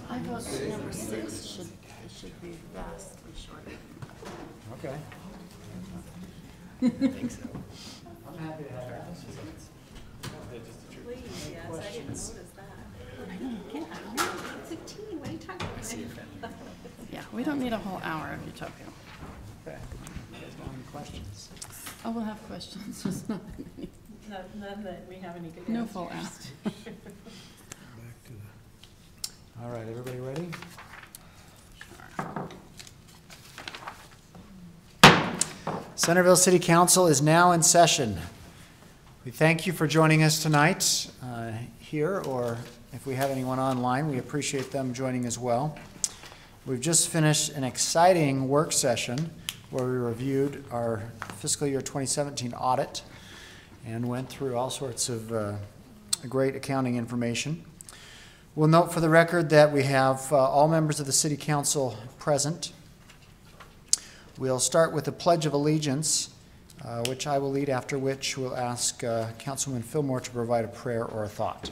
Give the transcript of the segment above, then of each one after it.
I vote that number 6 should be vastly shorter. Okay. I think so. I'm happy to have that. Please, yes, I didn't notice that. I know, yeah. It's a teen, what are you talking about? Yeah, we don't need a whole hour of Utopia. Okay. You guys don't have any questions? Oh, we'll have questions, just not many. None that we have any good No answers. full hour. All right, everybody ready? Centerville City Council is now in session. We thank you for joining us tonight here, or if we have anyone online, we appreciate them joining as well. We've just finished an exciting work session where we reviewed our fiscal year 2017 audit and went through all sorts of great accounting information. We'll note for the record that we have all members of the City Council present. We'll start with the Pledge of Allegiance, which I will lead, after which we'll ask Councilman Fillmore to provide a prayer or a thought.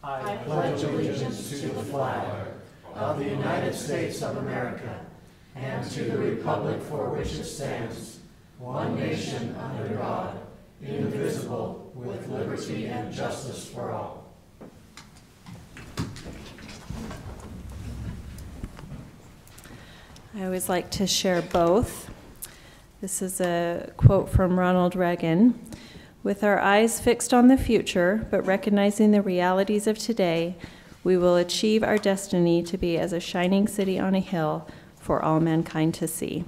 I pledge allegiance to the flag of the United States of America and to the republic for which it stands, one nation under God, indivisible, with liberty and justice for all. I always like to share both. This is a quote from Ronald Reagan. With our eyes fixed on the future, but recognizing the realities of today, we will achieve our destiny to be as a shining city on a hill for all mankind to see.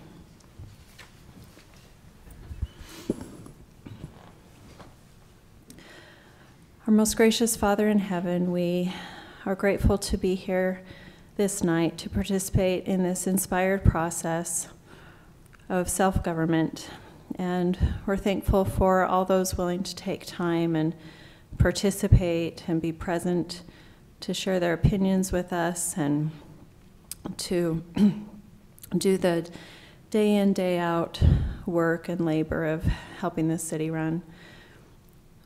Our most gracious Father in heaven, we are grateful to be here this night to participate in this inspired process of self-government. And we're thankful for all those willing to take time and participate and be present to share their opinions with us and to do the day in, day out work and labor of helping the city run.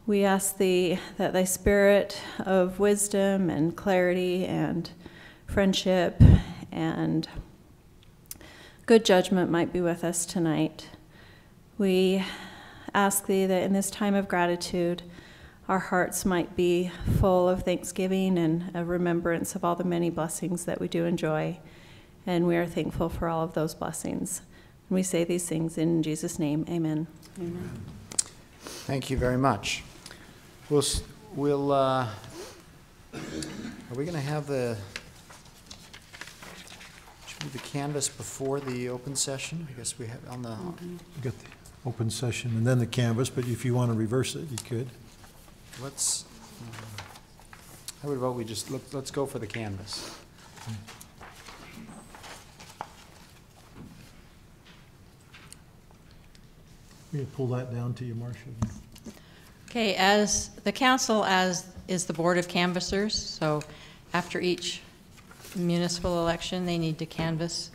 We ask thee that thy spirit of wisdom and clarity and friendship and good judgment might be with us tonight. We ask thee that in this time of gratitude, our hearts might be full of thanksgiving and a remembrance of all the many blessings that we do enjoy. And we are thankful for all of those blessings. And we say these things in Jesus' name, amen. Amen. Thank you very much. Are we going to have the canvas before the open session? I guess we have on the... We got the open session and then the canvas, but if you want to reverse it, you could. Let's, I would vote we just, let's go for the canvas. Will you pull that down to you, Marcia? Okay, as the council is the board of canvassers, so after each municipal election, they need to canvass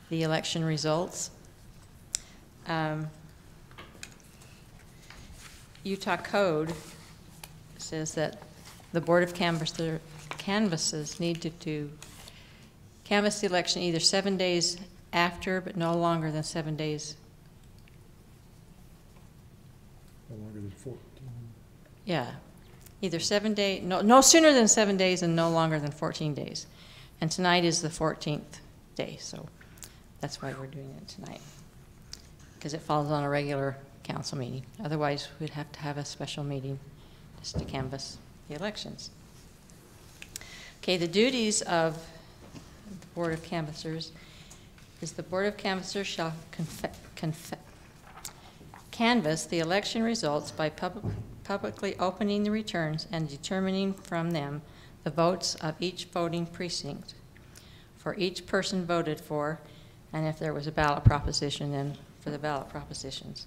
the election results. Utah Code says that the board of canvassers need to canvass the election either 7 days after, but no longer than 7 days. No longer than 14. Yeah, either 7 days, no sooner than 7 days and no longer than 14 days. And tonight is the 14th day, so that's why we're doing it tonight, because it falls on a regular council meeting. Otherwise, we'd have to have a special meeting just to canvass the elections. Okay, the duties of the Board of Canvassers is the Board of Canvassers shall canvass the election results by publicly opening the returns and determining from them the votes of each voting precinct for each person voted for, and if there was a ballot proposition, then for the ballot propositions.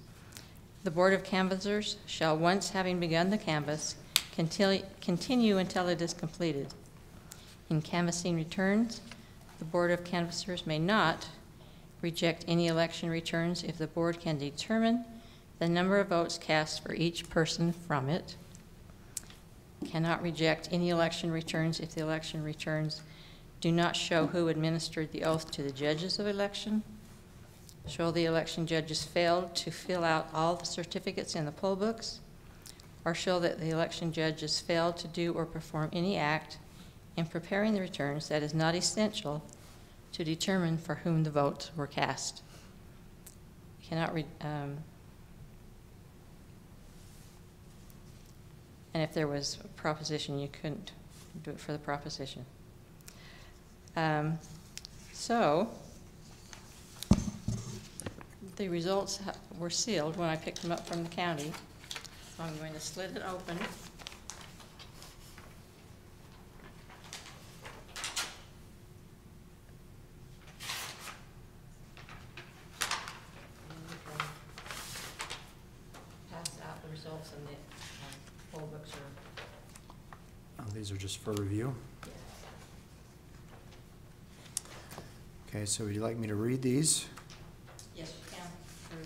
The Board of Canvassers shall, once having begun the canvass, continue until it is completed. In canvassing returns, the Board of Canvassers may not reject any election returns if the board can determine the number of votes cast for each person from it. cannot reject any election returns if the election returns do not show who administered the oath to the judges of election, show the election judges failed to fill out all the certificates in the poll books, or show that the election judges failed to do or perform any act in preparing the returns that is not essential to determine for whom the votes were cast. Cannot and if there was a proposition, you couldn't do it for the proposition. So the results were sealed when I picked them up from the county. So I'm going to slit it open. Pass out the results, and the poll books are. Oh, these are just for review. Okay, so would you like me to read these? Yes, you can, for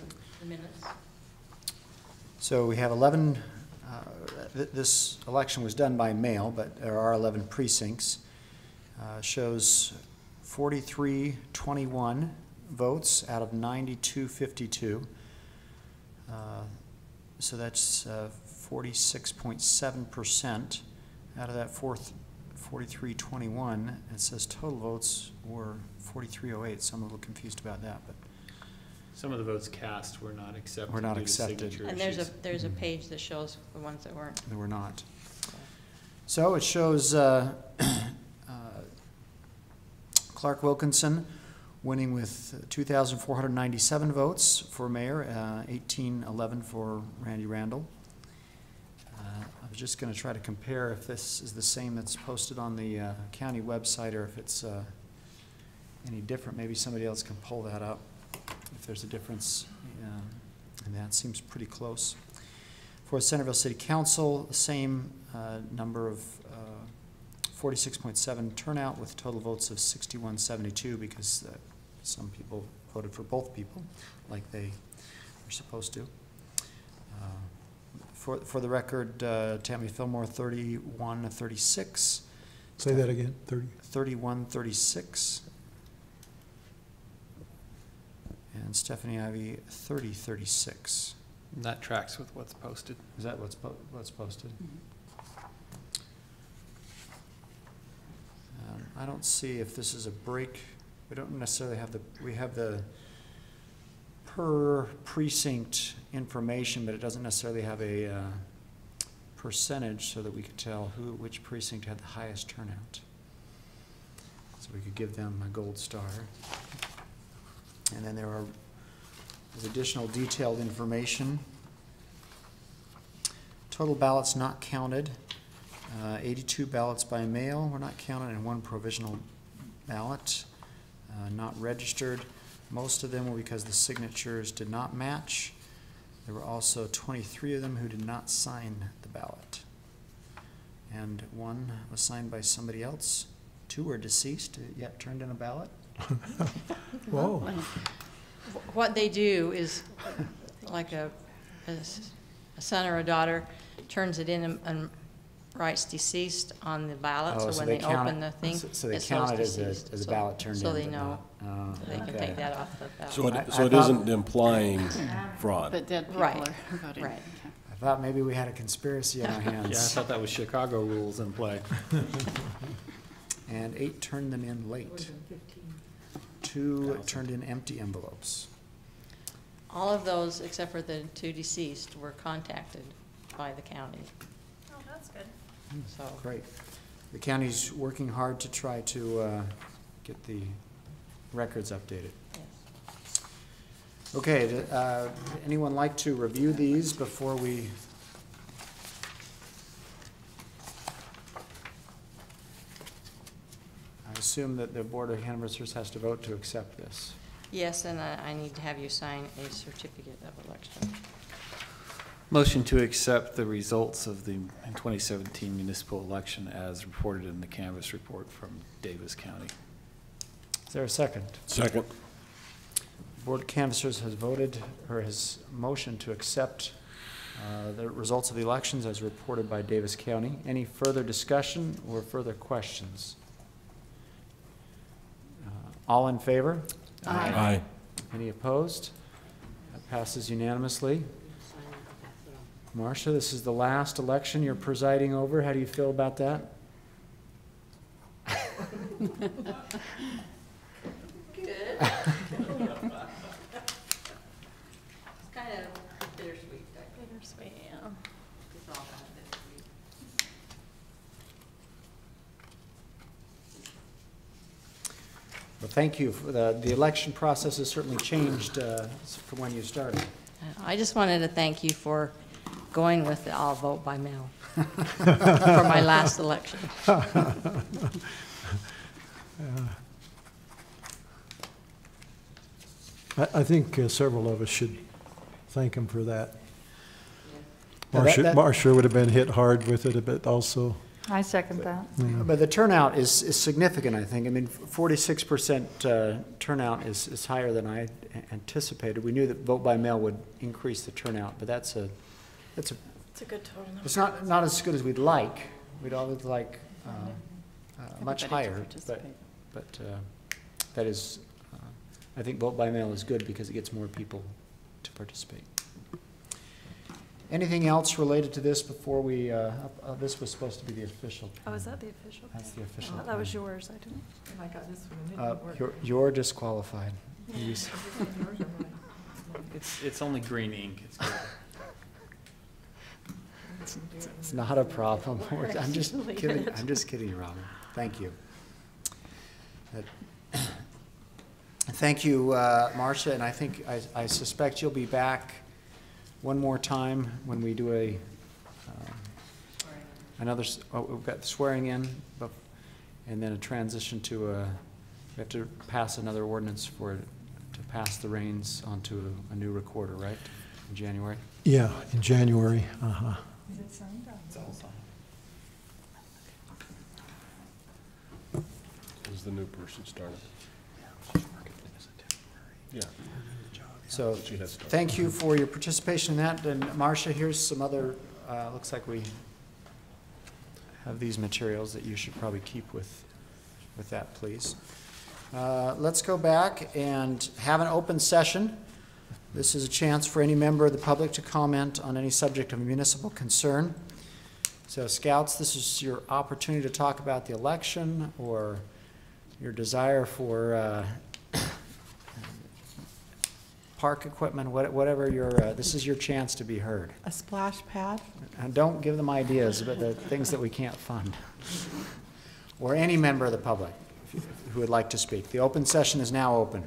the minutes. So we have 11, this election was done by mail, but there are 11 precincts. Shows 4321 votes out of 9252. So that's 46.7%. Out of that 4321, it says total votes were 4308. So I'm a little confused about that, but Some of the votes cast were not accepted. Were not due to accepted. signature And issues. there's a page that shows the ones that weren't. they were not. So it shows Clark Wilkinson winning with 2,497 votes for mayor, 1,811 for Randy Randall. I was just going to try to compare if this is the same that's posted on the county website or if it's any different. Maybe somebody else can pull that up if there's a difference, and that seems pretty close. For Centerville City Council, the same number of 46.7 turnout with total votes of 6172 because some people voted for both people like they were supposed to. For the record, Tammy Fillmore 31-36. Say that again, 30. 31-36. And Stephanie Ivy 30-36. And that tracks with what's posted. Is that what's posted? I don't see if this is a break. We don't necessarily have we have the per precinct information, but it doesn't necessarily have a percentage so that we could tell which precinct had the highest turnout. So we could give them a gold star. And then there's additional detailed information. Total ballots not counted. 82 ballots by mail were not counted and 1 provisional ballot not registered. Most of them were because the signatures did not match. There were also 23 of them who did not sign the ballot. And 1 was signed by somebody else. 2 were deceased, yet turned in a ballot. Whoa. What they do is, like a son or a daughter turns it in and writes deceased on the ballot, Oh, so when they count open the thing, so they it count shows it as deceased. a ballot turned in. So they but know, not- they can okay. take that off the ballot. So I it thought- isn't implying fraud. But dead people Right, are voting. right. Okay. I thought maybe we had a conspiracy on our Yeah, I hands. thought that was Chicago rules in play. And 8 turned them in late. 2 turned in empty envelopes. All of those, except for the 2 deceased, were contacted by the county. Oh, that's good. So Great. The county's working hard to try to get the records updated. yes. Okay, anyone like to review these before we? I assume that the Board of Canvassers has to vote to accept this. Yes, and I need to have you sign a certificate of election. Motion to accept the results of the 2017 municipal election as reported in the canvass report from Davis County. Is there a second? Second. Board of Canvassers has voted, or has motioned to accept the results of the elections as reported by Davis County. Any further discussion or further questions? All in favor? Aye. Any opposed? That passes unanimously. Marcia, this is the last election you're presiding over. How do you feel about that? Good. It's kind of bittersweet. Bittersweet, yeah. It's all kind of bittersweet. Well, thank you. The election process has certainly changed from when you started. I just wanted to thank you for going with the I'll vote by mail for my last election. I think several of us should thank him for that. Now Marcia would have been hit hard with it a bit also. I second that. But the turnout is significant, I think. I mean, 46% turnout is higher than I anticipated. We knew that vote by mail would increase the turnout, but it's a It's a good total number. it's not as good as we'd like. We'd always like much Everybody to higher, participate. but that is, I think vote by mail is good because it gets more people to participate. Anything else related to this before we, this was supposed to be the official. Oh, is that the official? That's the official. That was yours, I didn't. I got this one. You're disqualified. It's only green ink. It's good. It's not a problem. I'm just kidding. I'm just kidding you, Robin. Thank you. Thank you, Marcia, and I think, I suspect you'll be back one more time when we do we've got the swearing in, and then a transition to we have to pass another ordinance to pass the reins onto a new recorder, right, in January? Yeah, in January, Is it signed up? It's all signed. Is the new person started? Yeah. So, She has started. thank you for your participation in that. And Marcia, here's some other, looks like we have these materials that you should probably keep with that, please. Let's go back and have an open session. This is a chance for any member of the public to comment on any subject of municipal concern. So, Scouts, this is your opportunity to talk about the election or your desire for park equipment, whatever your, this is your chance to be heard. A splash pad? And don't give them ideas about the things that we can't fund. Or any member of the public who would like to speak. The open session is now open.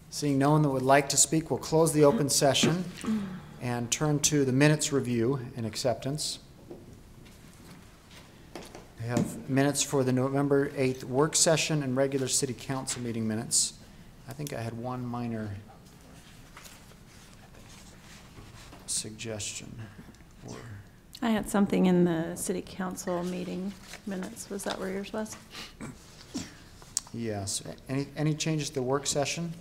Seeing no one that would like to speak, we'll close the open session and turn to the minutes review and acceptance. We have minutes for the November 8th work session and regular city council meeting minutes. I think I had one minor suggestion. I had something in the city council meeting minutes. Was that where yours was? Yes. Any changes to the work session?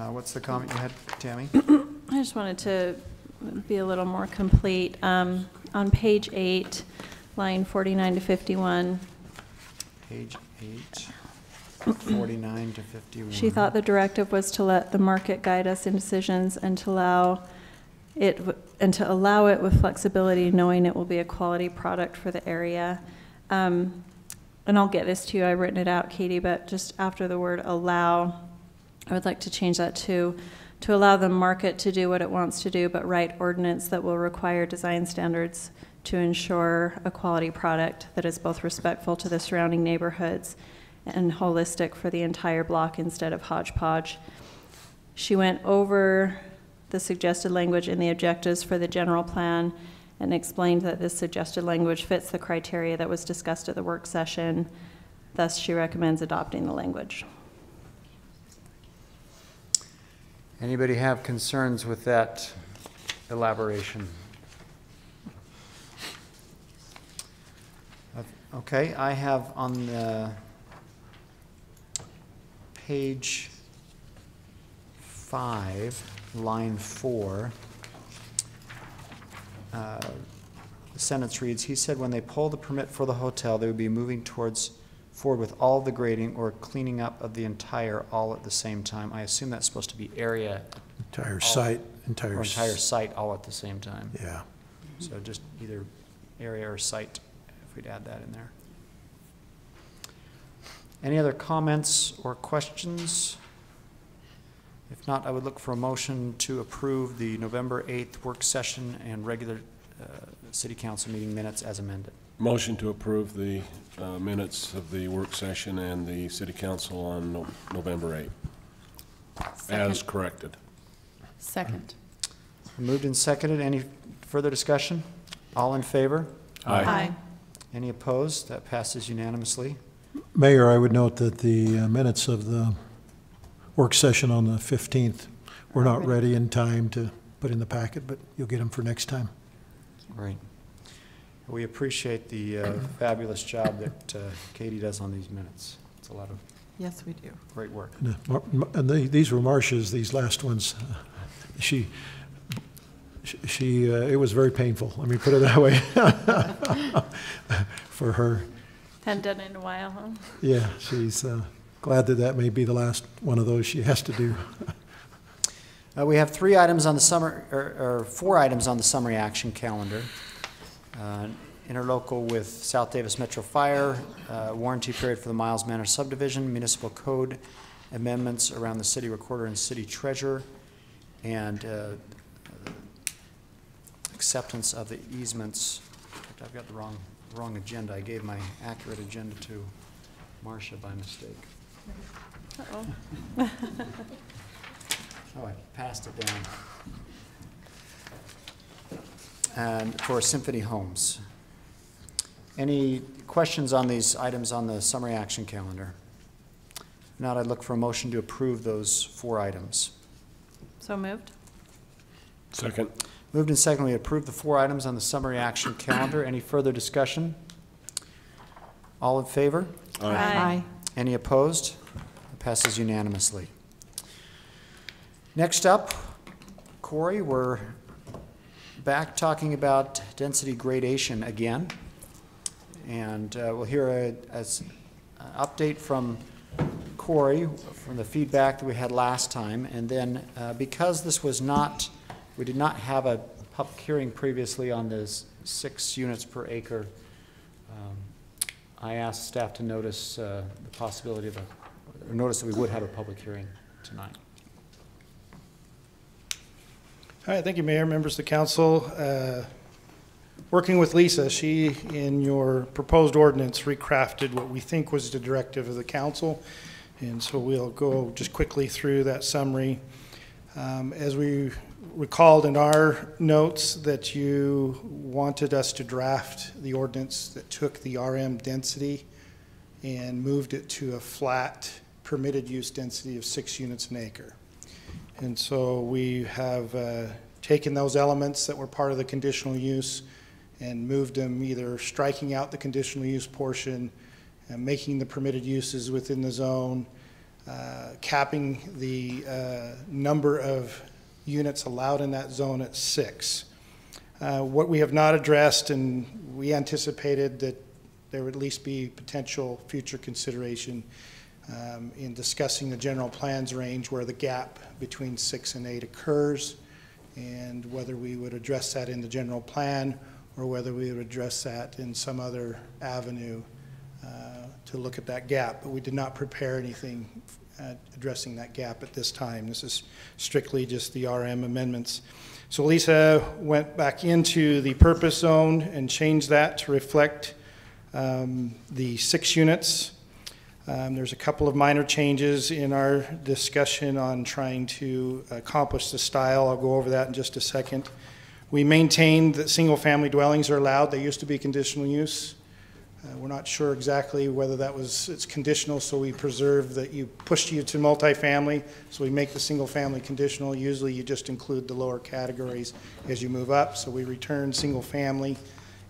What's the comment you had, Tammy? I just wanted to be a little more complete. On page 8, line 49 to 51. Page 8, 49 to 51. She thought the directive was to let the market guide us in decisions and to allow it with flexibility, knowing it will be a quality product for the area. And I'll get this to you. I've written it out, Katie, but just after the word allow, I would like to change that to allow the market to do what it wants to do, but write ordinance that will require design standards to ensure a quality product that is both respectful to the surrounding neighborhoods and holistic for the entire block instead of hodgepodge. She went over the suggested language in the objectives for the general plan and explained that this suggested language fits the criteria that was discussed at the work session. Thus, she recommends adopting the language. Anybody have concerns with that elaboration? Okay, I have on the page 5, line 4, the sentence reads, he said when they pull the permit for the hotel, they would be moving forward with all the grading or cleaning up of the entire all at the same time. I assume that's supposed to be area. Entire all- site, Or entire site all at the same time. Yeah. So just either area or site, if we'd add that in there. Any other comments or questions? If not, I would look for a motion to approve the November 8th work session and regular city council meeting minutes as amended. Motion to approve the minutes of the work session and the city council on November 8th, as corrected. Second. Moved and seconded. Any further discussion? All in favor? Aye. Any opposed? That passes unanimously. Mayor, I would note that the minutes of the work session on the 15th were not ready in time to put in the packet, but you'll get them for next time. Right. We appreciate the fabulous job that Katie does on these minutes. It's a lot of Yes, we do. great work. And these were Marcia's, these last ones. She, it was very painful, let me put it that way, for her. Hadn't done it in a while, huh? Yeah, she's glad that that may be the last one of those she has to do. We have 3 items on the or 4 items on the summary action calendar. Interlocal with South Davis Metro Fire, warranty period for the Miles Manor subdivision, municipal code amendments around the city recorder and city treasurer, and acceptance of the easements. I've got the wrong agenda. I gave my accurate agenda to Marcia by mistake. Uh-oh. Oh, I passed it down. And for Symphony Homes. Any questions on these items on the summary action calendar? If not, I'd look for a motion to approve those 4 items. So moved? Second. Moved and seconded, we approve the 4 items on the summary action calendar. Any further discussion? All in favor? Aye. Any opposed? It passes unanimously. Next up, Corey, we're back talking about density gradation again. And we'll hear an update from Corey from the feedback that we had last time. And then because this was not, we did not have a public hearing previously on this 6 units per acre, I asked staff to notice the possibility of or notice that we would have a public hearing tonight. All right, thank you, Mayor, members of the council. Working with Lisa, she, in your proposed ordinance, recrafted what we think was the directive of the council. And so we'll go just quickly through that summary. As we recalled in our notes that you wanted us to draft the ordinance that took the RM density and moved it to a flat permitted use density of 6 units an acre. And so we have taken those elements that were part of the conditional use and moved them, either striking out the conditional use portion and making the permitted uses within the zone, capping the number of units allowed in that zone at 6. What we have not addressed, and we anticipated that there would at least be potential future consideration in discussing the general plans range where the gap between 6 and 8 occurs, and whether we would address that in the general plan or whether we would address that in some other avenue to look at that gap. But we did not prepare anything addressing that gap at this time. This is strictly just the RM amendments. So Lisa went back into the purpose zone and changed that to reflect the 6 units. There's a couple of minor changes in our discussion on trying to accomplish the style. I'll go over that in just a second. We maintained that single-family dwellings are allowed. They used to be conditional use. We're not sure exactly whether it's conditional, so we preserve that you pushed you to multifamily, so we make the single-family conditional. Usually you just include the lower categories as you move up, so we return single-family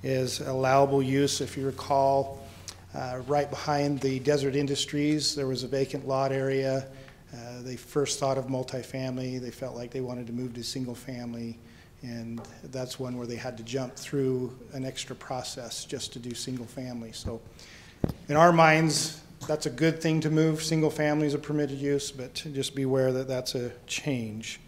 as allowable use. If you recall, Right behind the Desert Industries, there was a vacant lot area. They first thought of multifamily. They felt like they wanted to move to single family, and that's one where they had to jump through an extra process just to do single family. So in our minds, that's a good thing to move. Single family is a permitted use, but just beware that that's a change.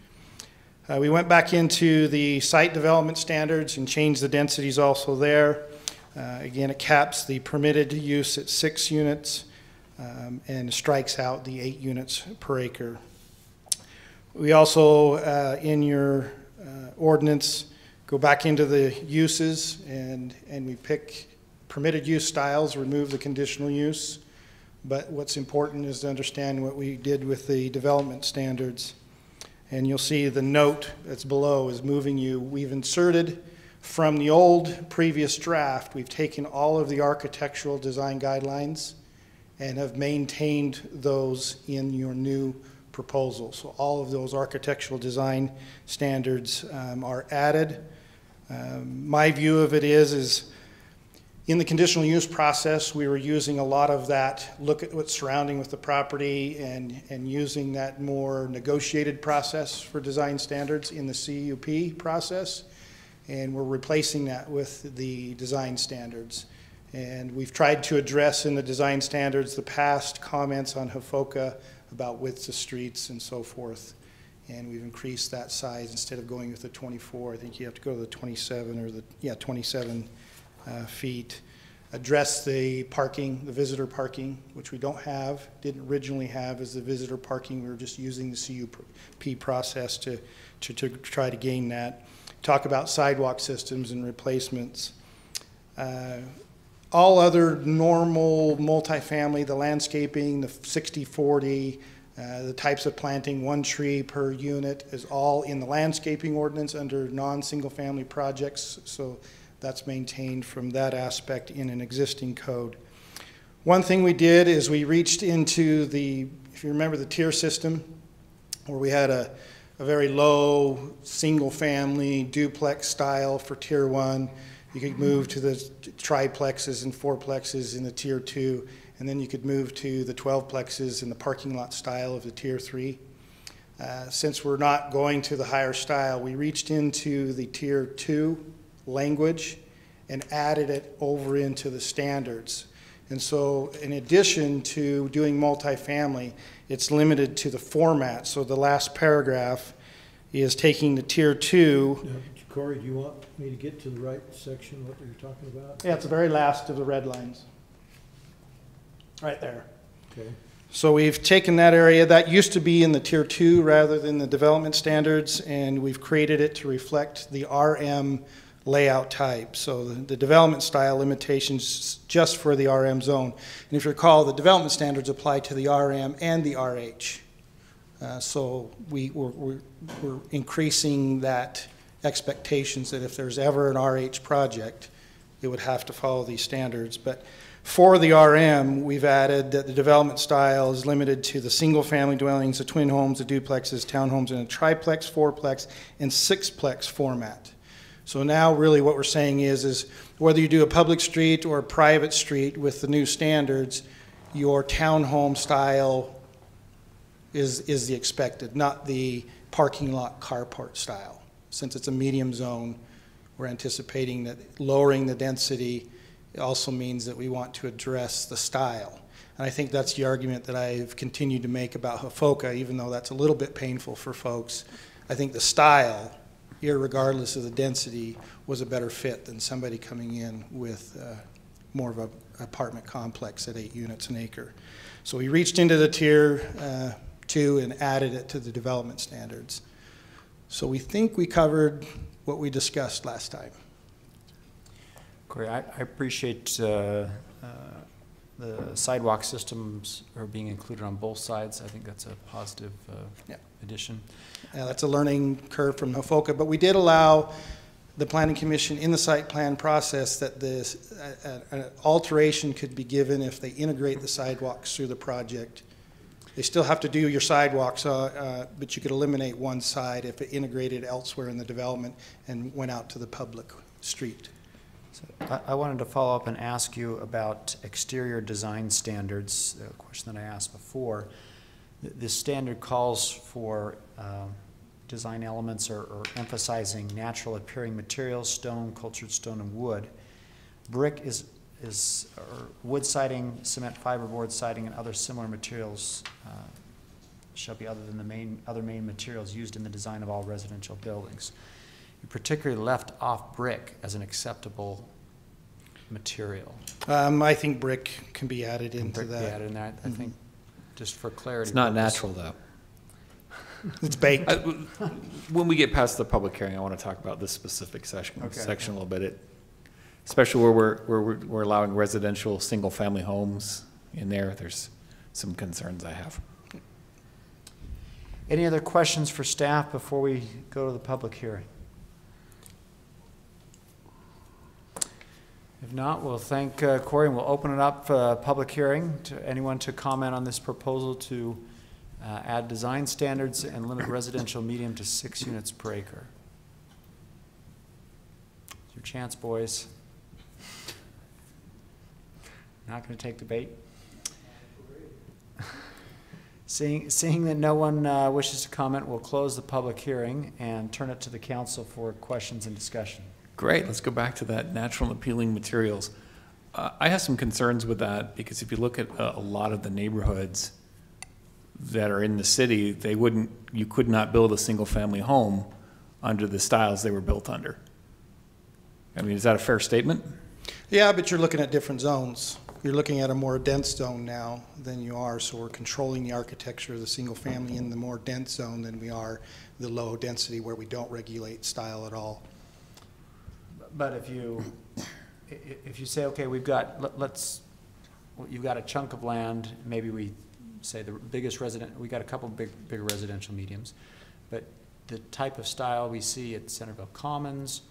We went back into the site development standards and changed the densities also there. Again, it caps the permitted use at 6 units and strikes out the 8 units per acre. We also, in your ordinance, go back into the uses and we pick permitted use styles, remove the conditional use. But what's important is to understand what we did with the development standards. And you'll see the note that's below is moving you. We've inserted from the old previous draft, we've taken all of the architectural design guidelines and have maintained those in your new proposal. So all of those architectural design standards are added. My view of it is in the conditional use process, we were using a lot of that, look at what's surrounding with the property and using that more negotiated process for design standards in the CUP process. And we're replacing that with the design standards. And we've tried to address in the design standards the past comments on HFOCA about widths of streets and so forth. And we've increased that size. Instead of going with the 24, I think you have to go to the 27 or the, 27 feet. Address the parking, the visitor parking, which we don't have, didn't originally have as the visitor parking. We were just using the CUP process to try to gain that. Talk about sidewalk systems and replacements. All other normal multifamily, the landscaping, the 60-40, the types of planting, 1 tree per unit is all in the landscaping ordinance under non-single family projects. So that's maintained from that aspect in an existing code. One thing we did is we reached into the, if you remember the tier system, where we had a very low single family duplex style for tier 1. You could move to the triplexes and 4plexes in the tier 2, and then you could move to the 12plexes in the parking lot style of the tier 3. Since we're not going to the higher style, we reached into the tier 2 language and added it over into the standards. And so in addition to doing multifamily, it's limited to the format. So the last paragraph is taking the tier 2. Corey, do you want me to get to the right section, what you're talking about? Yeah, it's the very last of the red lines. Right there. Okay. So we've taken that area. That used to be in the tier 2 rather than the development standards, and we've created it to reflect the RM layout type. So the development style limitations just for the RM zone. And if you recall, the development standards apply to the RM and the RH. So we're increasing that expectations that if there's ever an RH project, it would have to follow these standards. But for the RM, we've added that the development style is limited to the single-family dwellings, the twin homes, the duplexes, townhomes in a triplex, 4plex, and 6plex format. So now really what we're saying is whether you do a public street or a private street with the new standards, your townhome style is the expected, not the parking lot carport style. Since it's a medium zone, we're anticipating that lowering the density also means that we want to address the style. And I think that's the argument that I've continued to make about HFOCA, even though that's a little bit painful for folks. I think the style, irregardless of the density, was a better fit than somebody coming in with more of an apartment complex at 8 units an acre. So we reached into the tier 2 and added it to the development standards. So we think we covered what we discussed last time. Corey, I appreciate the sidewalk systems are being included on both sides. I think that's a positive addition. Yeah, that's a learning curve from HFOCA, but we did allow the Planning Commission in the site plan process that this an alteration could be given if they integrate the sidewalks through the project. They still have to do your sidewalks, but you could eliminate one side if it integrated elsewhere in the development and went out to the public street. So I wanted to follow up and ask you about exterior design standards, a question that I asked before. This standard calls for design elements or emphasizing natural appearing materials, stone, cultured stone, and wood. Brick or wood siding, cement fiberboard siding, and other similar materials shall be other than the other main materials used in the design of all residential buildings. You particularly left off brick as an acceptable material. I think brick can be added into Brick be that. added in that, I think, just for clarity. It's not purposes. natural, though. It's baked. When we get past the public hearing, I want to talk about this specific section Okay. a little bit. Especially where we're allowing residential, single-family homes in there. There's some concerns I have. Any other questions for staff before we go to the public hearing? If not, we'll thank Corey, and we'll open it up for a public hearing to anyone to comment on this proposal to add design standards and limit residential medium to 6 units per acre. It's your chance, boys. Not going to take the bait? Seeing that no one wishes to comment, we'll close the public hearing and turn it to the council for questions and discussion. Great, let's go back to that natural and appealing materials. I have some concerns with that because if you look at a lot of the neighborhoods that are in the city, you could not build a single-family home under the styles they were built under. I mean, is that a fair statement? Yeah, but you're looking at different zones. You're looking at a more dense zone now than you are, so we're controlling the architecture of the single family in the more dense zone than we are the low density where we don't regulate style at all. But if you say, okay, you've got a chunk of land, maybe we say the biggest we got a couple bigger residential mediums, but the type of style we see at Centerville Commons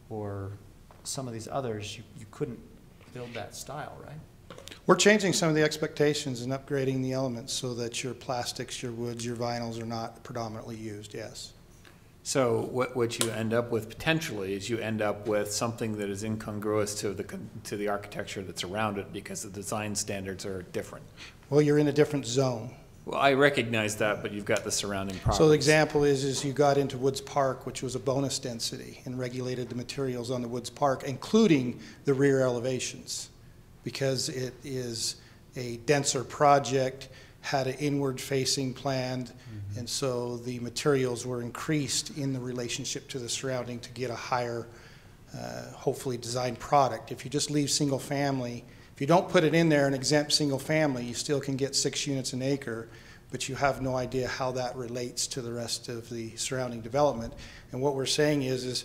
or some of these others, you couldn't build that style, right? We're changing some of the expectations and upgrading the elements so that your plastics, your woods, your vinyls are not predominantly used, yes. So what you end up with potentially is you end up with something that is incongruous to the architecture that's around it because the design standards are different. Well, you're in a different zone. Well, I recognize that, but you've got the surrounding properties. So the example is you got into Woods Park, which was a bonus density, and regulated the materials on the Woods Park, including the rear elevations, because it is a denser project, had an inward-facing planned, and so the materials were increased in the relationship to the surrounding to get a higher, hopefully, designed product. If you just leave single family, if you don't put it in there and exempt single family, you still can get 6 units an acre, but you have no idea how that relates to the rest of the surrounding development. And what we're saying is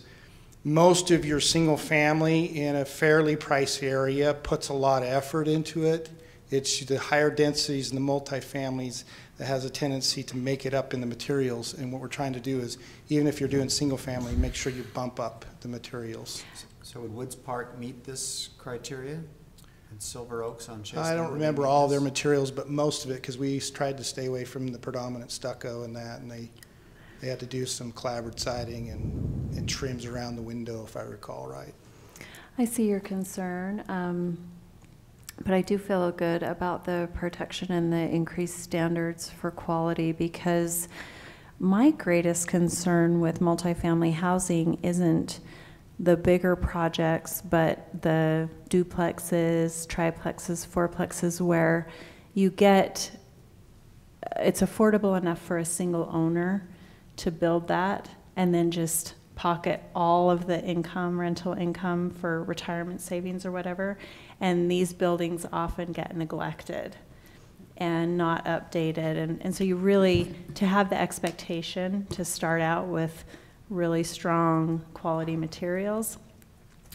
most of your single family in a fairly priced area puts a lot of effort into it. It's the higher densities and the multifamilies that has a tendency to make it up in the materials. And what we're trying to do is, even if you're doing single family, make sure you bump up the materials. So would Woods Park meet this criteria? And Silver Oaks on Chestnut? I don't remember all their materials, but most of it, because we tried to stay away from the predominant stucco and that, and they had to do some clapboard siding and trims around the window, if I recall right. I see your concern, but I do feel good about the protection and the increased standards for quality, because my greatest concern with multifamily housing isn't the bigger projects, but the duplexes, triplexes, fourplexes, where you get, it's affordable enough for a single owner to build that and then just pocket all of the income, rental income for retirement savings or whatever. And these buildings often get neglected and not updated. And so you really, to have the expectation to start out with really strong quality materials,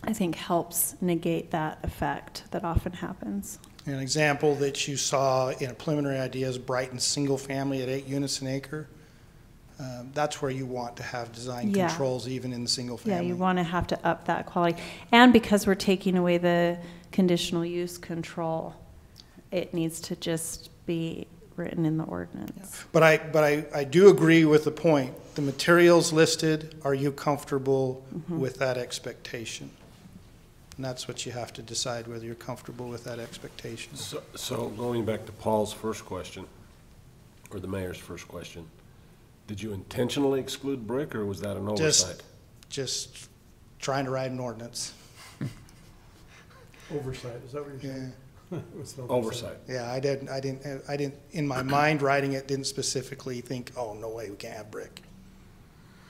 I think helps negate that effect that often happens. An example that you saw in a preliminary idea is Brighton single family at 8 units an acre. That's where you want to have design controls even in the single family. Yeah, you want to have to up that quality. And because we're taking away the conditional use control, it needs to just be written in the ordinance. But I do agree with the point. The materials listed, are you comfortable with that expectation? And that's what you have to decide, whether you're comfortable with that expectation. So going back to Paul's first question, or the mayor's first question, did you intentionally exclude brick, or was that an oversight? Just trying to write an ordinance. Oversight, is that what you're saying? It was an Oversight. Yeah, I didn't, in my mind, writing it, didn't specifically think, oh, no way, we can't have brick.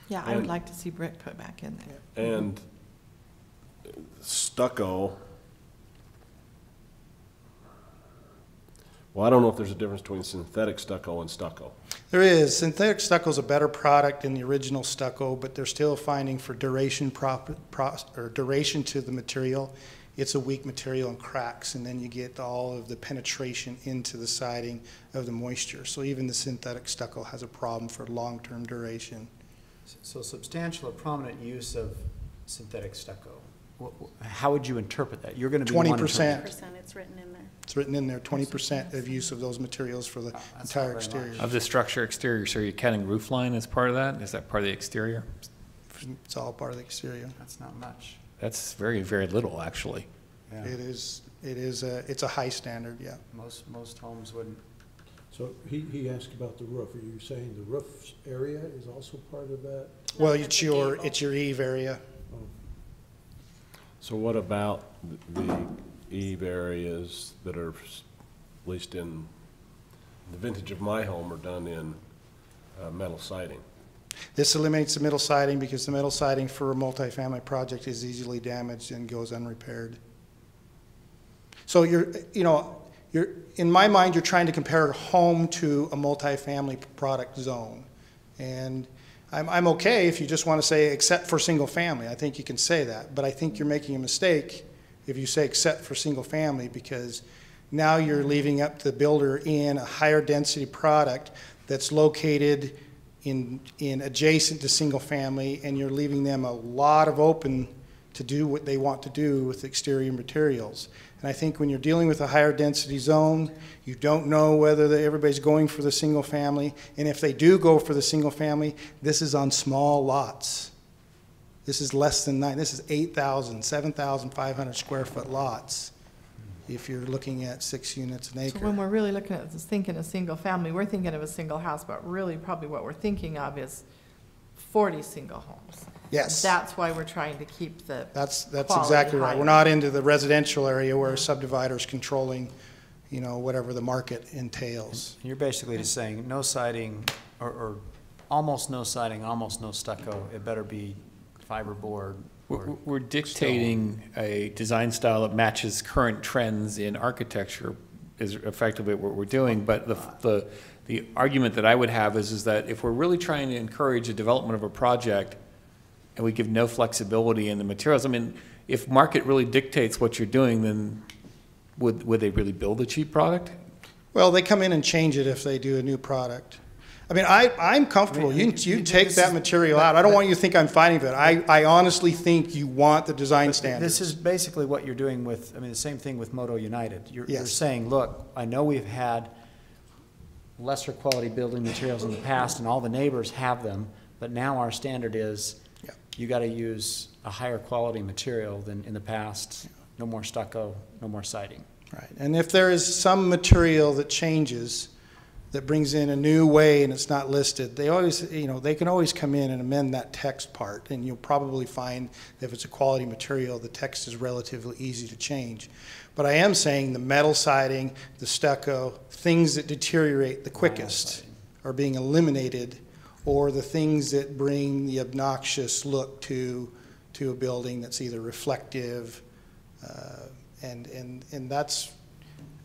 Yeah, I would like to see brick put back in there. And stucco, well, I don't know if there's a difference between synthetic stucco and stucco. There is. Synthetic stucco is a better product than the original stucco, but they're still finding for duration duration to the material, it's a weak material and cracks, and then you get all of the penetration into the siding of the moisture. So even the synthetic stucco has a problem for long-term duration. So substantial or prominent use of synthetic stucco. How would you interpret that? You're going to be 20%. 20%, it's written in there. It's written in there, 20% of use of those materials for the That's not entire very exterior. much. Of the structure exterior, so you're counting roof line as part of that? Is that part of the exterior? It's all part of the exterior. That's not much. That's very, very little, actually. Yeah. It's a high standard, yeah. Most homes wouldn't. So he asked about the roof. Are you saying the roof area is also part of that? Well, it's your eave area. So what about the eave areas that are, at least in the vintage of my home, are done in metal siding? This eliminates the metal siding because the metal siding for a multifamily project is easily damaged and goes unrepaired. So in my mind, you're trying to compare a home to a multifamily product zone. And I'm okay if you just want to say except for single family. I think you can say that. But I think you're making a mistake if you say except for single family, because now you're leaving up to the builder in a higher density product that's located in adjacent to single family, and you're leaving them a lot of open to do what they want to do with exterior materials. And I think when you're dealing with a higher density zone, you don't know whether everybody's going for the single family. And if they do go for the single family, this is on small lots. This is less than this is 8,000, 7,500 square foot lots if you're looking at 6 units an acre. So when we're really looking at this, thinking a single family, we're thinking of a single house, but really probably what we're thinking of is 40 single homes. Yes. That's why we're trying to keep the That's quality exactly right. higher. We're not into the residential area where a subdivider's controlling, whatever the market entails. You're basically just saying no siding or almost no siding, almost no stucco. It better be fiberboard. We're dictating a design style that matches current trends in architecture is effectively what we're doing. But the argument that I would have is that if we're really trying to encourage the development of a project and we give no flexibility in the materials, I mean, if market really dictates what you're doing, then would they really build a cheap product? Well, they come in and change it if they do a new product. I mean, I'm comfortable. You take that material out. I don't want you to think I'm fighting for it. I honestly think you want the design standards. This is basically what you're doing with, the same thing with Moto United. You're saying, look, I know we've had lesser quality building materials in the past and all the neighbors have them, but now our standard is you got to use a higher quality material than in the past. No more stucco, no more siding. Right. And if there is some material that changes, that brings in a new way and it's not listed, they always, they can always come in and amend that text part, and you'll probably find that if it's a quality material, the text is relatively easy to change. But I am saying the metal siding, the stucco, things that deteriorate the quickest are being eliminated, or the things that bring the obnoxious look to a building that's either reflective, and that's,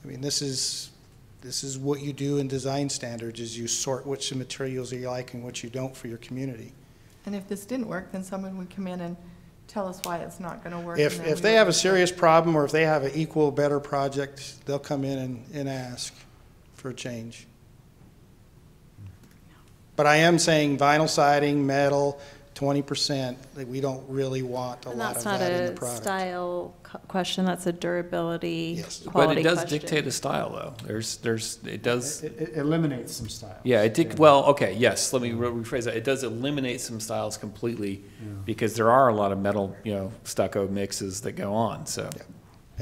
this is what you do in design standards, is you sort which materials you like and what you don't for your community. And if this didn't work, then someone would come in and tell us why it's not going to work. If they have a serious problem, or if they have an equal, better project, they'll come in and ask for a change. But I am saying vinyl siding, metal, 20%, that we don't really want a And lot that's of not that in the a product. style question, that's a durability, Yes. But quality it does question. dictate a style, though. It does, It eliminates some styles. yeah, well, okay, yes, let me rephrase that. It does eliminate some styles completely because there are a lot of metal, stucco mixes that go on, so. Yeah.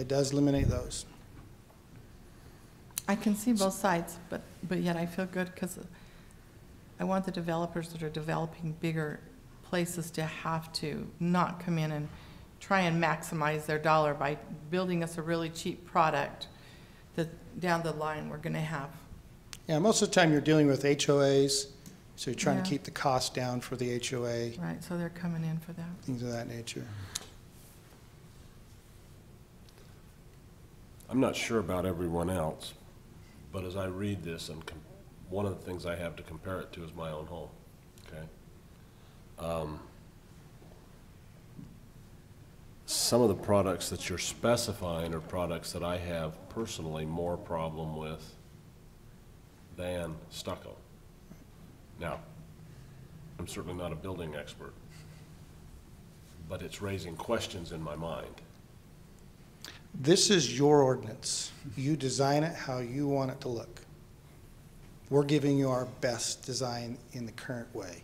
It does eliminate those. I can see both sides, but yet I feel good because I want the developers that are developing bigger places to have to not come in and try and maximize their dollar by building us a really cheap product that down the line we're going to have. Yeah, most of the time you're dealing with HOAs, so you're trying to Yeah. keep the cost down for the HOA, Right, so they're coming in for that. things of that nature. I'm not sure about everyone else, but as I read this, and one of the things I have to compare it to is my own home, okay? Some of the products that you're specifying are products that I have personally more problem with than stucco. Now, I'm certainly not a building expert, but it's raising questions in my mind. This is your ordinance. You design it how you want it to look. We're giving you our best design in the current way.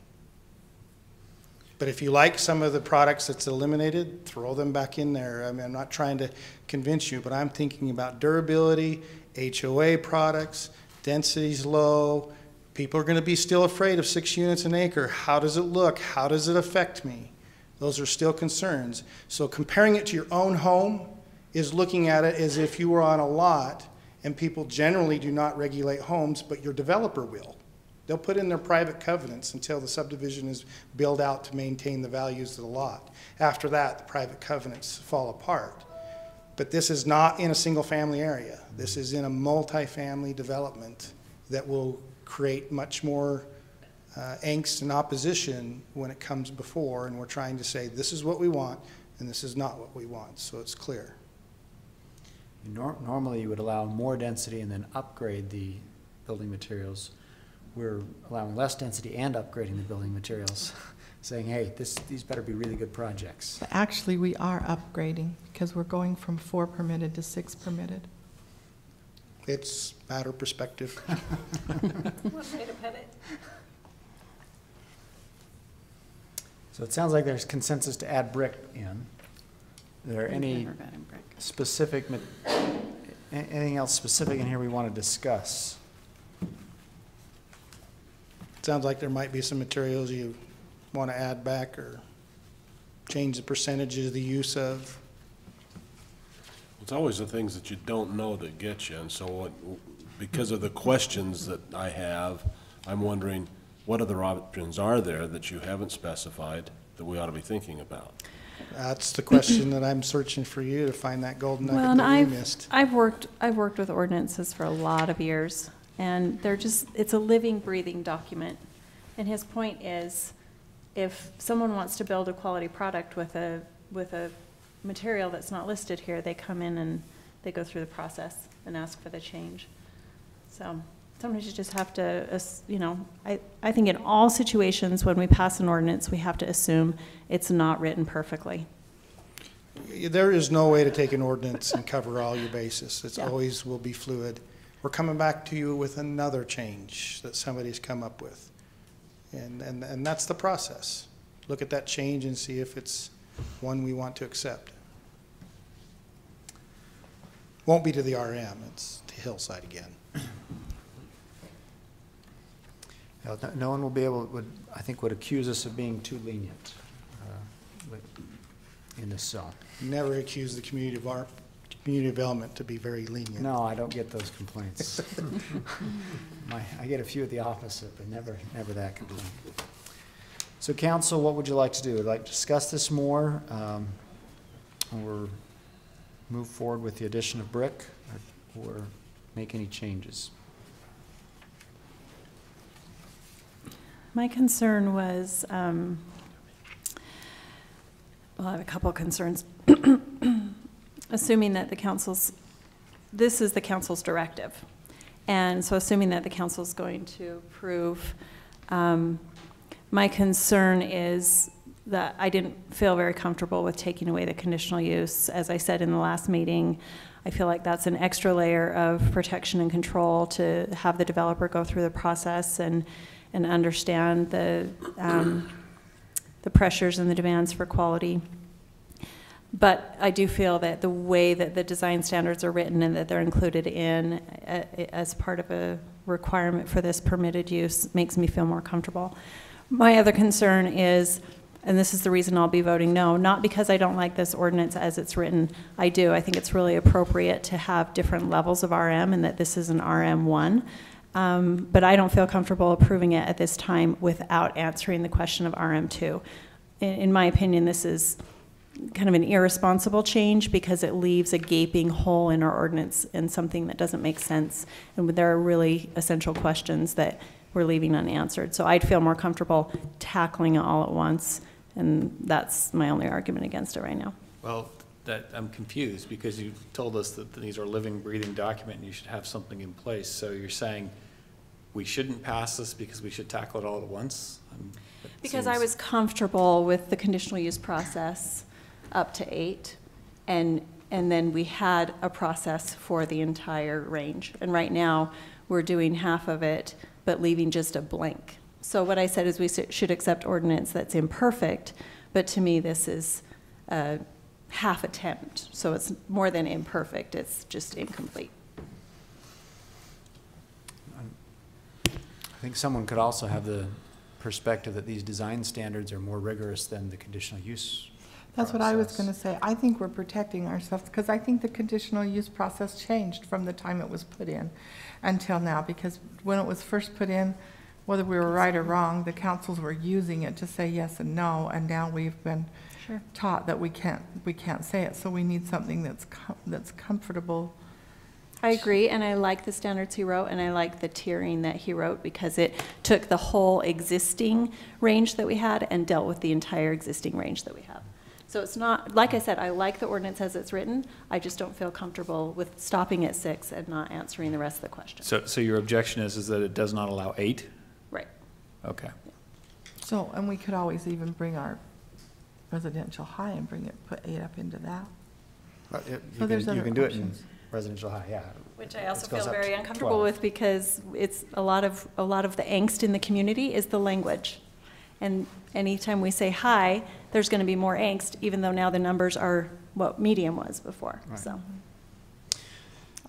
But if you like some of the products that's eliminated, throw them back in there. I mean, I'm not trying to convince you, but I'm thinking about durability, HOA products, density's low. People are going to be still afraid of 6 units an acre. How does it look? How does it affect me? Those are still concerns. So comparing it to your own home is looking at it as if you were on a lot, and people generally do not regulate homes, but your developer will. They'll put in their private covenants until the subdivision is built out to maintain the values of the lot. After that, the private covenants fall apart. But this is not in a single-family area. This is in a multi-family development that will create much more angst and opposition when it comes before, and we're trying to say, this is what we want, and this is not what we want, so it's clear. Normally, you would allow more density and then upgrade the building materials. We're allowing less density and upgrading the building materials, saying, hey, these better be really good projects. But actually, we are upgrading because we're going from 4 permitted to 6 permitted. It's a matter of perspective. What way to put it? So it sounds like there's consensus to add brick in. Are there any specific, anything else specific in here we want to discuss? Sounds like there might be some materials you want to add back or change the percentages of the use of. It's always the things that you don't know that get you, and so because of the questions that I have, I'm wondering what other options are there that you haven't specified that we ought to be thinking about? That's the question that I'm searching for you to find that golden nugget Well, and that you missed. I've worked with ordinances for a lot of years, and it's a living, breathing document. And his point is, if someone wants to build a quality product with a material that's not listed here, they come in and they go through the process and ask for the change. So sometimes you just have to, I think in all situations when we pass an ordinance, we have to assume it's not written perfectly. There is no way to take an ordinance and cover all your bases. It's Yeah. always will be fluid. We're coming back to you with another change that somebody's come up with. And that's the process. Look at that change and see if it's one we want to accept. Won't be to the RM, it's to Hillside again. No one will be able, would accuse us of being too lenient in this zone. Never accuse the community development to be very lenient. No, I don't get those complaints. I get a few at the opposite, but never that complaint. So council, what would you like to do? Would you like to discuss this more, or move forward with the addition of brick, or make any changes? My concern was, well, I have a couple of concerns. Assuming that this is the council's directive. And so assuming that the council's going to approve, my concern is that I didn't feel very comfortable with taking away the conditional use. As I said in the last meeting, I feel like that's an extra layer of protection and control to have the developer go through the process and understand the pressures and the demands for quality. But I do feel that the way that the design standards are written and that they're included in as part of a requirement for this permitted use makes me feel more comfortable. My other concern is, and this is the reason I'll be voting no, not because I don't like this ordinance as it's written. I do. I think it's really appropriate to have different levels of RM and that this is an RM1. But I don't feel comfortable approving it at this time without answering the question of RM2. In my opinion, this is kind of an irresponsible change because it leaves a gaping hole in our ordinance and something that doesn't make sense. And there are really essential questions that we're leaving unanswered. So I'd feel more comfortable tackling it all at once, and that's my only argument against it right now. Well, I'm confused because you told us that these are living, breathing document and you should have something in place. So you're saying we shouldn't pass this because we should tackle it all at once? Because I was comfortable with the conditional use process up to 8, and then we had a process for the entire range. And right now, we're doing half of it, but leaving just a blank. So what I said is we should accept ordinance that's imperfect, but to me, this is a half attempt. So it's more than imperfect, it's just incomplete. I think someone could also have the perspective that these design standards are more rigorous than the conditional use That's what I was process. going to say. I think we're protecting ourselves because I think the conditional use process changed from the time it was put in until now, because when it was first put in, whether we were right or wrong, the councils were using it to say yes and no, and now we've been taught that we can't say it. So we need something that's comfortable. I agree, and I like the standards he wrote, and I like the tiering that he wrote because it took the whole existing range that we had and dealt with the entire existing range that we have. So it's not, like I said, I like the ordinance as it's written. I just don't feel comfortable with stopping at 6 and not answering the rest of the questions. So your objection is that it does not allow 8? Right. Okay. So, and we could always even bring our residential high and put 8 up into that. So there's You other can do it in options. residential high, yeah. Which I also It goes feel up very to uncomfortable 12. with because it's a lot of the angst in the community is the language. And anytime we say high, there's going to be more angst, even though now the numbers are what medium was before. Right. So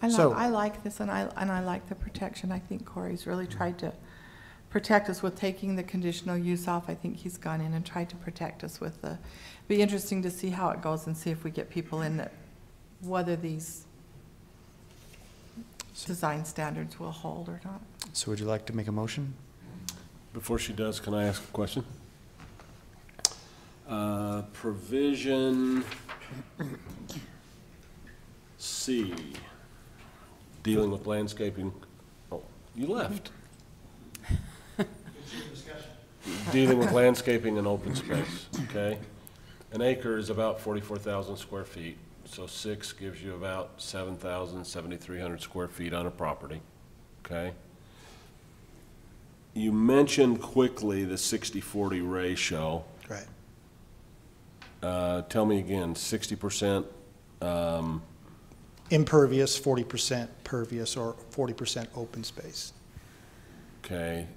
So- I like this, and I like the protection. I think Corey's really tried to protect us with taking the conditional use off. I think he's gone in and tried to protect us with the, be interesting to see how it goes and see if we get people in that, whether these design standards will hold or not. So would you like to make a motion? Before she does, can I ask a question? Provision C, dealing with landscaping. Oh, you left. Dealing with landscaping and open space, okay? An acre is about 44,000 square feet, so 6 gives you about 7,300 square feet on a property, okay? You mentioned quickly the 60-40 ratio. Right. Tell me again, 60%, Impervious, 40% pervious, or 40% open space. okay.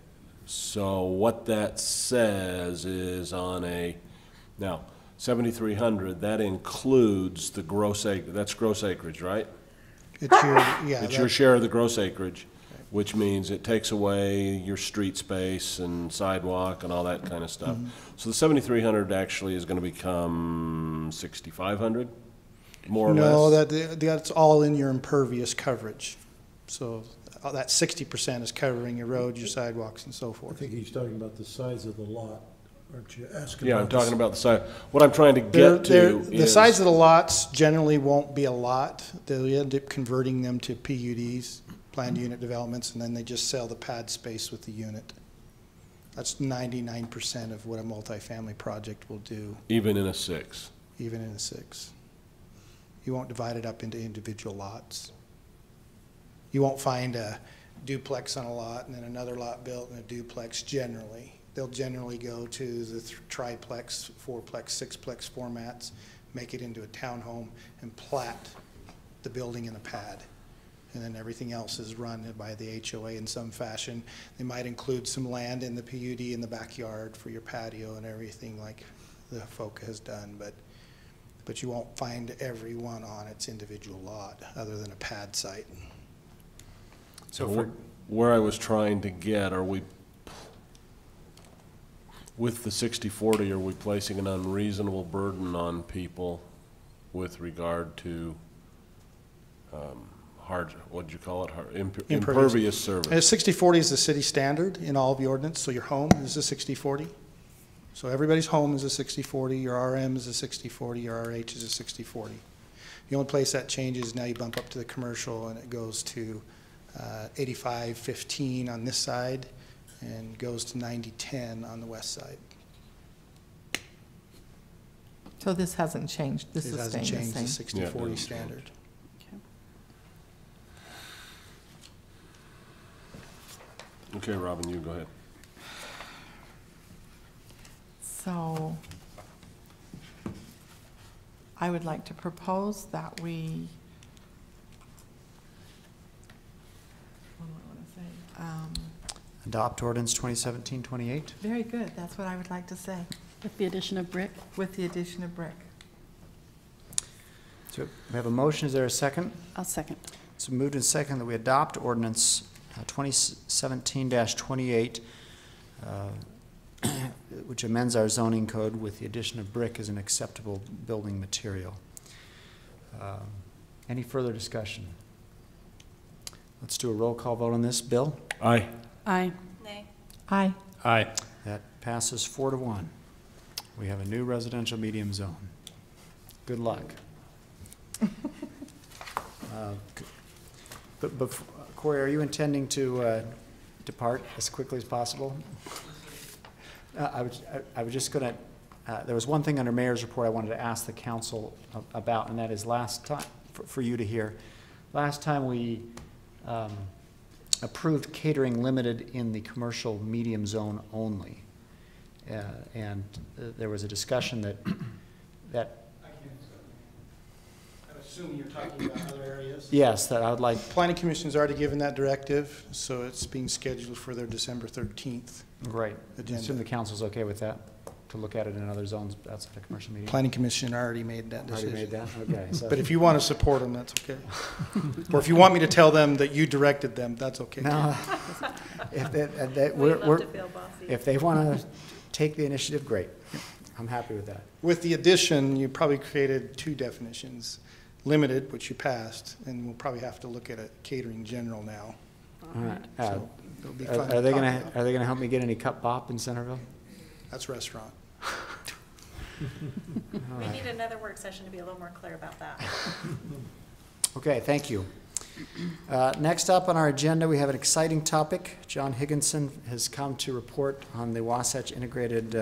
So what that says is now, 7,300, that includes the gross acre, that's gross acreage, right? It's your, yeah. It's your share of the gross acreage, which means it takes away your street space and sidewalk and all that kind of stuff. So the 7,300 actually is going to become 6,500, more or No, less? that's all in your impervious coverage. So that 60% is covering your roads, your sidewalks, and so I forth. think he's talking about the size of the lot, aren't you asking? Yeah, I'm about talking the- about the side. What I'm trying to get to is. The size of the lots generally won't be a lot. They'll end up converting them to PUDs, planned unit developments, and then they just sell the pad space with the unit. That's 99% of what a multifamily project will do, Even in a 6. even in a 6. You won't divide it up into individual lots. You won't find a duplex on a lot and then another lot built and a duplex generally. they'll generally go to the triplex, fourplex, sixplex formats, make it into a townhome, and plat the building in a pad. And then everything else is run by the HOA in some fashion. They might include some land in the PUD in the backyard for your patio and everything like the FOCA has done, but you won't find every one on its individual lot other than a pad site. So where I was trying to get, are we, with the 60/40, are we placing an unreasonable burden on people with regard to what'd you call it? Impervious surface. And 60/40 is the city standard in all of the ordinance, so your home is a 60/40. So everybody's home is a 60/40, your RM is a 60/40, your RH is a 60/40. The only place that changes, now you bump up to the commercial and it goes to 85/15 on this side and goes to 90/10 on the west side. So this hasn't changed, this It is hasn't staying the changed the same? 60/40 Yeah. standard. Okay, Robin, you go ahead. So I would like to propose that we, what do I want to say? Adopt ordinance 2017-28. Very good, that's what I would like to say, With the addition of brick? with the addition of brick. So we have a motion. Is there a second? I'll second. It's moved and second that we adopt ordinance 2017-28, which amends our zoning code with the addition of brick as an acceptable building material. Any further discussion? Let's do a roll call vote on this. Bill? Aye. Aye. Aye. Aye. That passes 4-1. We have a new residential medium zone. Good luck. But Corey, are you intending to depart as quickly as possible? I was just going to, there was one thing under Mayor's report I wanted to ask the council about, and that is last time, for you to hear. Last time we approved catering limited in the commercial medium zone only. And there was a discussion that I'm assuming you're talking about other areas? yes, that I would like, Planning Commission's already given that directive, so it's being scheduled for their December 13th. great. I Agenda. assume the council's okay with that, to look at it in other zones outside of commercial medium? Planning Commission already made that Already decision. made that? Okay. So But if you want to support them, that's okay. Or if you want me to tell them that you directed them, that's okay. no, if if they want to take the initiative, great. I'm happy with that. With the addition, you probably created two definitions. Limited, which you passed, and we'll probably have to look at a catering general now. All right. So it'll be fun Are they talk gonna about. Are they gonna help me get any cup bop in Centerville? That's restaurant. We need another work session to be a little more clear about that. Okay, thank you. Next up on our agenda, we have an exciting topic. John Higginson has come to report on the Wasatch Integrated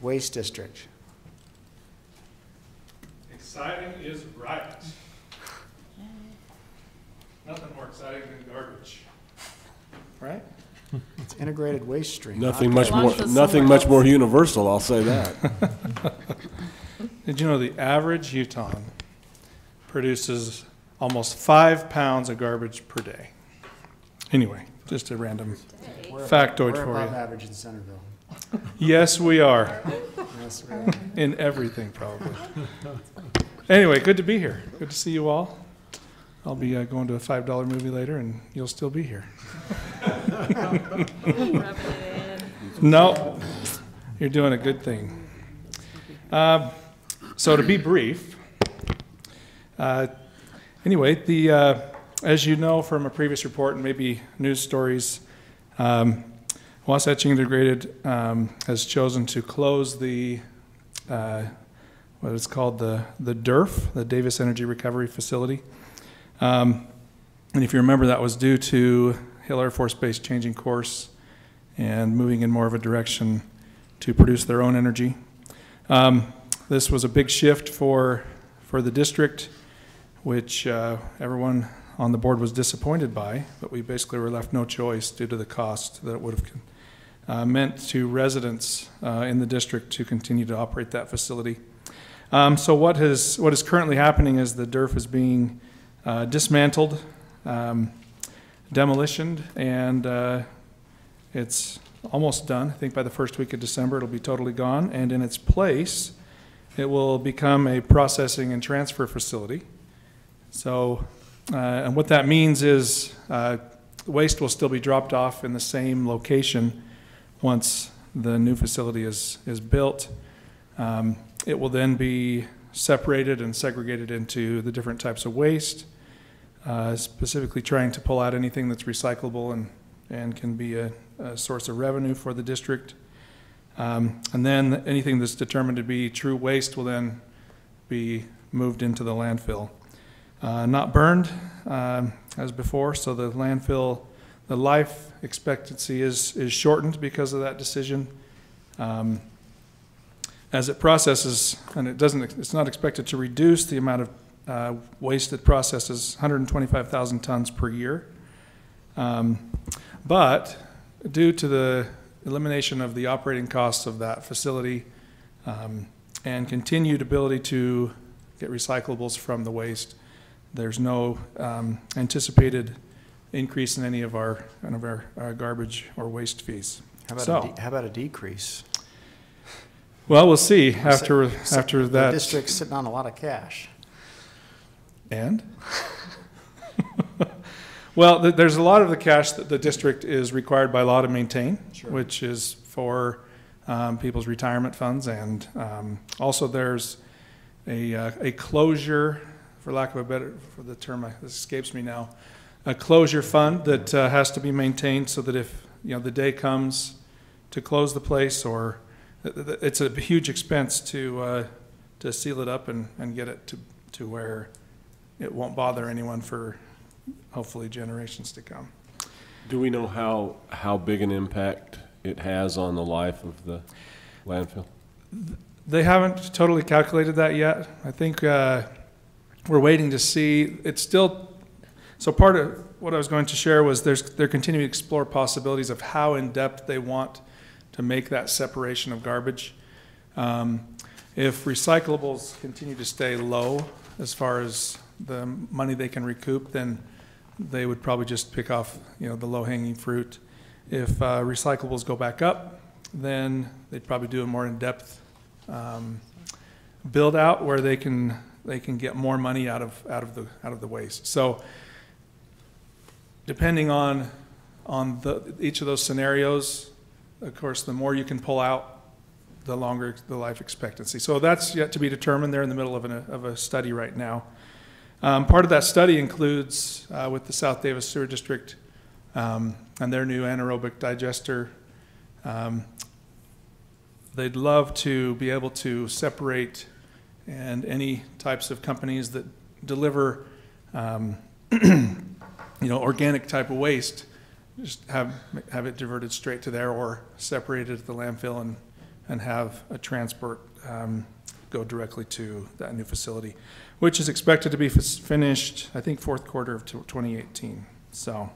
Waste District. Exciting is right. Nothing more exciting than garbage. Right? It's integrated waste stream. Nothing Okay. much more universal, I'll say that. Did you know the average Utahn produces almost 5 pounds of garbage per day? Anyway, just a random factoid We're for above you. average in Centerville. Yes, we are. Yes, we are. In everything, probably. Anyway, good to be here. Good to see you all. I'll be going to a $5 movie later, and you'll still be here. No, you're doing a good thing. So to be brief, anyway, as you know from a previous report and maybe news stories, Wasatch Integrated has chosen to close the what is called the DERF, the Davis Energy Recovery Facility. And if you remember, that was due to Hill Air Force Base changing course and moving in more of a direction to produce their own energy. This was a big shift for the district, which everyone on the board was disappointed by, but we basically were left no choice due to the cost that it would meant to residents in the district to continue to operate that facility. So what is currently happening is the DERF is being dismantled, demolitioned, and it's almost done. I think by the first week of December it'll be totally gone, and in its place it will become a processing and transfer facility. So, and what that means is waste will still be dropped off in the same location once the new facility is built. It will then be separated and segregated into the different types of waste, specifically trying to pull out anything that's recyclable and can be a source of revenue for the district. And then anything that's determined to be true waste will then be moved into the landfill. Not burned as before, so the landfill, the life expectancy is shortened because of that decision. As it processes, and it's not expected to reduce the amount of waste it processes, 125,000 tons per year. But due to the elimination of the operating costs of that facility and continued ability to get recyclables from the waste, there's no anticipated increase in any of our garbage or waste fees. How about a decrease? Well, we'll see after that. The district's sitting on a lot of cash. And? Well, there's a lot of the cash that the district is required by law to maintain, sure, which is for people's retirement funds, and also there's a closure, for lack of a better, for the term this escapes me now, a closure fund that has to be maintained so that if the day comes to close the place, or it's a huge expense to seal it up and get it to where it won't bother anyone for hopefully generations to come. Do we know how big an impact it has on the life of the landfill? They haven't totally calculated that yet. I think we're waiting to see. It's still, so part of what I was going to share was they're continuing to explore possibilities of how in depth they want to make that separation of garbage. If recyclables continue to stay low as far as the money they can recoup, then they would probably just pick off the low-hanging fruit. If recyclables go back up, then they'd probably do a more in-depth build out where they can get more money out of the waste. So depending on each of those scenarios, of course, the more you can pull out, the longer the life expectancy. So that's yet to be determined. They're in the middle of a study right now. Part of that study includes with the South Davis Sewer District and their new anaerobic digester. They'd love to be able to separate, and any types of companies that deliver organic type of waste, just have it diverted straight to there, or separated at the landfill and have a transport go directly to that new facility, which is expected to be finished, I think, fourth quarter of 2018. So,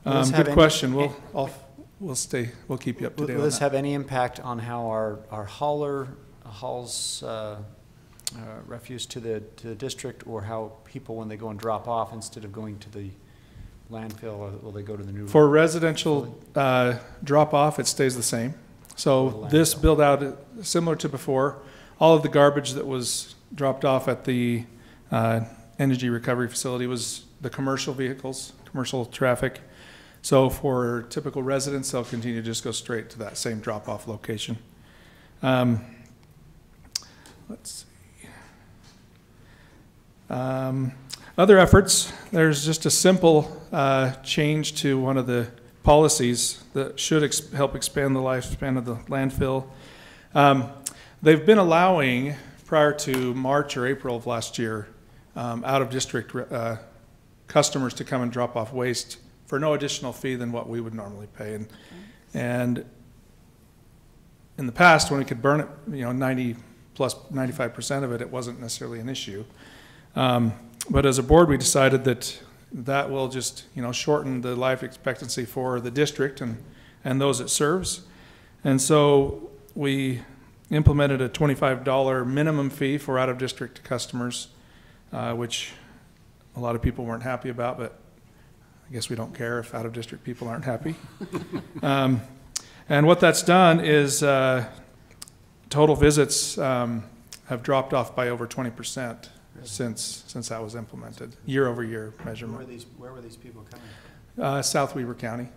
good question. We'll keep you up to date. Will this have any impact on how our hauler hauls refuse to the district, or how people, when they go and drop off, instead of going to the landfill, or will they go to the new? For residential drop off, it stays the same. So this build out, similar to before, all of the garbage that was dropped off at the energy recovery facility was the commercial vehicles, commercial traffic. So for typical residents, they'll continue to just go straight to that same drop off location. Let's see. Other efforts, there's just a simple change to one of the policies that should help expand the lifespan of the landfill. They've been allowing, prior to March or April of last year, out-of-district customers to come and drop off waste for no additional fee than what we would normally pay. And in the past, when we could burn it, 90 plus 95% of it, it wasn't necessarily an issue. But as a board, we decided that will just, shorten the life expectancy for the district and and those it serves. And so we implemented a $25 minimum fee for out-of-district customers, which a lot of people weren't happy about, but I guess we don't care if out-of-district people aren't happy. And what that's done is total visits have dropped off by over 20% since that was implemented, year-over-year measurement. Where were these people coming from? South Weber County.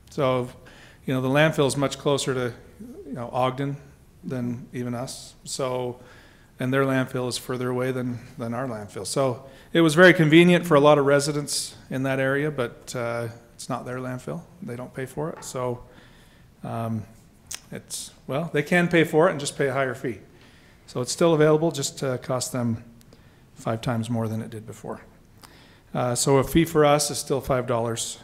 So, the landfill is much closer to, Ogden than even us. So, and their landfill is further away than our landfill. So it was very convenient for a lot of residents in that area, but it's not their landfill. They don't pay for it. So they can pay for it and just pay a higher fee. So it's still available, just cost them 5 times more than it did before. So a fee for us is still $5.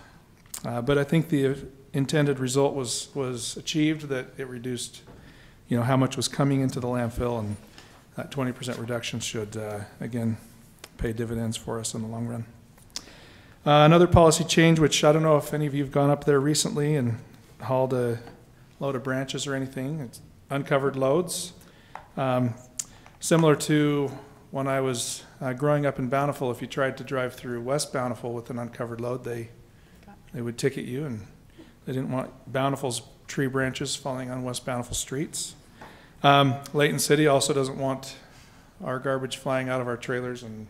But I think the intended result was achieved, that it reduced, how much was coming into the landfill, and that 20% reduction should, again, pay dividends for us in the long run. Another policy change, which I don't know if any of you have gone up there recently and hauled a load of branches or anything. It's uncovered loads. Similar to when I was growing up in Bountiful, if you tried to drive through West Bountiful with an uncovered load, they would ticket you, and they didn't want Bountiful's tree branches falling on West Bountiful streets. Layton City also doesn't want our garbage flying out of our trailers and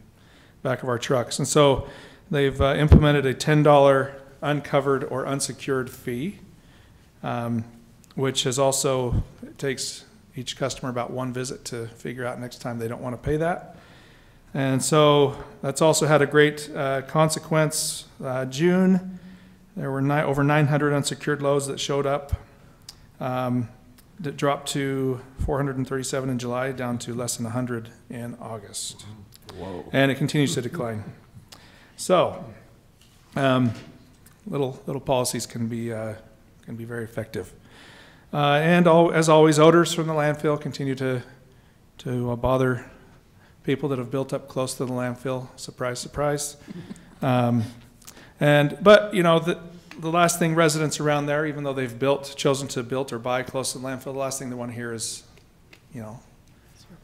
back of our trucks. And so they've implemented a $10 uncovered or unsecured fee, which has also, it takes each customer about 1 visit to figure out next time they don't want to pay that. And so that's also had a great consequence. June, there were over 900 unsecured loads that showed up. That dropped to 437 in July, down to less than 100 in August. Whoa. And it continues to decline. So, little policies can be very effective. And as always, odors from the landfill continue to bother people that have built up close to the landfill. Surprise, surprise. But the last thing residents around there, even though they've chosen to build or buy close to the landfill, the last thing they want to hear is,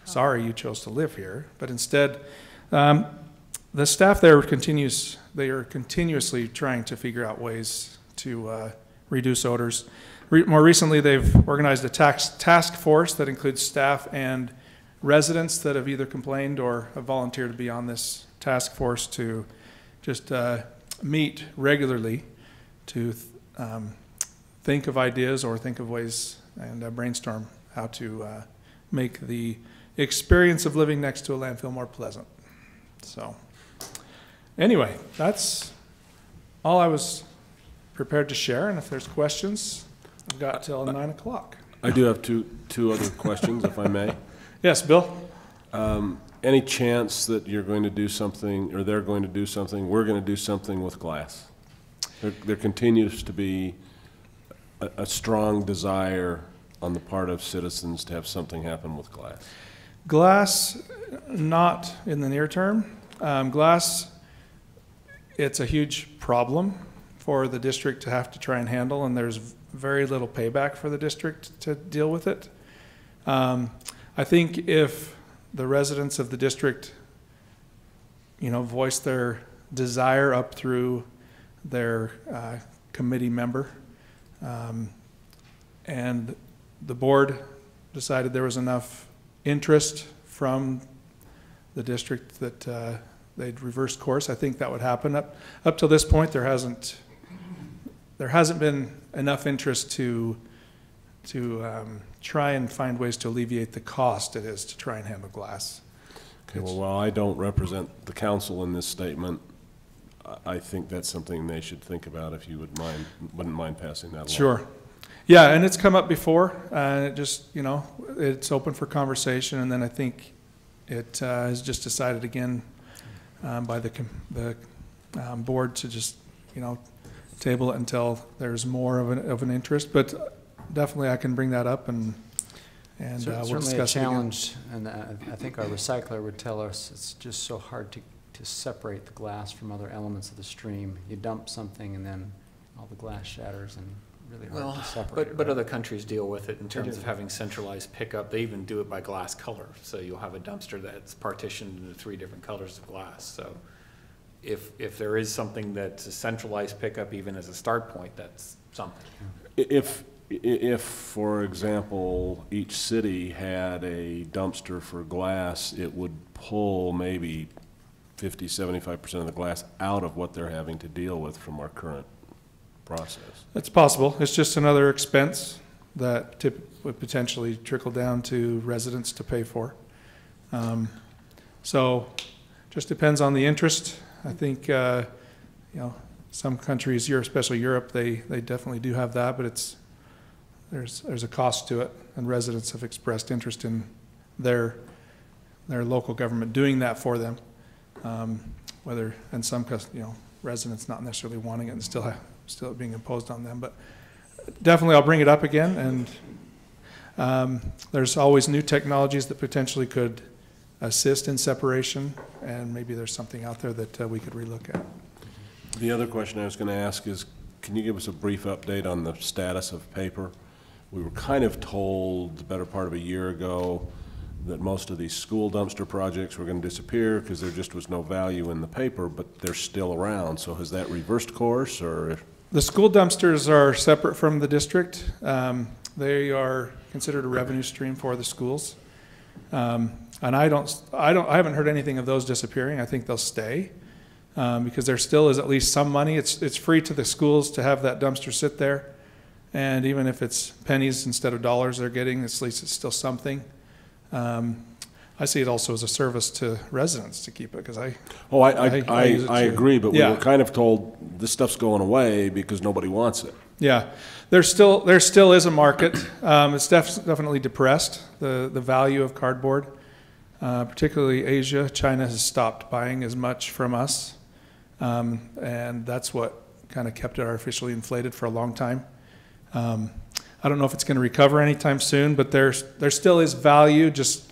sorry you chose to live here. But instead, the staff there they are continuously trying to figure out ways to reduce odors. More recently, they've organized a task force that includes staff and residents that have either complained or have volunteered to be on this task force to just meet regularly to think of ideas or think of ways and brainstorm how to make the experience of living next to a landfill more pleasant. So anyway, that's all I was prepared to share, and if there's questions, I've got till 9 o'clock. I do have two other questions, if I may. Yes, Bill? Any chance that you're going to do something, or they're going to do something, we're going to do something with glass? There continues to be a strong desire on the part of citizens to have something happen with glass. Glass, not in the near term. Glass, it's a huge problem for the district to have to try and handle, and there's very little payback for the district to deal with it. I think if the residents of the district, voice their desire up through their committee member, and the board decided there was enough interest from the district that they'd reversed course, I think that would happen. Up till this point, there hasn't been enough interest to try and find ways to alleviate the cost it is to try and handle glass. Okay, well, while I don't represent the council in this statement, I think that's something they should think about, if you wouldn't mind passing that along. Sure. Yeah, and it's come up before, and it just, it's open for conversation, and then I think it is just decided again by the board to just, table it until there's more of an interest. But definitely I can bring that up, and we'll discuss it again. Certainly a challenge, and I think our recycler would tell us it's just so hard to separate the glass from other elements of the stream. You dump something and then all the glass shatters and really Well, hard to separate. but right? other countries deal with it in terms do. of having centralized pickup. They even do it by glass color. So you'll have a dumpster that's partitioned into 3 different colors of glass. So if there is something that's a centralized pickup, even as a start point, that's something. If, for example, each city had a dumpster for glass, it would pull maybe 50, 75% of the glass out of what they're having to deal with from our current process. It's possible. It's just another expense that would potentially trickle down to residents to pay for. So just depends on the interest. I think, some countries, especially Europe, they definitely do have that, but there's a cost to it, and residents have expressed interest in their local government doing that for them. And some residents not necessarily wanting it and still being imposed on them, but definitely I'll bring it up again. And there's always new technologies that potentially could assist in separation, and maybe there's something out there that we could relook at. The other question I was going to ask is, can you give us a brief update on the status of paper? We were kind of told the better part of a year ago that most of these school dumpster projects were going to disappear because there just was no value in the paper, but they're still around. So has that reversed course, or? The school dumpsters are separate from the district. They are considered a revenue stream for the schools. And I haven't heard anything of those disappearing. I think they'll stay because there still is at least some money. It's free to the schools to have that dumpster sit there. And even if it's pennies instead of dollars they're getting, at least it's still something. I see it also as a service to residents to keep it, because I use it I too. agree, but we Yeah. were kind of told this stuff's going away because nobody wants it. Yeah, there still is a market. It's definitely depressed, the value of cardboard. Particularly Asia, China has stopped buying as much from us, and that's what kind of kept it artificially inflated for a long time. I don't know if it's going to recover anytime soon, but there still is value, just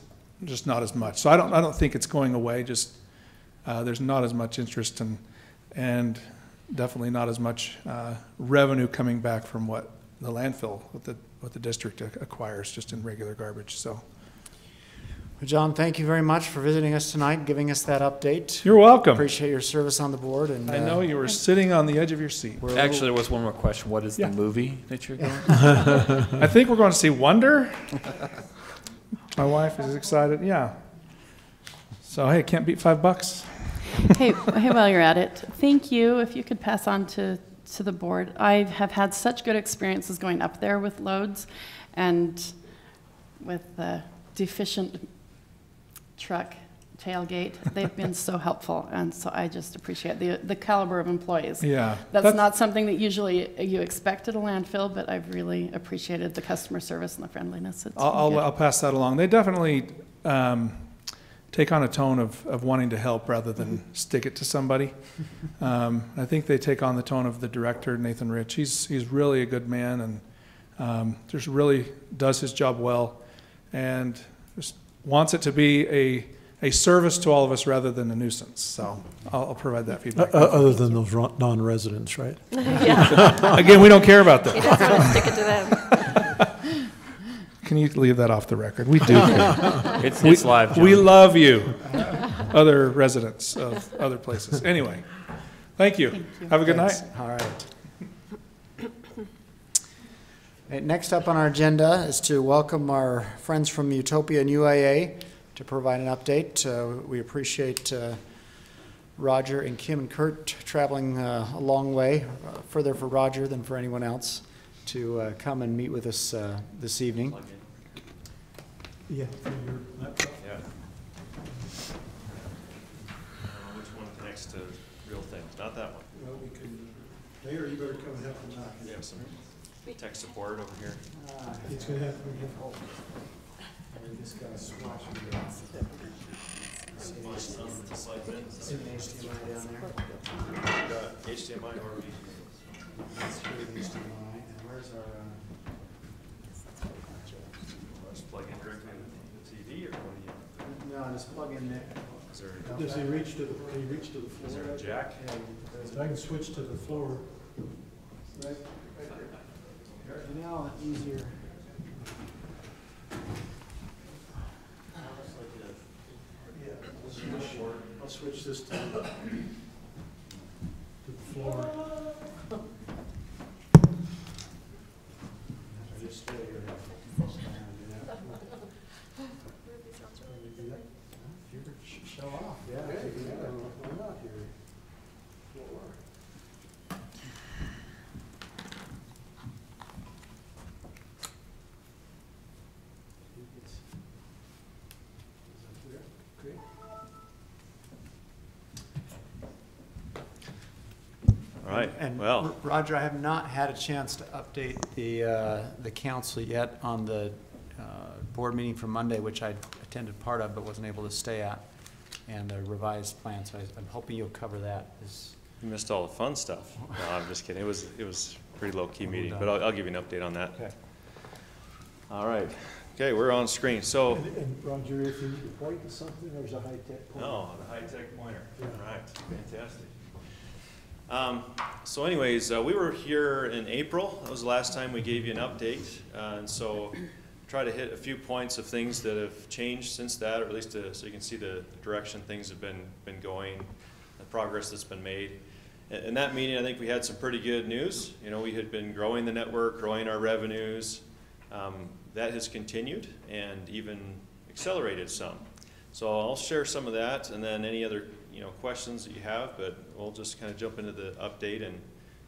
not as much. So I don't think it's going away. Just there's not as much interest and definitely not as much revenue coming back from what the landfill, what the district acquires just in regular garbage. So. Well, John, thank you very much for visiting us tonight and giving us that update. You're welcome. Appreciate your service on the board. And I know you were sitting on the edge of your seat. Actually, there was one more question. What is Yeah. the movie that you're going? I think we're going to see Wonder. My wife is excited. Yeah. So hey, can't beat $5. Hey, while you're at it, thank you. If you could pass on to the board. I have had such good experiences going up there with loads and with the deficient truck tailgate. They've been so helpful, and so I just appreciate the caliber of employees. Yeah. That's not something that usually you expect at a landfill, but I've really appreciated the customer service and the friendliness. It's been good. I'll pass that along. They definitely take on a tone of wanting to help rather than stick it to somebody. I think they take on the tone of the director, Nathan Rich. He's really a good man, and just really does his job well, and just wants it to be a service to all of us rather than a nuisance. So I'll provide that feedback. Other than those non-residents, right? Yeah. Again, we don't care about He that. doesn't want to stick it to them. Can you leave that off the record? We do care. It's live, John. We love you, other residents of other places. Anyway, thank you. Have a good Thanks. night. All right. Next up on our agenda is to welcome our friends from Utopia and UIA to provide an update. We appreciate Roger and Kim and Kurt traveling a long way, further for Roger than for anyone else, to come and meet with us this evening. Yeah, for your laptop. Yeah. Which one connects to real things? Not that one. Well, we can, Mayor, you better come and help them out. We have some tech support over here. It's gonna have to be. We just got to swatch Slide in. HDMI down there. Got HDMI or HDMI, and where's our? just plug in directly to the TV, or what do you? No, just plug in there. Is there, Does he reach to the, can he reach to the floor? is there a jack? I can switch to the floor. Right. Now, easier. I'll switch this to the floor. Just stay here. Show off, yeah. Why not here? Great. All right, And well, Roger, I have not had a chance to update the council yet on the board meeting from Monday, which I attended part of but wasn't able to stay at, and a revised plan, so I'm hoping you'll cover that. you missed all the fun stuff. No, I'm just kidding. It was a pretty low-key meeting, done. but I'll give you an update on that. Okay. All right. Okay, we're on screen. So, And Roger, if you need to point to something, there's a high-tech pointer. no, the high-tech pointer. Yeah. All right, fantastic. So anyways, we were here in April. That was the last time we gave you an update. And so try to hit a few points of things that have changed since that, or at least so you can see the direction things have been going, the progress that's been made. In that meeting, I think we had some pretty good news. You know, we had been growing the network, growing our revenues. That has continued and even accelerated some. So I'll share some of that, and then any other questions that you have, but we'll just kind of jump into the update. And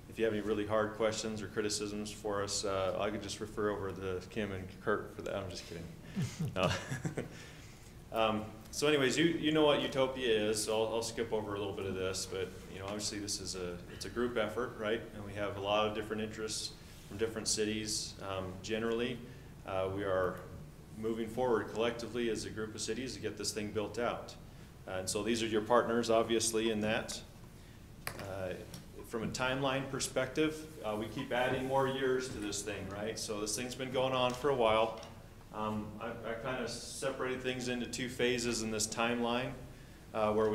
if you have any really hard questions or criticisms for us, I could just refer over to Kim and Kurt for that. I'm just kidding. So anyways, you know what Utopia is, so I'll skip over a little bit of this, but obviously this is it's a group effort, right? And we have a lot of different interests from different cities. Generally, we are moving forward collectively as a group of cities to get this thing built out. And so these are your partners, obviously, in that. From a timeline perspective, we keep adding more years to this thing, right? So this thing's been going on for a while. I kind of separated things into two phases in this timeline where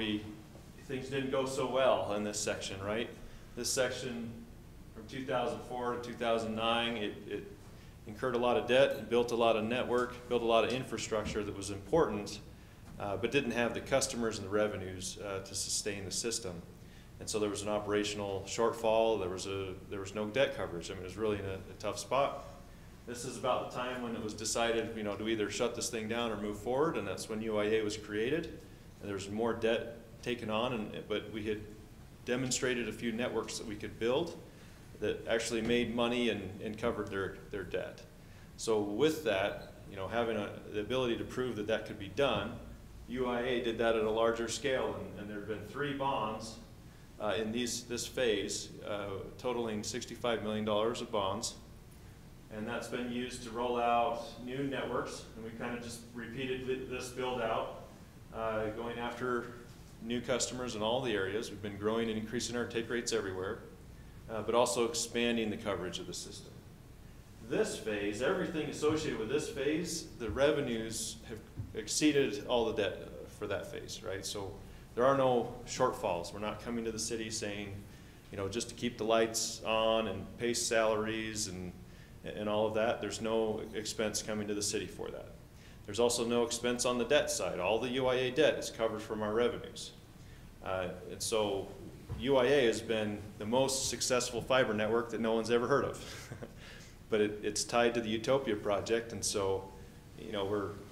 things didn't go so well in this section, right? This section from 2004 to 2009, it incurred a lot of debt, and built a lot of network, built a lot of infrastructure that was important, but didn't have the customers and the revenues to sustain the system. And so there was an operational shortfall. There was no debt coverage. I mean, it was really in a tough spot. This is about the time when it was decided, to either shut this thing down or move forward, and that's when UIA was created. And there was more debt taken on, but we had demonstrated a few networks that we could build that actually made money and covered their debt. So with that, having the ability to prove that that could be done, UIA did that at a larger scale, and there have been 3 bonds in this phase, totaling $65 million of bonds. And that's been used to roll out new networks, and we kind of just repeated this build out, going after new customers in all the areas. We've been growing and increasing our take rates everywhere, but also expanding the coverage of the system. This phase, everything associated with this phase, the revenues have exceeded all the debt for that phase, right? So there are no shortfalls. We're not coming to the city saying, just to keep the lights on and pay salaries and all of that. There's no expense coming to the city for that. There's also no expense on the debt side. All the UIA debt is covered from our revenues. And so UIA has been the most successful fiber network that no one's ever heard of. But it's tied to the Utopia project, and so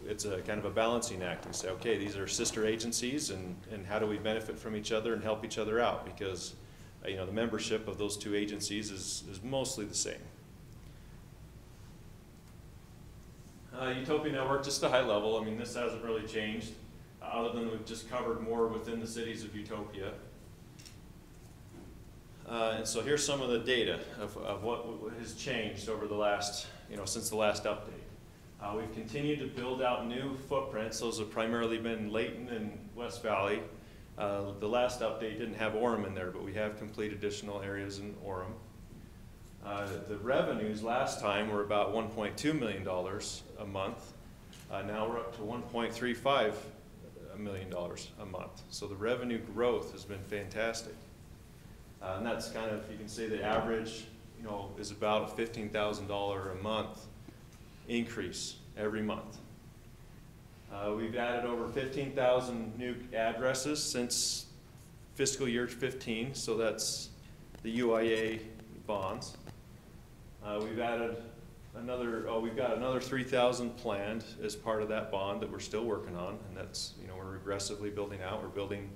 it's a kind of a balancing act. We say, okay, these are sister agencies, and how do we benefit from each other and help each other out? Because the membership of those 2 agencies is mostly the same. Utopia network, just a high level. I mean, this hasn't really changed, other than we've just covered more within the cities of Utopia. And so here's some of the data of what has changed over the last, since the last update. We've continued to build out new footprints. Those have primarily been Layton and West Valley. The last update didn't have Orem in there, but we have complete additional areas in Orem. The revenues last time were about $1.2 million a month. Now we're up to $1.35 million a month. So the revenue growth has been fantastic. And that's kind of, you can say, the average you know, is about a $15,000 a month increase every month. We've added over 15,000 new addresses since fiscal year 15, so that's the UIA bonds. We've added we've got another 3,000 planned as part of that bond that we're still working on, and that's, you know, we're aggressively building out. We're building,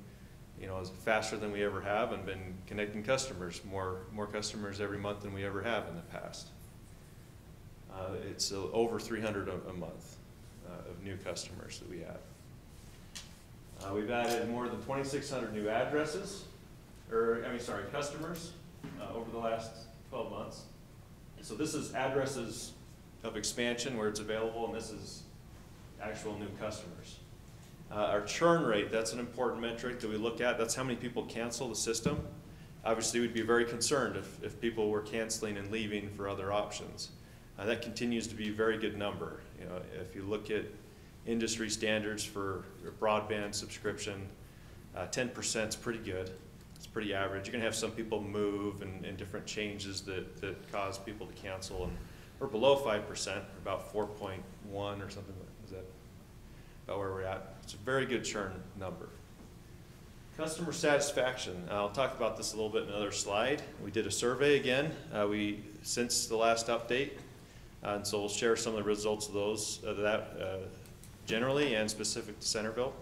you know, faster than we ever have, and been connecting customers, more customers every month than we ever have in the past. It's over 300 a month of new customers that we have. We've added more than 2,600 new addresses, customers over the last 12 months. So this is addresses of expansion where it's available, and this is actual new customers. Our churn rate, that's an important metric that we look at. That's how many people cancel the system. Obviously, we'd be very concerned if people were canceling and leaving for other options. That continues to be a very good number. You know, if you look at industry standards for broadband subscription, 10% is pretty good. It's pretty average. You're going to have some people move and different changes that cause people to cancel. And we're below 5%, about 4.1 or something. Is that about where we're at? It's a very good churn number. Customer satisfaction. I'll talk about this a little bit in another slide. We did a survey again since the last update. And so we'll share some of the results of those, generally and specific to Centerville.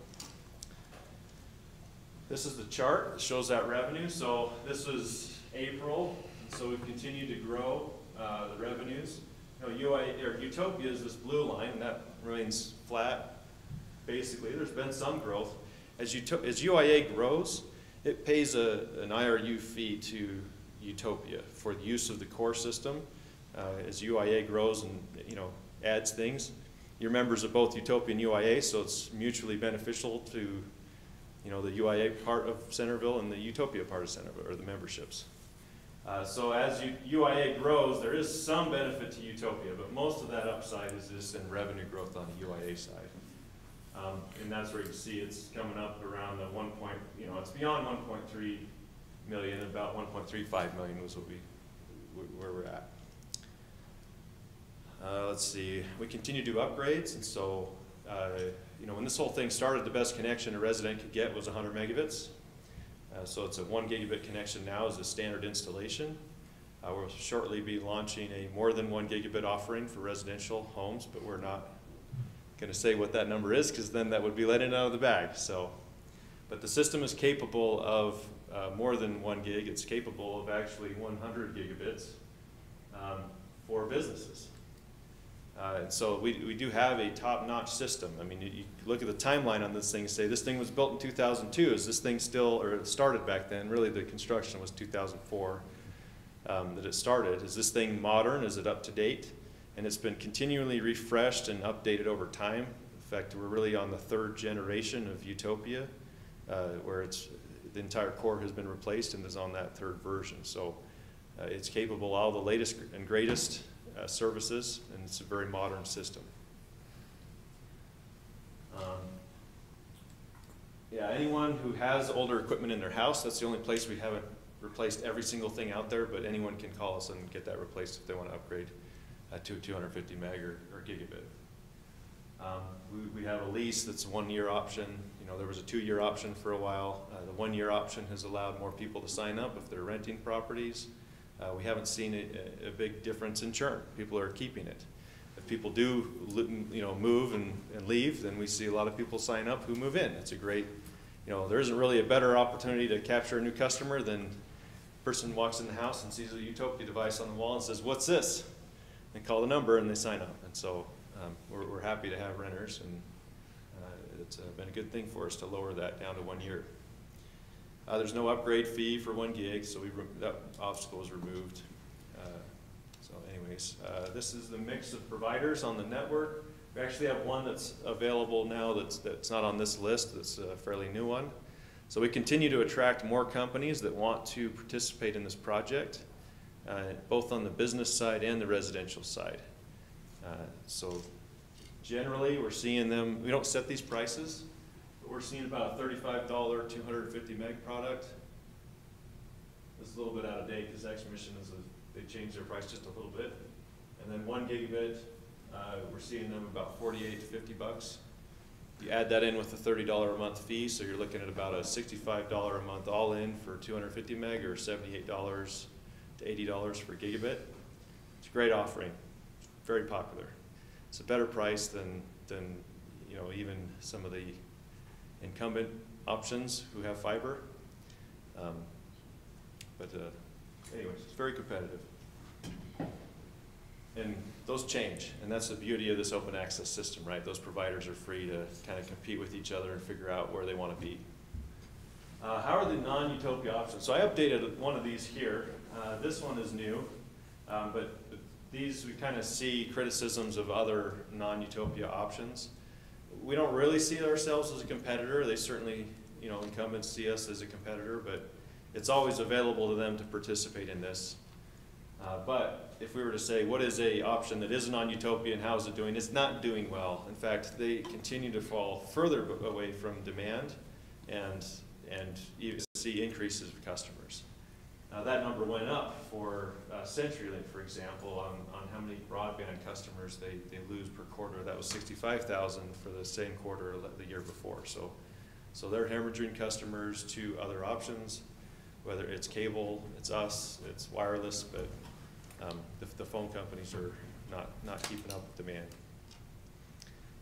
This is the chart that shows that revenue. So this was April, and so we've continued to grow the revenues. You know, Utopia is this blue line, and that remains flat. Basically, there's been some growth. As UIA grows, it pays an IRU fee to Utopia for the use of the core system. As UIA grows and, you know, adds things, you're members of both Utopia and UIA, so it's mutually beneficial to, you know, the UIA part of Centerville and the Utopia part of Centerville, or the memberships. So as UIA grows, there is some benefit to Utopia, but most of that upside is just in revenue growth on the UIA side. And that's where you can see it's coming up around the it's beyond 1.3 million, about 1.35 million was where we're at. Let's see, we continue to do upgrades, and so, you know, when this whole thing started, the best connection a resident could get was 100 megabits. So it's a 1 gigabit connection now as a standard installation. We'll shortly be launching a more than 1 gigabit offering for residential homes, but we're not going to say what that number is, because then that would be letting it out of the bag. So, but the system is capable of more than 1 gig. It's capable of actually 100 gigabits for businesses. And so we do have a top-notch system. I mean, you look at the timeline on this thing and say, this thing was built in 2002. Is this thing still, or it started back then, really the construction was 2004 that it started. Is this thing modern? Is it up to date? And it's been continually refreshed and updated over time. In fact, we're really on the 3rd generation of Utopia, where the entire core has been replaced and is on that 3rd version. So it's capable of all the latest and greatest services, and it's a very modern system. Yeah, anyone who has older equipment in their house, that's the only place we haven't replaced every single thing out there, but anyone can call us and get that replaced if they want to upgrade to 250 meg or gigabit. We have a lease that's a 1-year option. You know, there was a 2-year option for a while. The 1-year option has allowed more people to sign up if they're renting properties. We haven't seen a big difference in churn. People are keeping it. If people do, you know, move and leave, then we see a lot of people sign up who move in. It's a great, you know, there isn't really a better opportunity to capture a new customer than a person walks in the house and sees a Utopia device on the wall and says, "What's this?" They call the number and they sign up. And so we're happy to have renters, and it's been a good thing for us to lower that down to 1 year. There's no upgrade fee for 1 gig, so that obstacle was removed. So anyways, this is the mix of providers on the network. We actually have one that's available now that's not on this list. That's a fairly new one. So we continue to attract more companies that want to participate in this project, both on the business side and the residential side. So generally, we're seeing them, we don't set these prices, but we're seeing about a $35 250 meg product. This is a little bit out of date because X-Mission is they changed their price just a little bit. And then 1 gigabit, we're seeing them about 48 to 50 bucks. You add that in with the $30 a month fee, so you're looking at about a $65 a month all in for 250 meg, or $78 to $80 for gigabit. It's a great offering, it's very popular. It's a better price than you know, even some of the incumbent options who have fiber. Anyways, it's very competitive. And those change, and that's the beauty of this open access system, right? Those providers are free to kind of compete with each other and figure out where they want to be. How are the non-Utopia options? So I updated one of these here. This one is new, but these we kind of see criticisms of other non-Utopia options. We don't really see ourselves as a competitor. They certainly, you know, incumbents see us as a competitor, but it's always available to them to participate in this. But if we were to say, what is a option that is a non-Utopia and how is it doing? It's not doing well. In fact, they continue to fall further away from demand, and you see increases of customers. That number went up for Centerville, for example, on how many broadband customers they lose per quarter. That was 65,000 for the same quarter the year before. So they're hemorrhaging customers to other options, whether it's cable, it's us, it's wireless, but the phone companies are not keeping up with demand.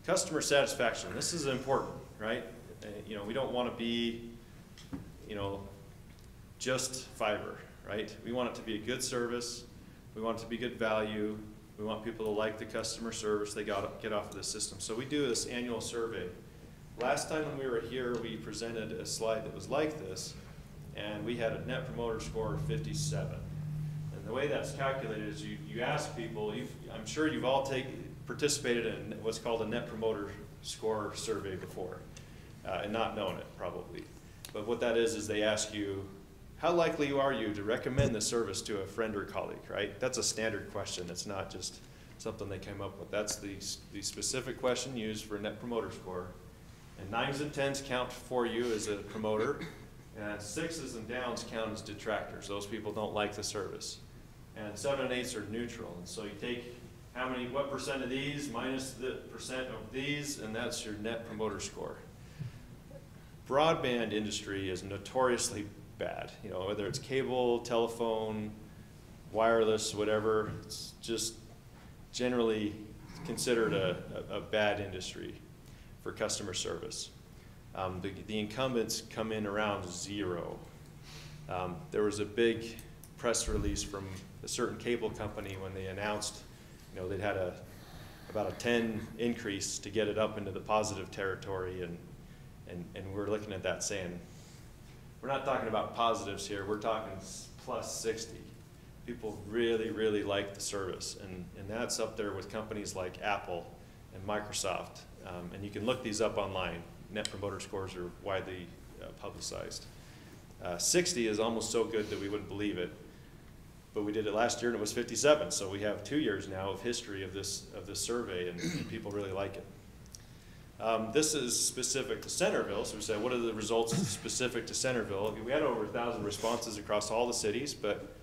Customer satisfaction, this is important, right? You know, we don't want to be, you know, just fiber, right? We want it to be a good service. We want it to be good value. We want people to like the customer service they get off of the system. So we do this annual survey. Last time when we were here, we presented a slide that was like this, and we had a net promoter score of 57. And the way that's calculated is you ask people, I'm sure you've all participated in what's called a net promoter score survey before, and not known it probably. But what that is they ask you, how likely are you to recommend the service to a friend or colleague, right? That's a standard question. It's not just something they came up with. That's the specific question used for a net promoter score. And 9s and 10s count for you as a promoter, and 6s and downs count as detractors. Those people don't like the service. And 7 and 8s are neutral. And so you take what percent of these minus the percent of these, and that's your net promoter score. Broadband industry is notoriously bad. You know, whether it's cable, telephone, wireless, whatever, it's just generally considered a bad industry for customer service. The incumbents come in around 0. There was a big press release from a certain cable company when they announced, you know, they'd had about a 10 increase to get it up into the positive territory, and we're looking at that saying, we're not talking about positives here, we're talking plus 60. People really, really like the service, and that's up there with companies like Apple and Microsoft, and you can look these up online. Net promoter scores are widely publicized. 60 is almost so good that we wouldn't believe it, but we did it last year and it was 57, so we have 2 years now of history of this survey, and people really like it. This is specific to Centerville, so we said, what are the results specific to Centerville? We had over 1,000 responses across all the cities, but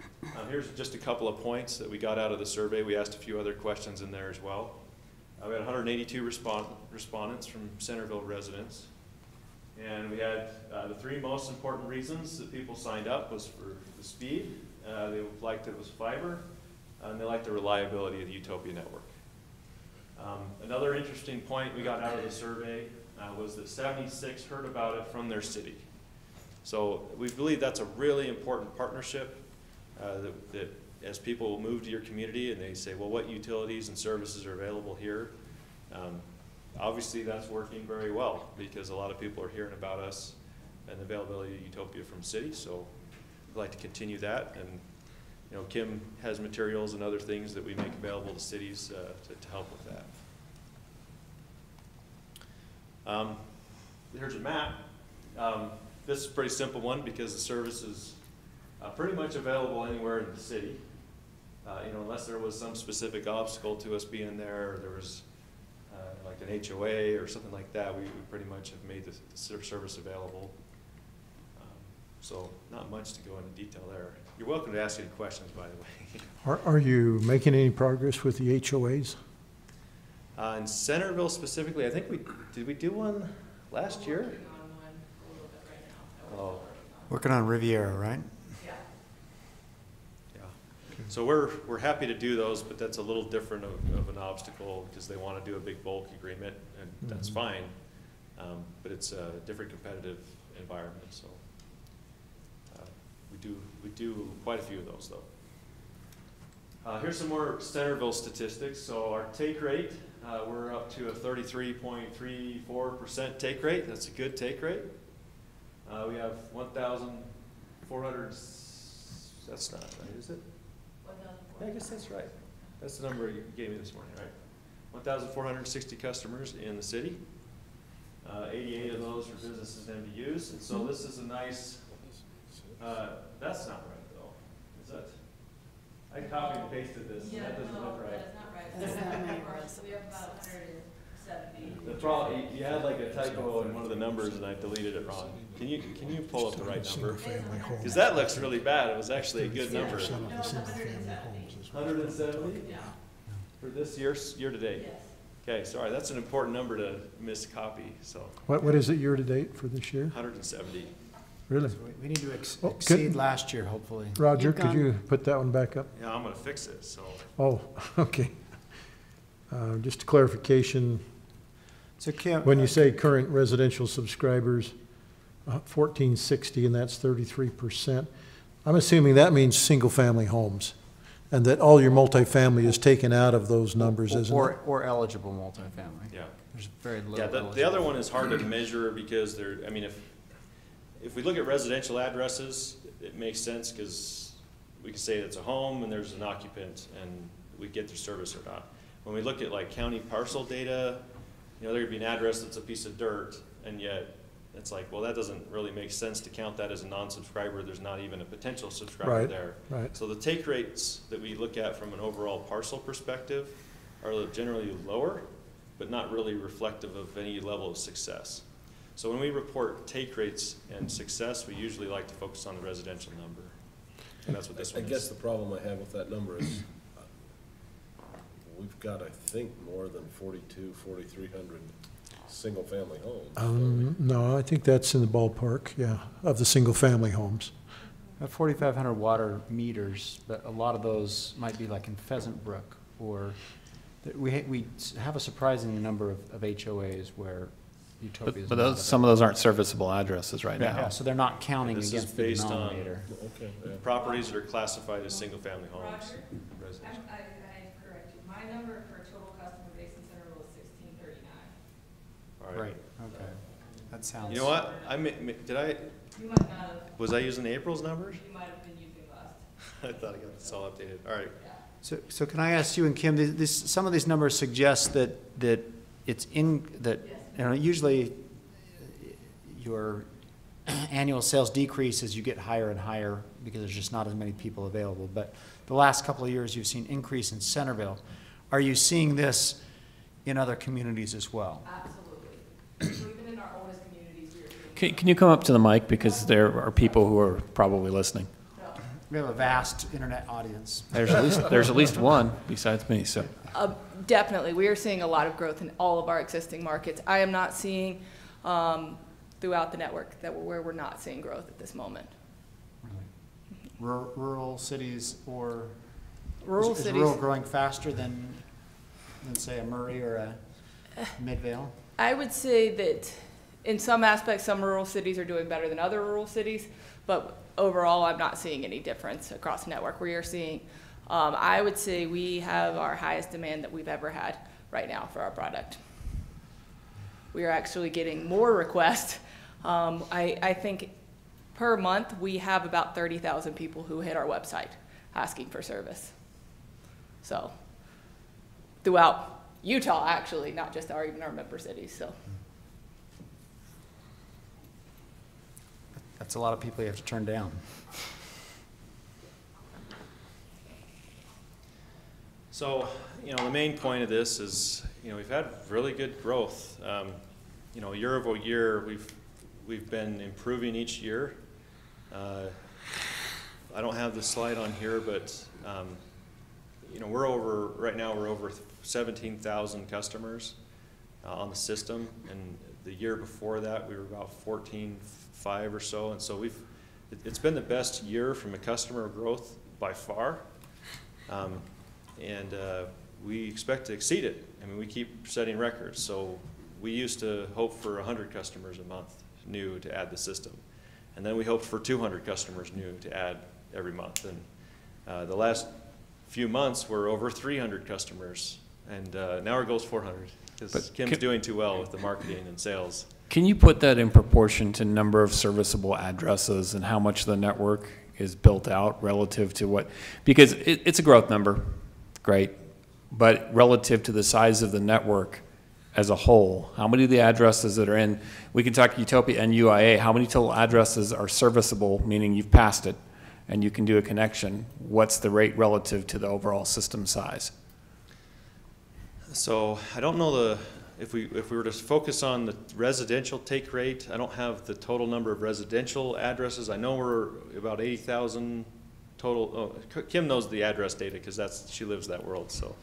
here's just a couple of points that we got out of the survey. We asked a few other questions in there as well. We had 182 respondents from Centerville residents, and we had the 3 most important reasons that people signed up was for the speed, they liked it was fiber, and they liked the reliability of the Utopia network. Another interesting point we got out of the survey was that 76 heard about it from their city. So we believe that's a really important partnership that as people move to your community and they say, well, what utilities and services are available here? Obviously that's working very well because a lot of people are hearing about us and the availability of Utopia from cities, so we'd like to continue that. And you know, Kim has materials and other things that we make available to cities to help with that. Here's a map. This is a pretty simple one because the service is pretty much available anywhere in the city. You know, unless there was some specific obstacle to us being there, or there was like an HOA or something like that, we pretty much have made the service available. So not much to go into detail there. You're welcome to ask any questions, by the way. Are you making any progress with the HOAs? In Centerville specifically, I think did we do one last year? Oh, Working on Riviera, right? yeah. So we're happy to do those, but that's a little different of an obstacle because they want to do a big bulk agreement, and that's fine. But it's a different competitive environment, so we do quite a few of those though. Here's some more Centerville statistics. So our take rate, we're up to a 33.34% take rate. That's a good take rate. We have 1,400, that's not right, is it? Yeah, I guess that's right. That's the number you gave me this morning, right? 1,460 customers in the city. 88 of those for businesses and MDUs. And so this is a nice, that's not right though. Is that? I copied and pasted this, and that doesn't look right. That's not right. We have about 170. The problem, you had like a typo in one of the numbers and I deleted it wrong. Can you pull up the right number? Single-family homes. Because that looks really bad. It was actually a good number. 30% of the single-family homes is what- 170 for this year to date? Yes. Okay, sorry, that's an important number to miscopy, so What is it year-to-date for this year? 170. Really? So we need to Oh, good. exceed last year, hopefully. Roger, You've could gone- you put that one back up? Yeah, I'm gonna fix it, so. Oh, okay. Just a clarification, So Kim, when you say current residential subscribers, 1,460, and that's 33%, I'm assuming that means single-family homes, and that all your multifamily is taken out of those numbers, isn't it? or eligible multifamily. Yeah. There's very little. Yeah, the other one is hard to measure because there, I mean, if we look at residential addresses, it makes sense because we can say it's a home and there's an occupant and we get their service or not. When we look at like county parcel data, there could be an address that's a piece of dirt, and yet it's like, well, that doesn't really make sense to count that as a non-subscriber. There's not even a potential subscriber Right, there. right. So the take rates that we look at from an overall parcel perspective are generally lower, but not really reflective of any level of success. So when we report take rates and success, we usually like to focus on the residential number. And that's what this I one guess is. the problem I have with that number is we've got, I think, more than 4,300 single-family homes. No, I think that's in the ballpark, yeah, of the single-family homes. 4,500 water meters, but a lot of those might be like in Pheasant Brook, or we have a surprising number of HOAs where Utopia is But not some of those aren't serviceable addresses right Yeah, now. so they're not counting This is against the based on denominator. Okay, yeah. properties that are classified as single-family homes. Roger? Residential. I correct you. My number for total customer base in Centerville is 1,639. All right. Right, okay. That sounds. You know what? You might not have, Was I using April's numbers? you might have been using last. I thought I got this all updated. All right. So can I ask you and Kim, some of these numbers suggest that usually your annual sales decrease as you get higher and higher because there's just not as many people available. But the last couple of years, you've seen increase in Centerville. Are you seeing this in other communities as well? Absolutely. So even in our oldest communities, we are seeing. Can you come up to the mic because there are people who are probably listening? We have a vast internet audience. There's at least one besides me, so. Definitely. We are seeing a lot of growth in all of our existing markets. I am not seeing throughout the network where we're not seeing growth at this moment. Rural cities or? Rural Is cities. rural growing faster than say, a Murray or a Midvale? I would say that in some aspects, some rural cities are doing better than other rural cities, but overall, I'm not seeing any difference across the network. We are seeing, I would say we have our highest demand that we've ever had right now for our product. We are actually getting more requests. I think per month, we have about 30,000 people who hit our website asking for service. So throughout Utah, actually, not just even our member cities, so. That's a lot of people you have to turn down. So, the main point of this is, we've had really good growth. Year over year, we've been improving each year. I don't have the slide on here, but you know, right now we're over 17,000 customers on the system, and the year before that we were about 14,500 or so, and so it's been the best year from a customer growth by far, and we expect to exceed it. I mean, we keep setting records, so we used to hope for 100 customers a month new to add the system, and then we hoped for 200 customers new to add every month, and the last few months we're over 300 customers, and now our goal's 400 because Kim's doing too well with the marketing and sales. Can you put that in proportion to number of serviceable addresses and how much the network is built out relative to what, because it's a growth number, great, but relative to the size of the network as a whole, how many of the addresses that are in, we can talk Utopia and UIA, how many total addresses are serviceable, meaning you've passed it and you can do a connection? What's the rate relative to the overall system size? So I don't know if we were to focus on the residential take rate, I don't have the total number of residential addresses. I know we're about 80,000 total. Oh, Kim knows the address data because she lives that world. So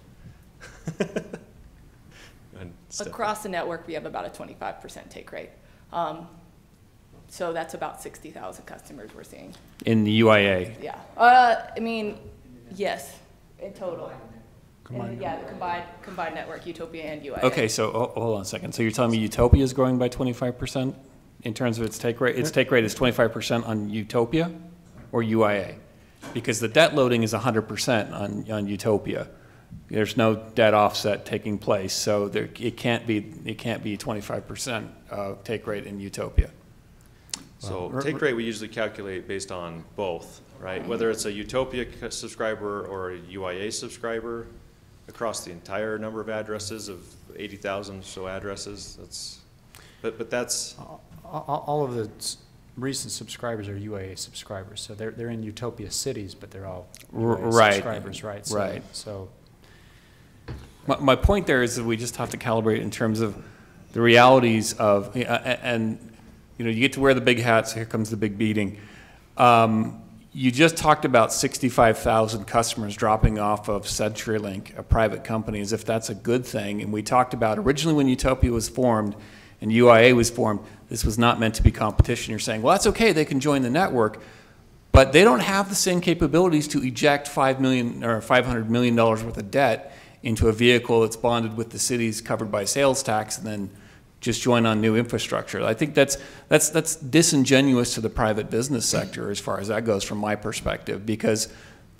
across the network, we have about a 25% take rate. So that's about 60,000 customers we're seeing. In the UIA? Yeah. I mean, yes, in total. Yeah, the combined network, Utopia and UIA. Okay, so hold on a second. So you're telling me Utopia is growing by 25% in terms of its take rate? Its take rate is 25% on Utopia or UIA? Because the debt loading is 100% on Utopia. There's no debt offset taking place, so it can't be 25% take rate in Utopia. So take rate we usually calculate based on both, right? Whether it's a Utopia subscriber or a UIA subscriber across the entire number of addresses of 80,000 so addresses. But that's all of the recent subscribers are UIA subscribers, so they're in Utopia cities, but they're all UIA subscribers, right? So, right. So my point there is that we just have to calibrate in terms of the realities of, and you know, you get to wear the big hats, here comes the big beating. You just talked about 65,000 customers dropping off of CenturyLink, a private company, as if that's a good thing. And we talked about originally when Utopia was formed and UIA was formed, this was not meant to be competition. You're saying, well, that's okay, they can join the network, but they don't have the same capabilities to eject $5 million or $500 million worth of debt into a vehicle that's bonded with the cities covered by sales tax and then just join on new infrastructure. I think that's disingenuous to the private business sector as far as that goes from my perspective, because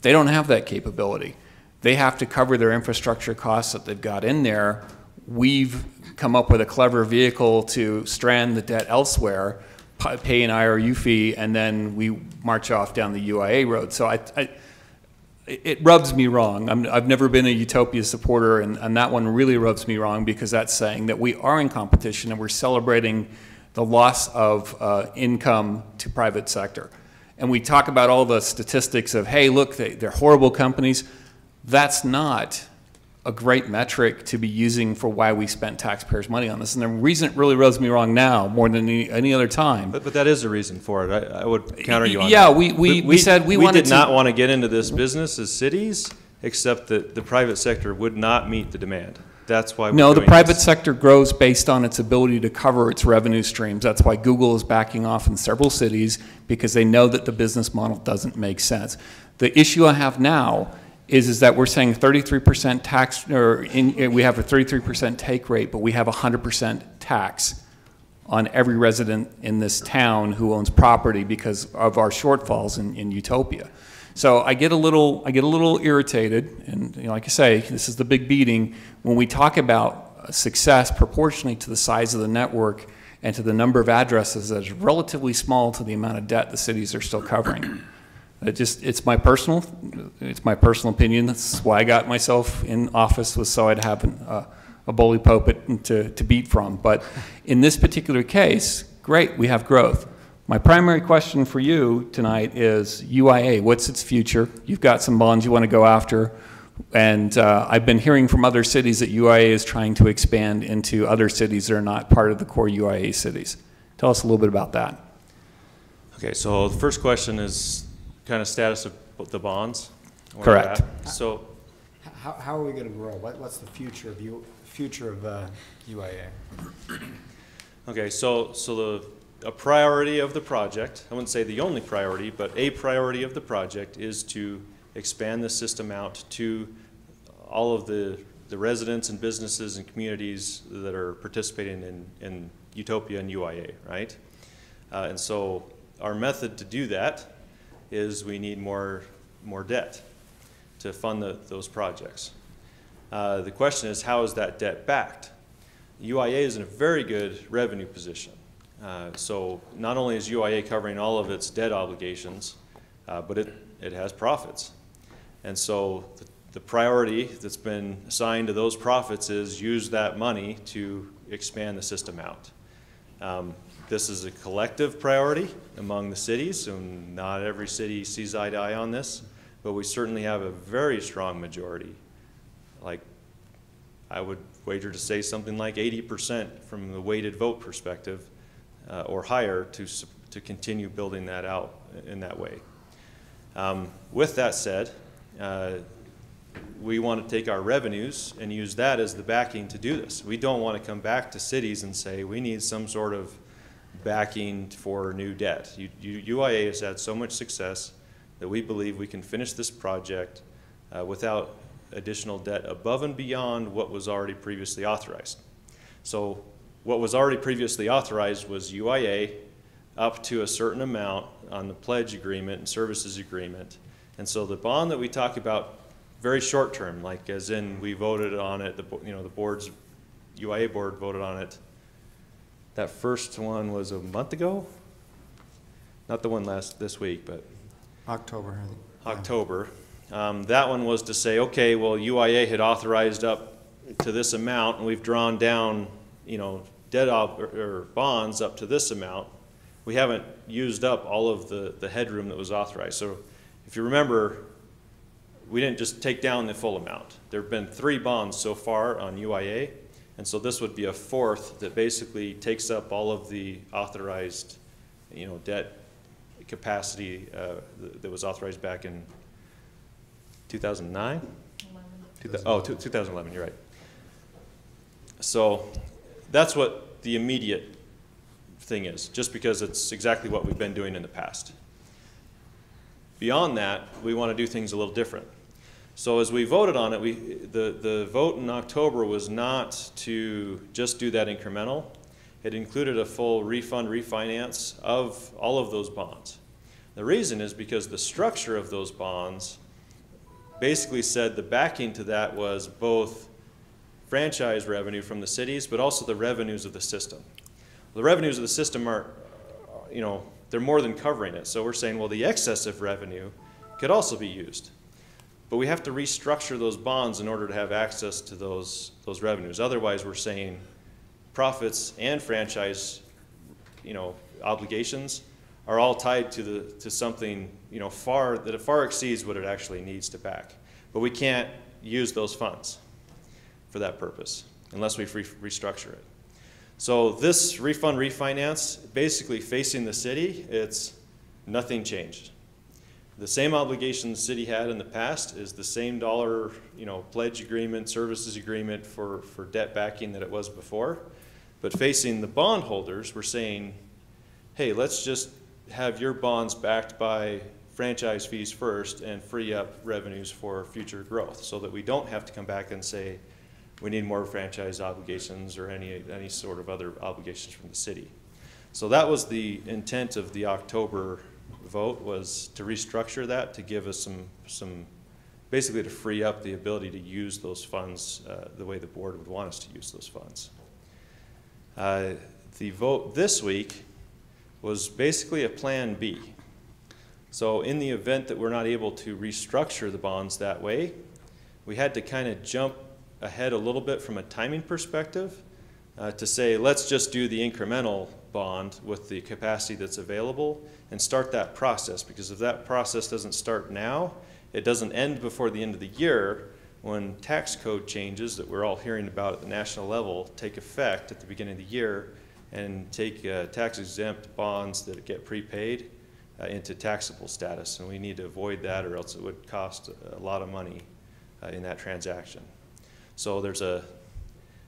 they don't have that capability. They have to cover their infrastructure costs that they've got in there. We've come up with a clever vehicle to strand the debt elsewhere, pay an IRU fee, and then we march off down the UIA road. So it rubs me wrong. I've never been a Utopia supporter, and that one really rubs me wrong because that's saying that we are in competition and we're celebrating the loss of income to private sector. And we talk about all the statistics of, hey, look, they're horrible companies. That's not a great metric to be using for why we spent taxpayers' money on this. And the reason it really rubs me wrong now more than any other time. But that is a reason for it. I would counter you on that. Yeah, we said we wanted to. We did not want to get into this business as cities, except that the private sector would not meet the demand. That's why we're No, the doing private this. sector grows based on its ability to cover its revenue streams. That's why Google is backing off in several cities, because they know that the business model doesn't make sense. The issue I have now is that we're saying 33% tax, we have a 33% take rate, but we have 100% tax on every resident in this town who owns property because of our shortfalls in Utopia. So I get a little irritated, and like I say, this is the big beating when we talk about success proportionally to the size of the network and to the number of addresses that is relatively small to the amount of debt the cities are still covering. It's my personal opinion. That's why I got myself in office, was so I'd have a bully pulpit to beat from. But in this particular case, great, we have growth. My primary question for you tonight is UIA. What's its future? You've got some bonds you want to go after, and I've been hearing from other cities that UIA is trying to expand into other cities that are not part of the core UIA cities. Tell us a little bit about that. Okay, so the first question is, kind of status of the bonds? Where Correct. we're at. So, How are we going to grow? What's the future of UIA? okay, so a priority of the project, I wouldn't say the only priority, but a priority of the project is to expand the system out to all of the residents and businesses and communities that are participating in Utopia and UIA, right? And so our method to do that is we need more debt to fund those projects. The question is, how is that debt backed? UIA is in a very good revenue position. So not only is UIA covering all of its debt obligations, but it has profits. And so the priority that's been assigned to those profits is use that money to expand the system out. This is a collective priority among the cities, and not every city sees eye to eye on this, but we certainly have a very strong majority. Like, I would wager to say something like 80% from the weighted vote perspective, or higher, to continue building that out in that way. With that said, we want to take our revenues and use that as the backing to do this. We don't want to come back to cities and say we need some sort of backing for new debt. UIA has had so much success that we believe we can finish this project without additional debt above and beyond what was already previously authorized. So what was already previously authorized was UIA up to a certain amount on the pledge agreement and services agreement. And so the bond that we talk about, very short term, like as in we voted on it, the board's UIA board voted on it. That first one was a month ago, not the one this week, but October, I think. October. That one was to say, okay, well, UIA had authorized up to this amount, and we've drawn down, debt or bonds up to this amount. We haven't used up all of the headroom that was authorized. So if you remember, we didn't just take down the full amount. There have been 3 bonds so far on UIA, and so this would be a 4th that basically takes up all of the authorized, debt capacity that was authorized back in 2009? 2011, you're right. So that's what the immediate thing is, just because it's exactly what we've been doing in the past. Beyond that, we want to do things a little different. So as we voted on it, the vote in October was not to just do that incremental. It included a full refund, refinance of all of those bonds. The reason is because the structure of those bonds basically said the backing to that was both franchise revenue from the cities, but also the revenues of the system. The revenues of the system are, they're more than covering it. So we're saying, well, the excess of revenue could also be used. But we have to restructure those bonds in order to have access to those revenues. Otherwise, we're saying profits and franchise, obligations are all tied to something, that far exceeds what it actually needs to back. But we can't use those funds for that purpose unless we restructure it. So this refund refinance, basically facing the city, it's nothing changed. The same obligation the city had in the past is the same dollar, pledge agreement, services agreement for debt backing that it was before. But facing the bondholders, we're saying, hey, let's just have your bonds backed by franchise fees first and free up revenues for future growth so that we don't have to come back and say we need more franchise obligations or any sort of other obligations from the city. So that was the intent of the October vote, was to restructure that, to give us some basically to free up the ability to use those funds the way the board would want us to use those funds. The vote this week was basically a plan B. So in the event that we're not able to restructure the bonds that way, we had to kind of jump ahead a little bit from a timing perspective to say, let's just do the incremental bond with the capacity that's available and start that process, because if that process doesn't start now, it doesn't end before the end of the year when tax code changes that we're all hearing about at the national level take effect at the beginning of the year and take tax exempt bonds that get prepaid into taxable status, and we need to avoid that, or else it would cost a lot of money in that transaction. So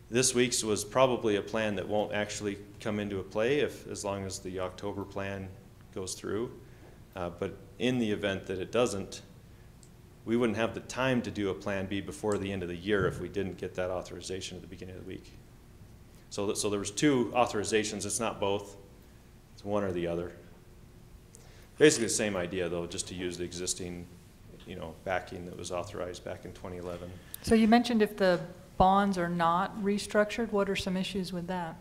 this week's was probably a plan that won't actually come into a play as long as the October plan goes through. But in the event that it doesn't, we wouldn't have the time to do a Plan B before the end of the year if we didn't get that authorization at the beginning of the week. So there was 2 authorizations. It's not both. It's one or the other. Basically the same idea, though, just to use the existing, backing that was authorized back in 2011. So you mentioned if the bonds are not restructured, what are some issues with that?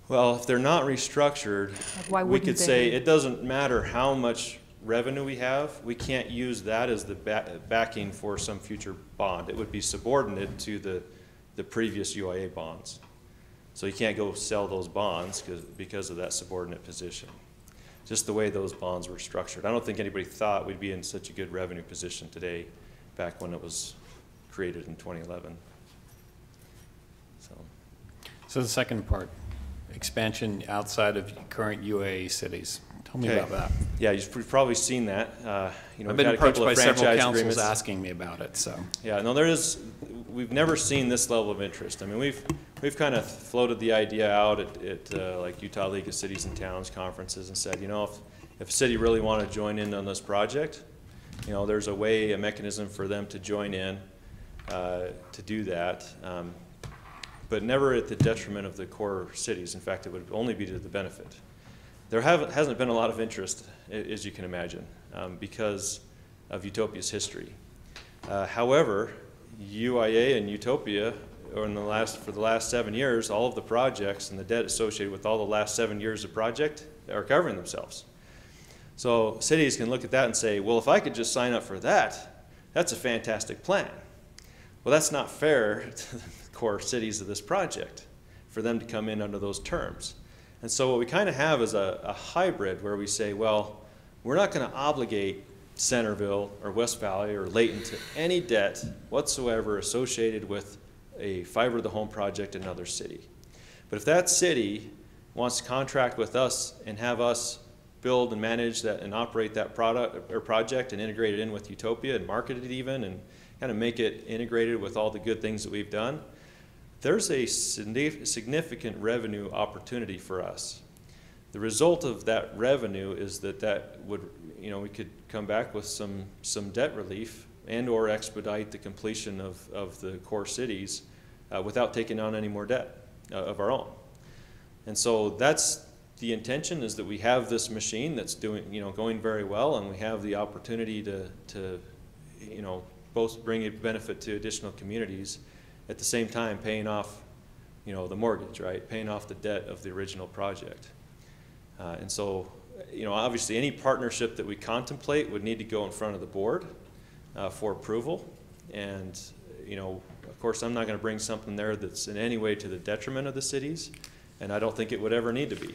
Well, if they're not restructured, Like, why we wouldn't could they say be? it doesn't matter how much revenue we have, we can't use that as the backing for some future bond. It would be subordinate to the previous UIA bonds. So you can't go sell those bonds because of that subordinate position. Just the way those bonds were structured. I don't think anybody thought we'd be in such a good revenue position today back when it was created in 2011. So the second part, expansion outside of current UAA cities. Tell me about that. Yeah, you've probably seen that. I've we've been had a approached couple by of several franchise councils agreements. asking me about it, so. Yeah, no, we've never seen this level of interest. I mean, we've kind of floated the idea out at like Utah League of Cities and Towns conferences and said, if a city really wanted to join in on this project, there's a mechanism for them to join in to do that. But never at the detriment of the core cities. In fact, it would only be to the benefit. There hasn't been a lot of interest, as you can imagine, because of Utopia's history. However, UIA and Utopia, for the last 7 years, all of the projects and the debt associated with all the last 7 years of project are covering themselves. So cities can look at that and say, well, if I could just sign up for that, that's a fantastic plan. Well, that's not fair to the core cities of this project for them to come in under those terms. And so what we kind of have is a hybrid where we say, well, we're not going to obligate Centerville or West Valley or Layton to any debt whatsoever associated with a fiber to the home project in another city. But if that city wants to contract with us and have us build and manage that and operate that product or project and integrate it in with Utopia and market it even and kind of make it integrated with all the good things that we've done, there's a significant revenue opportunity for us. The result of that revenue is that would, we could come back with some debt relief and or expedite the completion of the core cities without taking on any more debt of our own. And so that's the intention, is that we have this machine that's going very well, and we have the opportunity to both bring a benefit to additional communities at the same time paying off, the mortgage, right? Paying off the debt of the original project. And so, obviously any partnership that we contemplate would need to go in front of the board for approval. And, of course, I'm not going to bring something there that's in any way to the detriment of the cities, and I don't think it would ever need to be.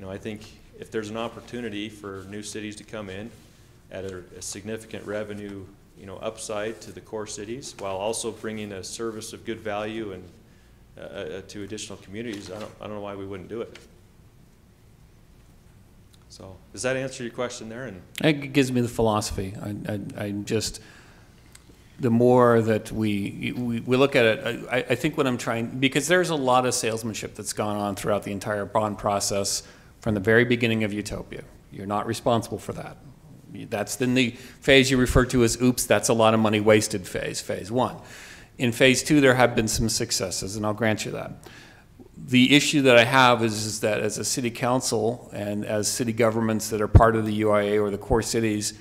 I think if there's an opportunity for new cities to come in at a significant revenue upside to the core cities, while also bringing a service of good value and to additional communities, I don't know why we wouldn't do it. So does that answer your question there? And it gives me the philosophy. I just, the more that we look at it, I think what I'm trying, because there's a lot of salesmanship that's gone on throughout the entire bond process from the very beginning of Utopia. You're not responsible for that. That's in the phase you refer to as, oops, that's a lot of money wasted phase one. In phase two, there have been some successes, and I'll grant you that. The issue that I have is that as a city council and as city governments that are part of the UIA or the core cities,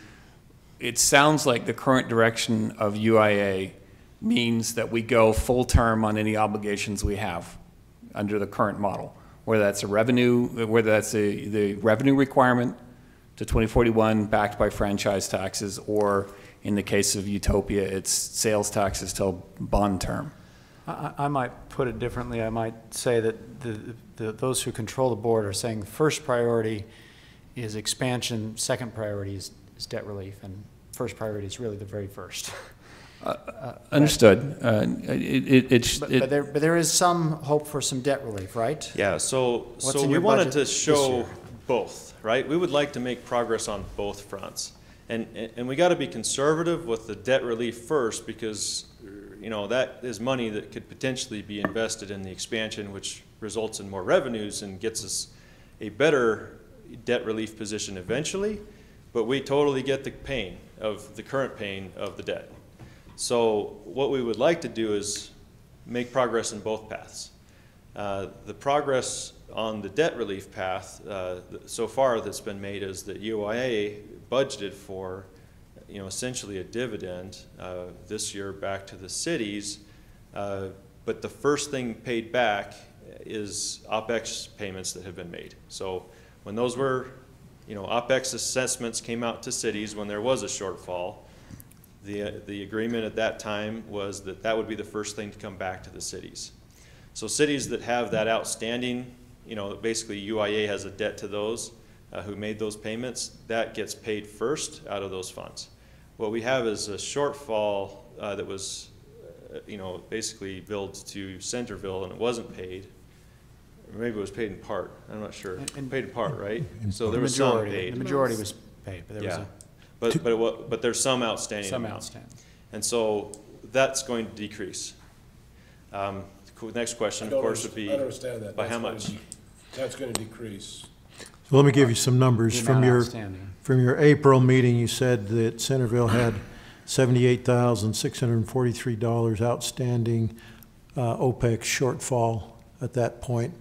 it sounds like the current direction of UIA means that we go full term on any obligations we have under the current model, whether that's the revenue requirement to 2041 backed by franchise taxes, or in the case of Utopia, it's sales taxes till bond term. I might put it differently. I might say that those who control the board are saying the first priority is expansion, second priority is debt relief, and first priority is really the very first. Understood. But there is some hope for some debt relief, right? yeah, so in we your wanted budget to this show year? both, right? We would like to make progress on both fronts. And we got to be conservative with the debt relief first, because that is money that could potentially be invested in the expansion, which results in more revenues and gets us a better debt relief position eventually. But we totally get the current pain of the debt. So what we would like to do is make progress in both paths. The progress on the debt relief path so far that's been made is that UIA budgeted for, essentially a dividend this year back to the cities, but the first thing paid back is OpEx payments that have been made. So when those were, OpEx assessments came out to cities when there was a shortfall, the agreement at that time was that that would be the first thing to come back to the cities. So cities that have that outstanding, basically UIA has a debt to those who made those payments, that gets paid first out of those funds. What we have is a shortfall that was, basically billed to Centerville and it wasn't paid. Or maybe it was paid in part, I'm not sure. Paid in part, right? So there was some paid. The majority was paid, but there was but there's some outstanding. some outstanding. And so that's going to decrease. The next question, of course, would be I don't understand that. by how much? That's going to decrease. So let me give you some numbers. The From amount your, outstanding. from your April meeting, you said that Centerville had $78,643 outstanding OPEX shortfall at that point.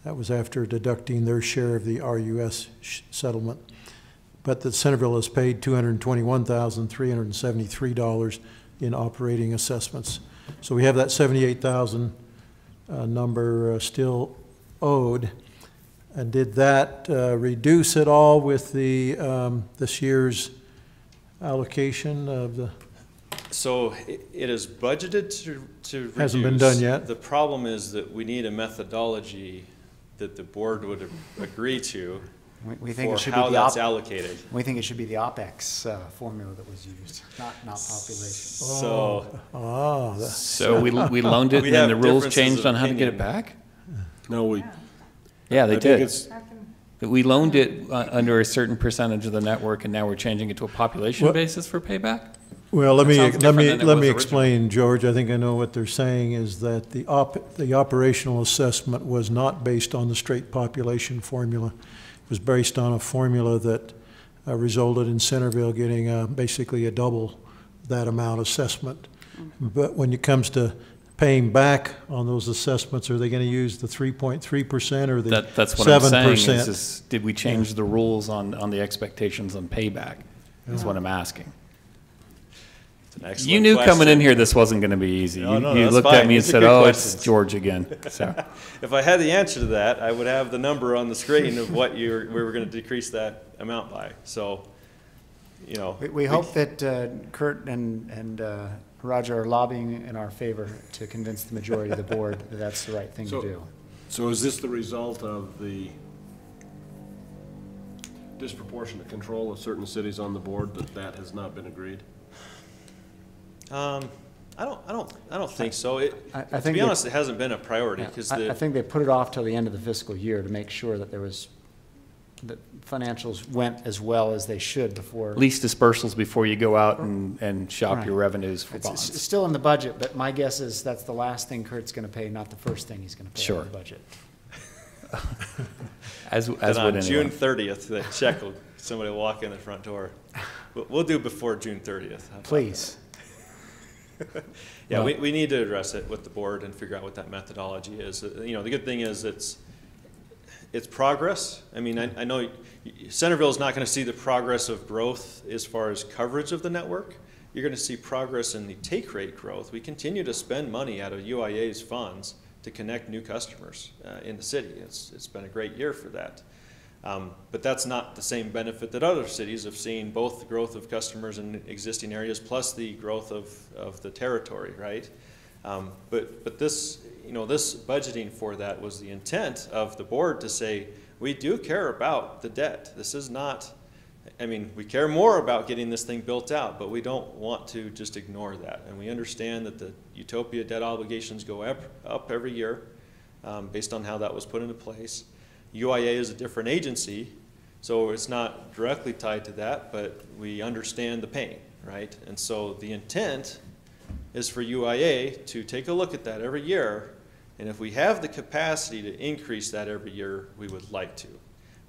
That was after deducting their share of the RUS settlement. But that Centerville has paid $221,373 in operating assessments. So we have that 78,000 number still owed. And did that reduce at all with the this year's allocation of the? So it is budgeted to reduce. Hasn't been done yet. The problem is that we need a methodology that the board would agree to We think it for should how be the that's allocated. We think it should be the OpEx formula that was used, not population. So, So we loaned it, We and then have the rules differences changed of on how to get it opinion. back? No, Yeah, they I think did. it's, We loaned it under a certain percentage of the network, and now we're changing it to a population basis for payback? Well, let That me sounds different than it let was me originally. explain, George. I think I know what they're saying is that the operational assessment was not based on the straight population formula. It was based on a formula that resulted in Centerville getting basically a double that amount assessment. But when it comes to paying back on those assessments, are they going to use the 3.3% or the 7%? That's what I'm saying is did we change the rules on the expectations on payback, is what I'm asking. it's an excellent You knew coming in question. here this wasn't going to be easy. No, no, You that's looked fine. at me and These are said, good oh, questions." it's George again. So If I had the answer to that, I would have the number on the screen of what we were going to decrease that amount by. So, We hope that Kurt and Roger are lobbying in our favor to convince the majority of the board that that's the right thing to do. so is this the result of the disproportionate control of certain cities on the board that has not been agreed? I don't think so. I To think be that- honest, it hasn't been a priority because I think they put it off till the end of the fiscal year to make sure that that financials went as well as they should before. lease dispersals before you go out and shop your Right. revenues for It's bonds. still in the budget, but my guess is that's the last thing Kurt's going to pay, not the first thing he's going to pay Sure. in the budget. As And would on anyone. June 30th, the check will, somebody will walk in the front door. We'll do before June 30th. How about Please. that? Yeah, we need to address it with the board and figure out what that methodology is. The good thing is it's progress. I mean, I know Centerville is not going to see the progress of growth as far as coverage of the network. You're going to see progress in the take rate growth. We continue to spend money out of UIA's funds to connect new customers in the city. It's been a great year for that. But that's not the same benefit that other cities have seen, both the growth of customers in existing areas plus the growth of the territory, right? But this, this budgeting for that was the intent of the board to say, we do care about the debt. This is not, we care more about getting this thing built out, but we don't want to just ignore that. And we understand that the Utopia debt obligations go up every year based on how that was put into place. UIA is a different agency, so it's not directly tied to that, but we understand the pain, right? And so the intent is for UIA to take a look at that every year, and if we have the capacity to increase that every year, we would like to.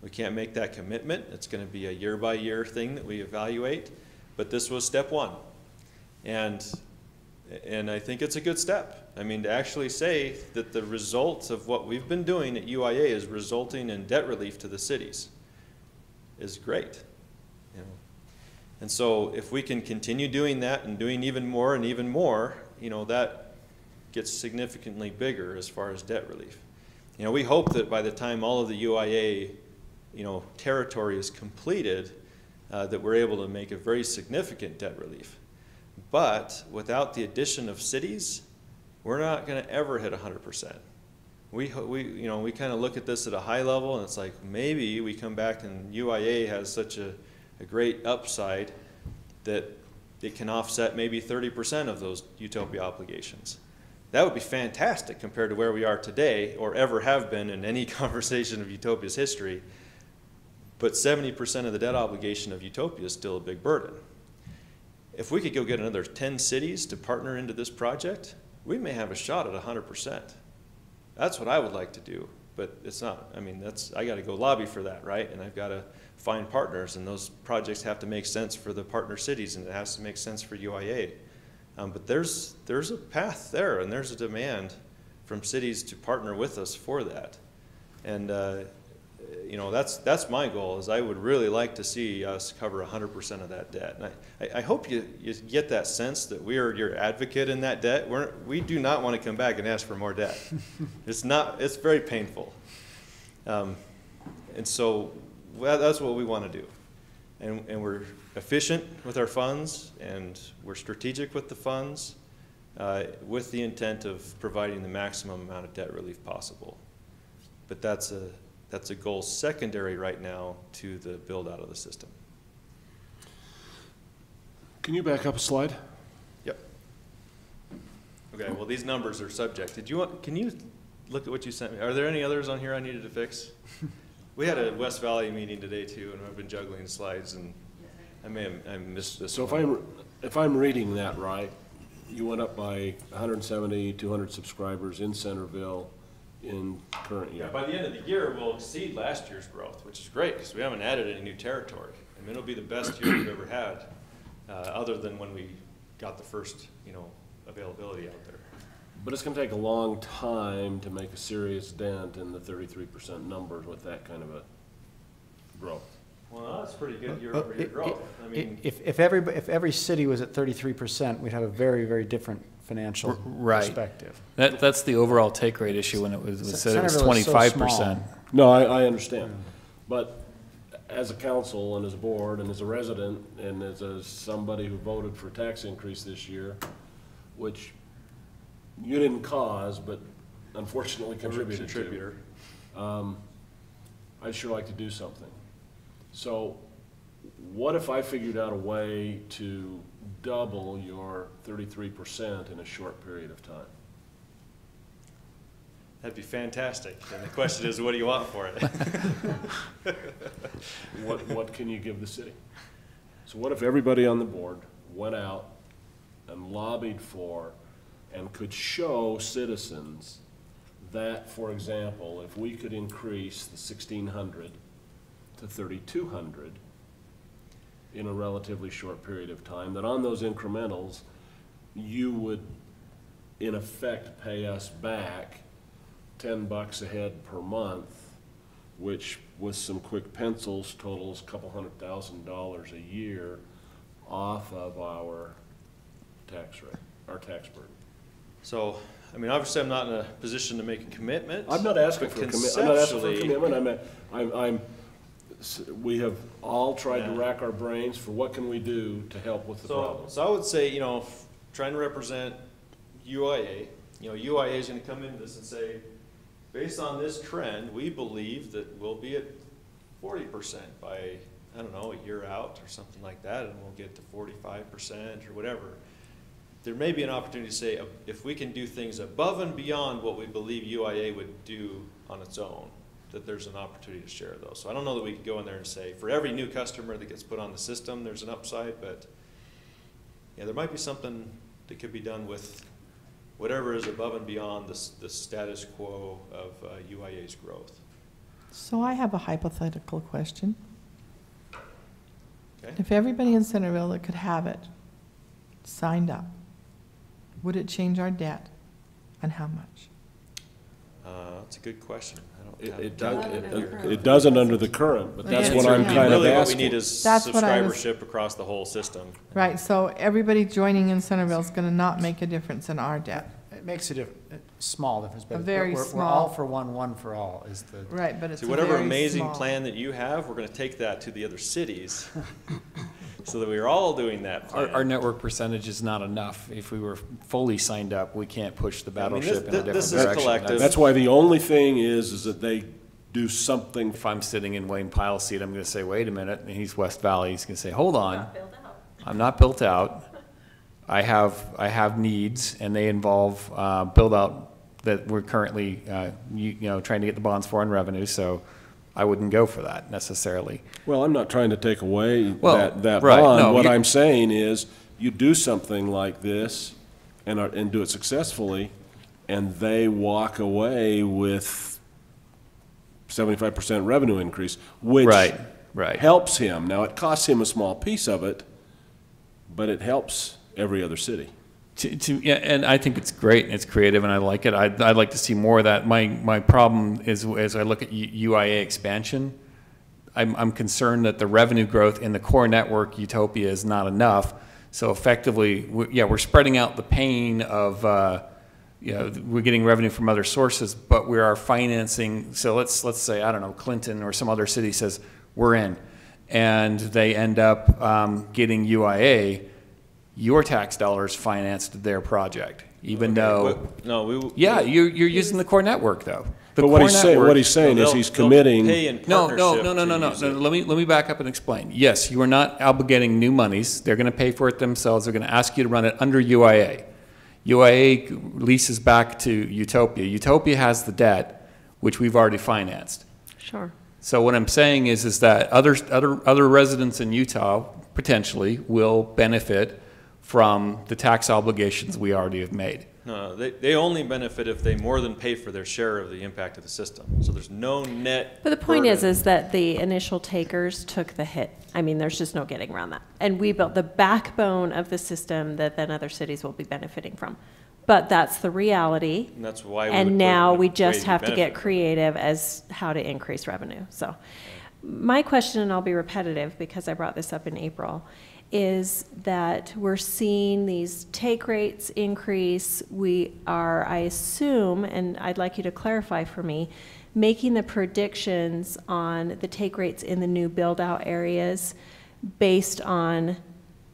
We can't make that commitment. It's going to be a year-by-year thing that we evaluate, but this was step one. And I think it's a good step. I mean, to actually say that the results of what we've been doing at UIA is resulting in debt relief to the cities is great. You know? And so if we can continue doing that and doing even more, you know, that gets significantly bigger as far as debt relief. You know, we hope that by the time all of the UIA, you know, territory is completed, that we're able to make a very significant debt relief. But without the addition of cities, we're not going to ever hit 100%. We kind of look at this at a high level, and it's like maybe we come back and UIA has such a great upside that it can offset maybe 30% of those Utopia obligations. That would be fantastic compared to where we are today, or ever have been in any conversation of Utopia's history. But 70% of the debt obligation of Utopia is still a big burden. If we could go get another 10 cities to partner into this project, we may have a shot at 100%. That's what I would like to do, but it's not. I mean, I got to go lobby for that, right? And I've got to find partners, and those projects have to make sense for the partner cities, and it has to make sense for UIA. But there's a path there, and there's a demand from cities to partner with us for that. And you know, that's my goal, is I would really like to see us cover 100% of that debt. And I hope you get that sense that we are your advocate in that debt. We do not want to come back and ask for more debt. It's very painful. And so that's what we want to do. And we're efficient with our funds, and we're strategic with the funds, with the intent of providing the maximum amount of debt relief possible. But that's a goal secondary right now to the build out of the system. Can you back up a slide? Yep. Okay, well, these numbers are subject. Can you look at what you sent me? Are there any others on here I needed to fix? We had a West Valley meeting today too, and I've been juggling slides, and I missed this. So one. if I'm reading that right, you went up by 170, 200 subscribers in Centerville in current year. Yeah, by the end of the year, we'll exceed last year's growth, which is great because we haven't added any new territory. I mean, it'll be the best year we've ever had, other than when we got the first, availability out there. But it's going to take a long time to make a serious dent in the 33% numbers with that kind of a growth. Well, that's pretty good year-over-year growth. I mean, If every city was at 33%, we'd have a very, very different financial perspective. That's the overall take rate issue when it was said it was Centerville is so 25%. No, I understand. But as a council and as a board and as a resident and as somebody who voted for a tax increase this year, which you didn't cause, but unfortunately contributed to, I'd sure like to do something. So what if I figured out a way to double your 33% in a short period of time? that'd be fantastic. And the question is, what do you want for it? What can you give the city? So what if everybody on the board went out and lobbied for and could show citizens that, for example, if we could increase the 1,600 to 3,200 in a relatively short period of time, that on those incrementals, you would, in effect, pay us back $10 a head per month, which with some quick pencils totals a couple $100,000 a year off of our tax rate, our tax burden. So, I mean, obviously, I'm not in a position to make a commitment. I'm not asking for a commitment. I'm not asking for a commitment. We have all tried to rack our brains for what can we do to help with the problem. So I would say, you know, trying to represent UIA, you know, UIA is going to come into this and say, based on this trend, we believe that we'll be at 40% by, I don't know, a year out or something like that, and we'll get to 45% or whatever. There may be an opportunity to say, if we can do things above and beyond what we believe UIA would do on its own, that there's an opportunity to share those. So I don't know that we could go in there and say, for every new customer that gets put on the system, there's an upside, but yeah, there might be something that could be done with whatever is above and beyond the status quo of UIA's growth. So I have a hypothetical question. Okay? If everybody in Centerville that could have it signed up, would it change our debt, and how much? That's a good question. I don't have It doesn't under the current, but that's what I'm kind of Really, what we asking. need is That's what I was- subscribership across the whole system. Right, so everybody joining in Centerville is going to not make a difference in our debt. It makes a small difference, but A very we're small- all for one for all is the. Right, but it's See, a whatever very amazing small. plan that you have, we're going to take that to the other cities so that we're all doing that plan. Our network percentage is not enough. If we were fully signed up, we can't push the I mean, battleship in a this different is direction. collective. That's why the only thing is that they do something. If I'm sitting in Wayne Pyle's seat, I'm going to say, wait a minute, and he's West Valley, he's going to say, hold on. I'm not built out. I have needs, and they involve build out that we're currently trying to get the bonds for in revenue, so I wouldn't go for that necessarily. Well, I'm not trying to take away Well, that right, bond. no, What you- I'm saying is, you do something like this and do it successfully, and they walk away with 75% revenue increase, which Right. helps him. Now, it costs him a small piece of it, but it helps every other city. Yeah, and I think it's great and it's creative and I like it. I'd like to see more of that. My problem is as I look at UIA expansion, I'm concerned that the revenue growth in the core network utopia is not enough. So effectively, we're spreading out the pain of we're getting revenue from other sources, but we are financing. So let's say, I don't know, Clinton or some other city says we're in, and they end up getting UIA. Your tax dollars financed their project, even though. You're using the core network though. But what he's saying is he's committing. No. Let me back up and explain. Yes, you are not obligating new monies. They're going to pay for it themselves. They're going to ask you to run it under UIA. UIA leases back to Utopia. Utopia has the debt, which we've already financed. Sure. So what I'm saying is that other residents in Utah potentially will benefit from the tax obligations we already have made. No, they only benefit if they more than pay for their share of the impact of the system. So there's no net. But the point burden. is that the initial takers took the hit. I mean, there's just no getting around that. And we built the backbone of the system that then other cities will be benefiting from. But that's the reality. And that's why. And now we just have to get creative as how to increase revenue. So my question, and I'll be repetitive because I brought this up in April, is that we're seeing these take rates increase. We are, I assume, and I'd like you to clarify for me, making the predictions on the take rates in the new build-out areas based on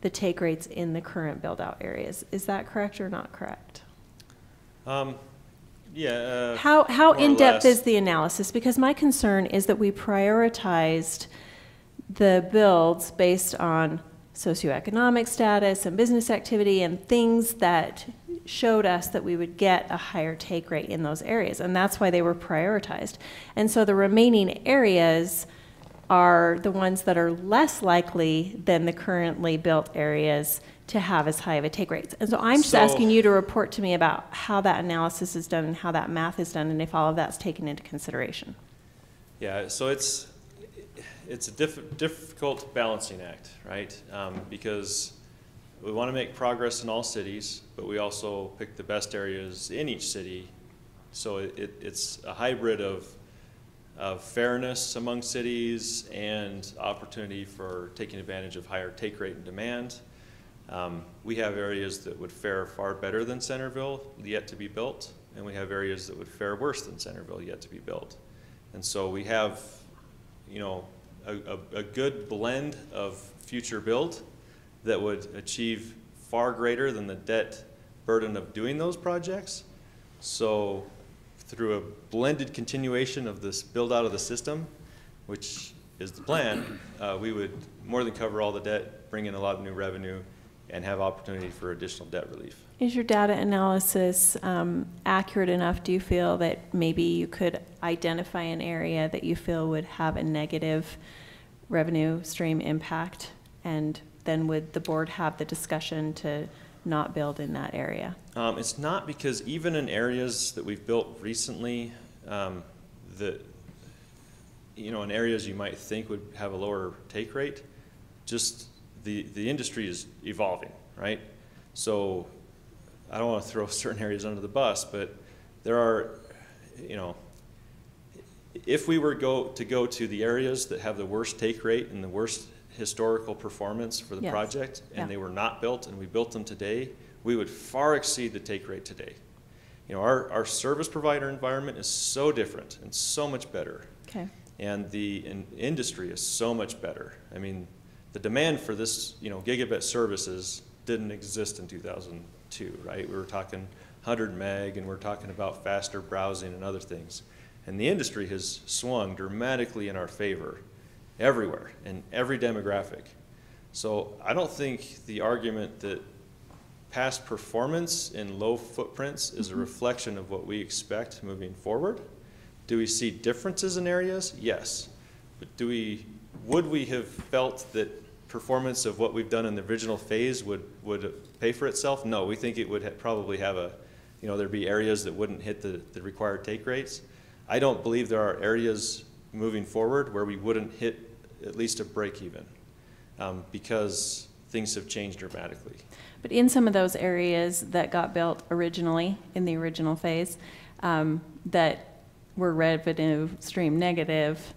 the take rates in the current build-out areas. Is that correct or not correct? Yeah. How in-depth is the analysis? Because my concern is that we prioritized the builds based on socioeconomic status and business activity and things that showed us that we would get a higher take rate in those areas, and that's why they were prioritized. And so the remaining areas are the ones that are less likely than the currently built areas to have as high of a take rate. And so I'm just asking you to report to me about how that analysis is done and how that math is done and if all of that's taken into consideration. Yeah, so it's a difficult balancing act, right? Because we want to make progress in all cities, but we also pick the best areas in each city. So it's a hybrid of fairness among cities and opportunity for taking advantage of higher take rate and demand. We have areas that would fare far better than Centerville, yet to be built, and we have areas that would fare worse than Centerville, yet to be built. And so we have, a good blend of future build that would achieve far greater than the debt burden of doing those projects. So through a blended continuation of this build out of the system, which is the plan, we would more than cover all the debt, bring in a lot of new revenue, and have opportunity for additional debt relief. Is your data analysis accurate enough? Do you feel that maybe you could identify an area that you feel would have a negative revenue stream impact? And then would the board have the discussion to not build in that area? It's not, because even in areas that we've built recently, in areas you might think would have a lower take rate, just the industry is evolving, right? So I don't want to throw certain areas under the bus, but there are, if we were to go to the areas that have the worst take rate and the worst historical performance for the Yes. project, and Yeah. they were not built, and we built them today, we would far exceed the take rate today. Our service provider environment is so different and so much better. Okay. And the industry is so much better. I mean, the demand for this, gigabit services didn't exist in 2002, right? We were talking 100 meg, and we're talking about faster browsing and other things. And the industry has swung dramatically in our favor everywhere, in every demographic. So I don't think the argument that past performance in low footprints is a reflection of what we expect moving forward. Do we see differences in areas? Yes. But would we have felt that performance of what we've done in the original phase would pay for itself? No, we think it would probably have there'd be areas that wouldn't hit the required take rates. I don't believe there are areas moving forward where we wouldn't hit at least a break even, because things have changed dramatically. But in some of those areas that got built originally, in the original phase, that were revenue stream negative,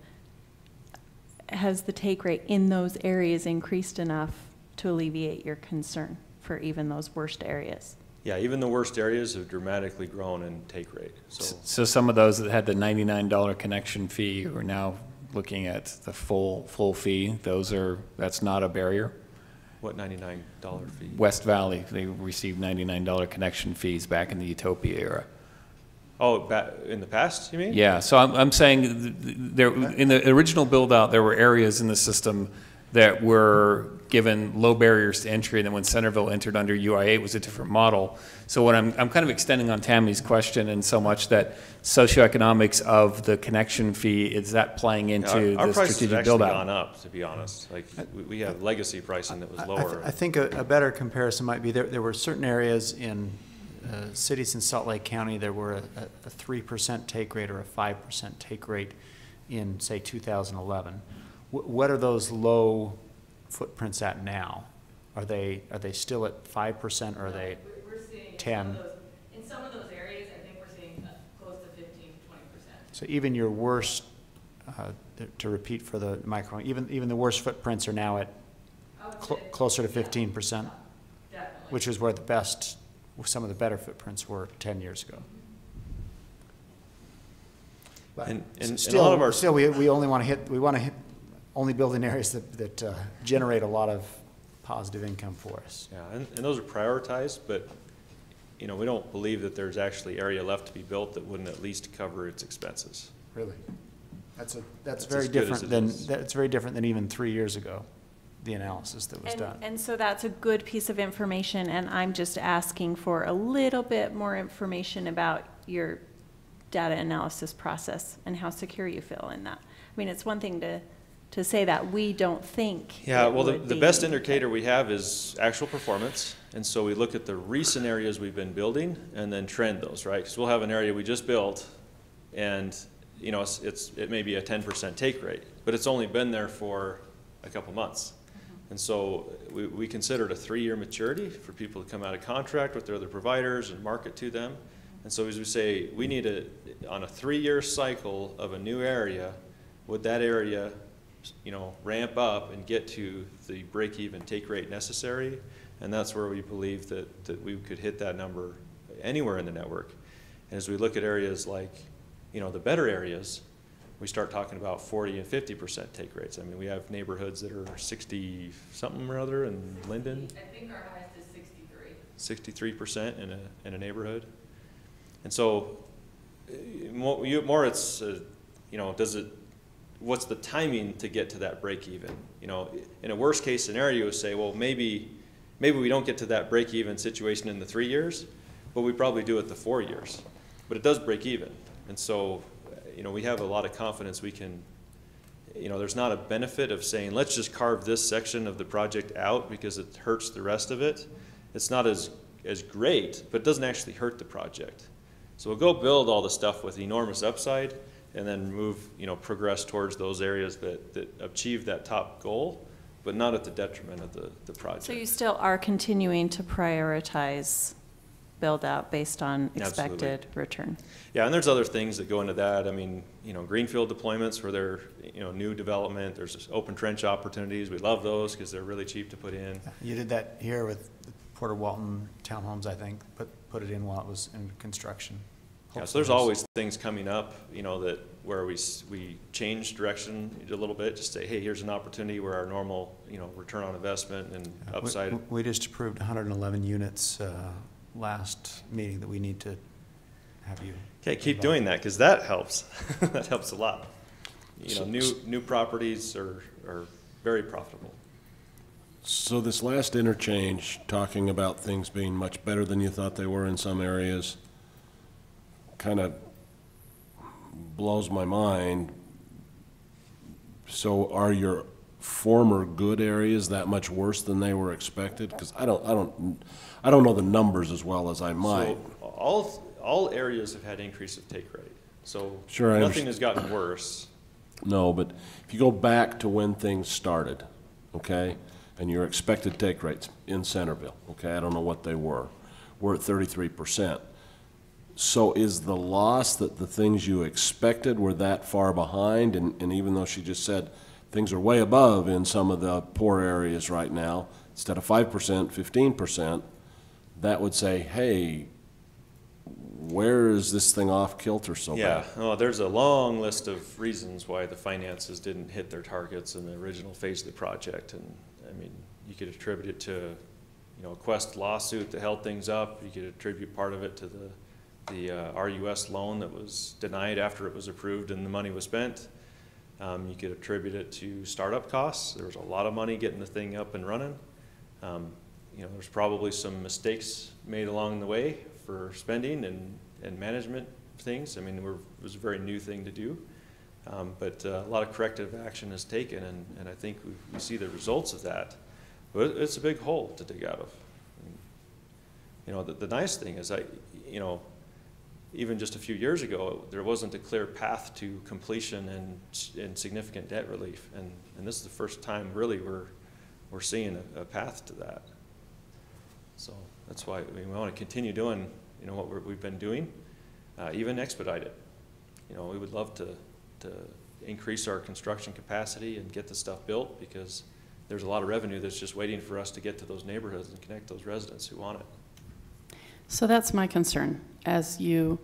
has the take rate in those areas increased enough to alleviate your concern for even those worst areas? Yeah, even the worst areas have dramatically grown in take rate. So some of those that had the $99 connection fee are now looking at the full fee. That's not a barrier. What $99 fee? West Valley, they received $99 connection fees back in the Utopia era. Oh, in the past, you mean? Yeah, so I'm saying there, in the original build out, there were areas in the system that were given low barriers to entry, and then when Centerville entered under UIA, it was a different model. So what I'm kind of extending on Tammy's question, and so much that socioeconomics of the connection fee, is that playing into our the prices have strategic actually build out? gone up, to be honest. Like we have legacy pricing that was lower. I think a better comparison might be there were certain areas in cities in Salt Lake County, there were a 3% take rate or a 5% take rate in, say, 2011. What are those low footprints at now? Are they still at 5% or are they We're seeing 10? in some of those areas, I think we're seeing close to 15 to 20%. So even your worst, to repeat for the microphone, even the worst footprints are now at closer to 15%, Definitely. which is where some of the better footprints were 10 years ago. But And still, a lot of our we only want to hit only build in areas that generate a lot of positive income for us. Yeah, and those are prioritized, but we don't believe that there's actually area left to be built that wouldn't at least cover its expenses. Really, that's as very good as different it than is. that's very different than even 3 years ago, the analysis that was done. And so that's a good piece of information, and I'm just asking for a little bit more information about your data analysis process and how secure you feel in that. I mean, it's one thing to say that we don't think. Yeah, well, the the best indicator we have is actual performance. And so we look at the recent areas we've been building and then trend those, right? Because we'll have an area we just built and, it may be a 10% take rate, but it's only been there for a couple months. And so we consider it a 3-year maturity for people to come out of contract with their other providers and market to them. And so as we say, we need on a 3-year cycle of a new area, would that area ramp up and get to the break-even take rate necessary? And that's where we believe that we could hit that number anywhere in the network. And as we look at areas like, the better areas, we start talking about 40 and 50% take rates. I mean, we have neighborhoods that are 60 something or other in Linden. I think our highest is 63. 63% in a neighborhood. And so more it's, what's the timing to get to that break even? In a worst case scenario, say, well, maybe maybe we don't get to that break-even situation in the 3 years, but we probably do it the 4 years. But it does break even. And so, we have a lot of confidence we can, there's not a benefit of saying, let's just carve this section of the project out because it hurts the rest of it. It's not as great, but it doesn't actually hurt the project. So we'll go build all the stuff with enormous upside and then move, progress towards those areas that achieve that top goal, but not at the detriment of the project. So you still are continuing to prioritize build out based on expected Absolutely. return? Yeah, and there's other things that go into that. I mean, greenfield deployments where they're, new development, there's just open trench opportunities. We love those because they're really cheap to put in. You did that here with the Porter Walton townhomes, I think, put it in while it was in construction. Yeah, so there's always things coming up, that where we change direction a little bit, just say, hey, here's an opportunity where our normal, return on investment and upside. We just approved 111 units last meeting that we need to have you. Okay, keep doing that because that helps. That helps a lot. New properties are very profitable. So this last interchange, talking about things being much better than you thought they were in some areas, kind of blows my mind. So are your former good areas that much worse than they were expected? Because I don't know the numbers as well as I might. So all areas have had increase of take rate. So sure, nothing has gotten worse. No, but if you go back to when things started, okay, and your expected take rates in Centerville, okay, I don't know what they were. We're at 33%. So is the loss that the things you expected were that far behind? And even though she just said things are way above in some of the poor areas right now, instead of 5%, 15%, that would say, hey, where is this thing off kilter so bad? Yeah, there's a long list of reasons why the finances didn't hit their targets in the original phase of the project. And I mean, you could attribute it to, a Quest lawsuit that held things up. You could attribute part of it to the RUS loan that was denied after it was approved and the money was spent. You could attribute it to startup costs. There was a lot of money getting the thing up and running. There's probably some mistakes made along the way for spending and management things. I mean, it was a very new thing to do. But a lot of corrective action is taken, and I think we see the results of that. But it's a big hole to dig out of. The nice thing is, even just a few years ago, there wasn't a clear path to completion and significant debt relief, and this is the first time really we're seeing a path to that. So that's why we want to continue doing what we've been doing, even expedite it. We would love to increase our construction capacity and get the stuff built because there's a lot of revenue that's just waiting for us to get to those neighborhoods and connect those residents who want it. So that's my concern. As you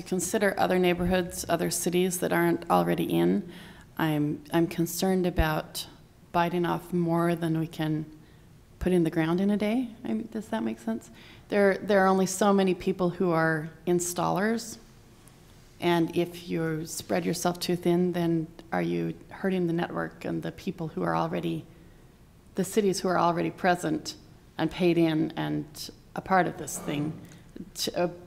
consider other neighborhoods, other cities that aren't already in, I'm concerned about biting off more than we can put in the ground in a day. Does that make sense? There are only so many people who are installers, and if you spread yourself too thin, then are you hurting the network and the people who are already, the cities who are already present and paid in and a part of this thing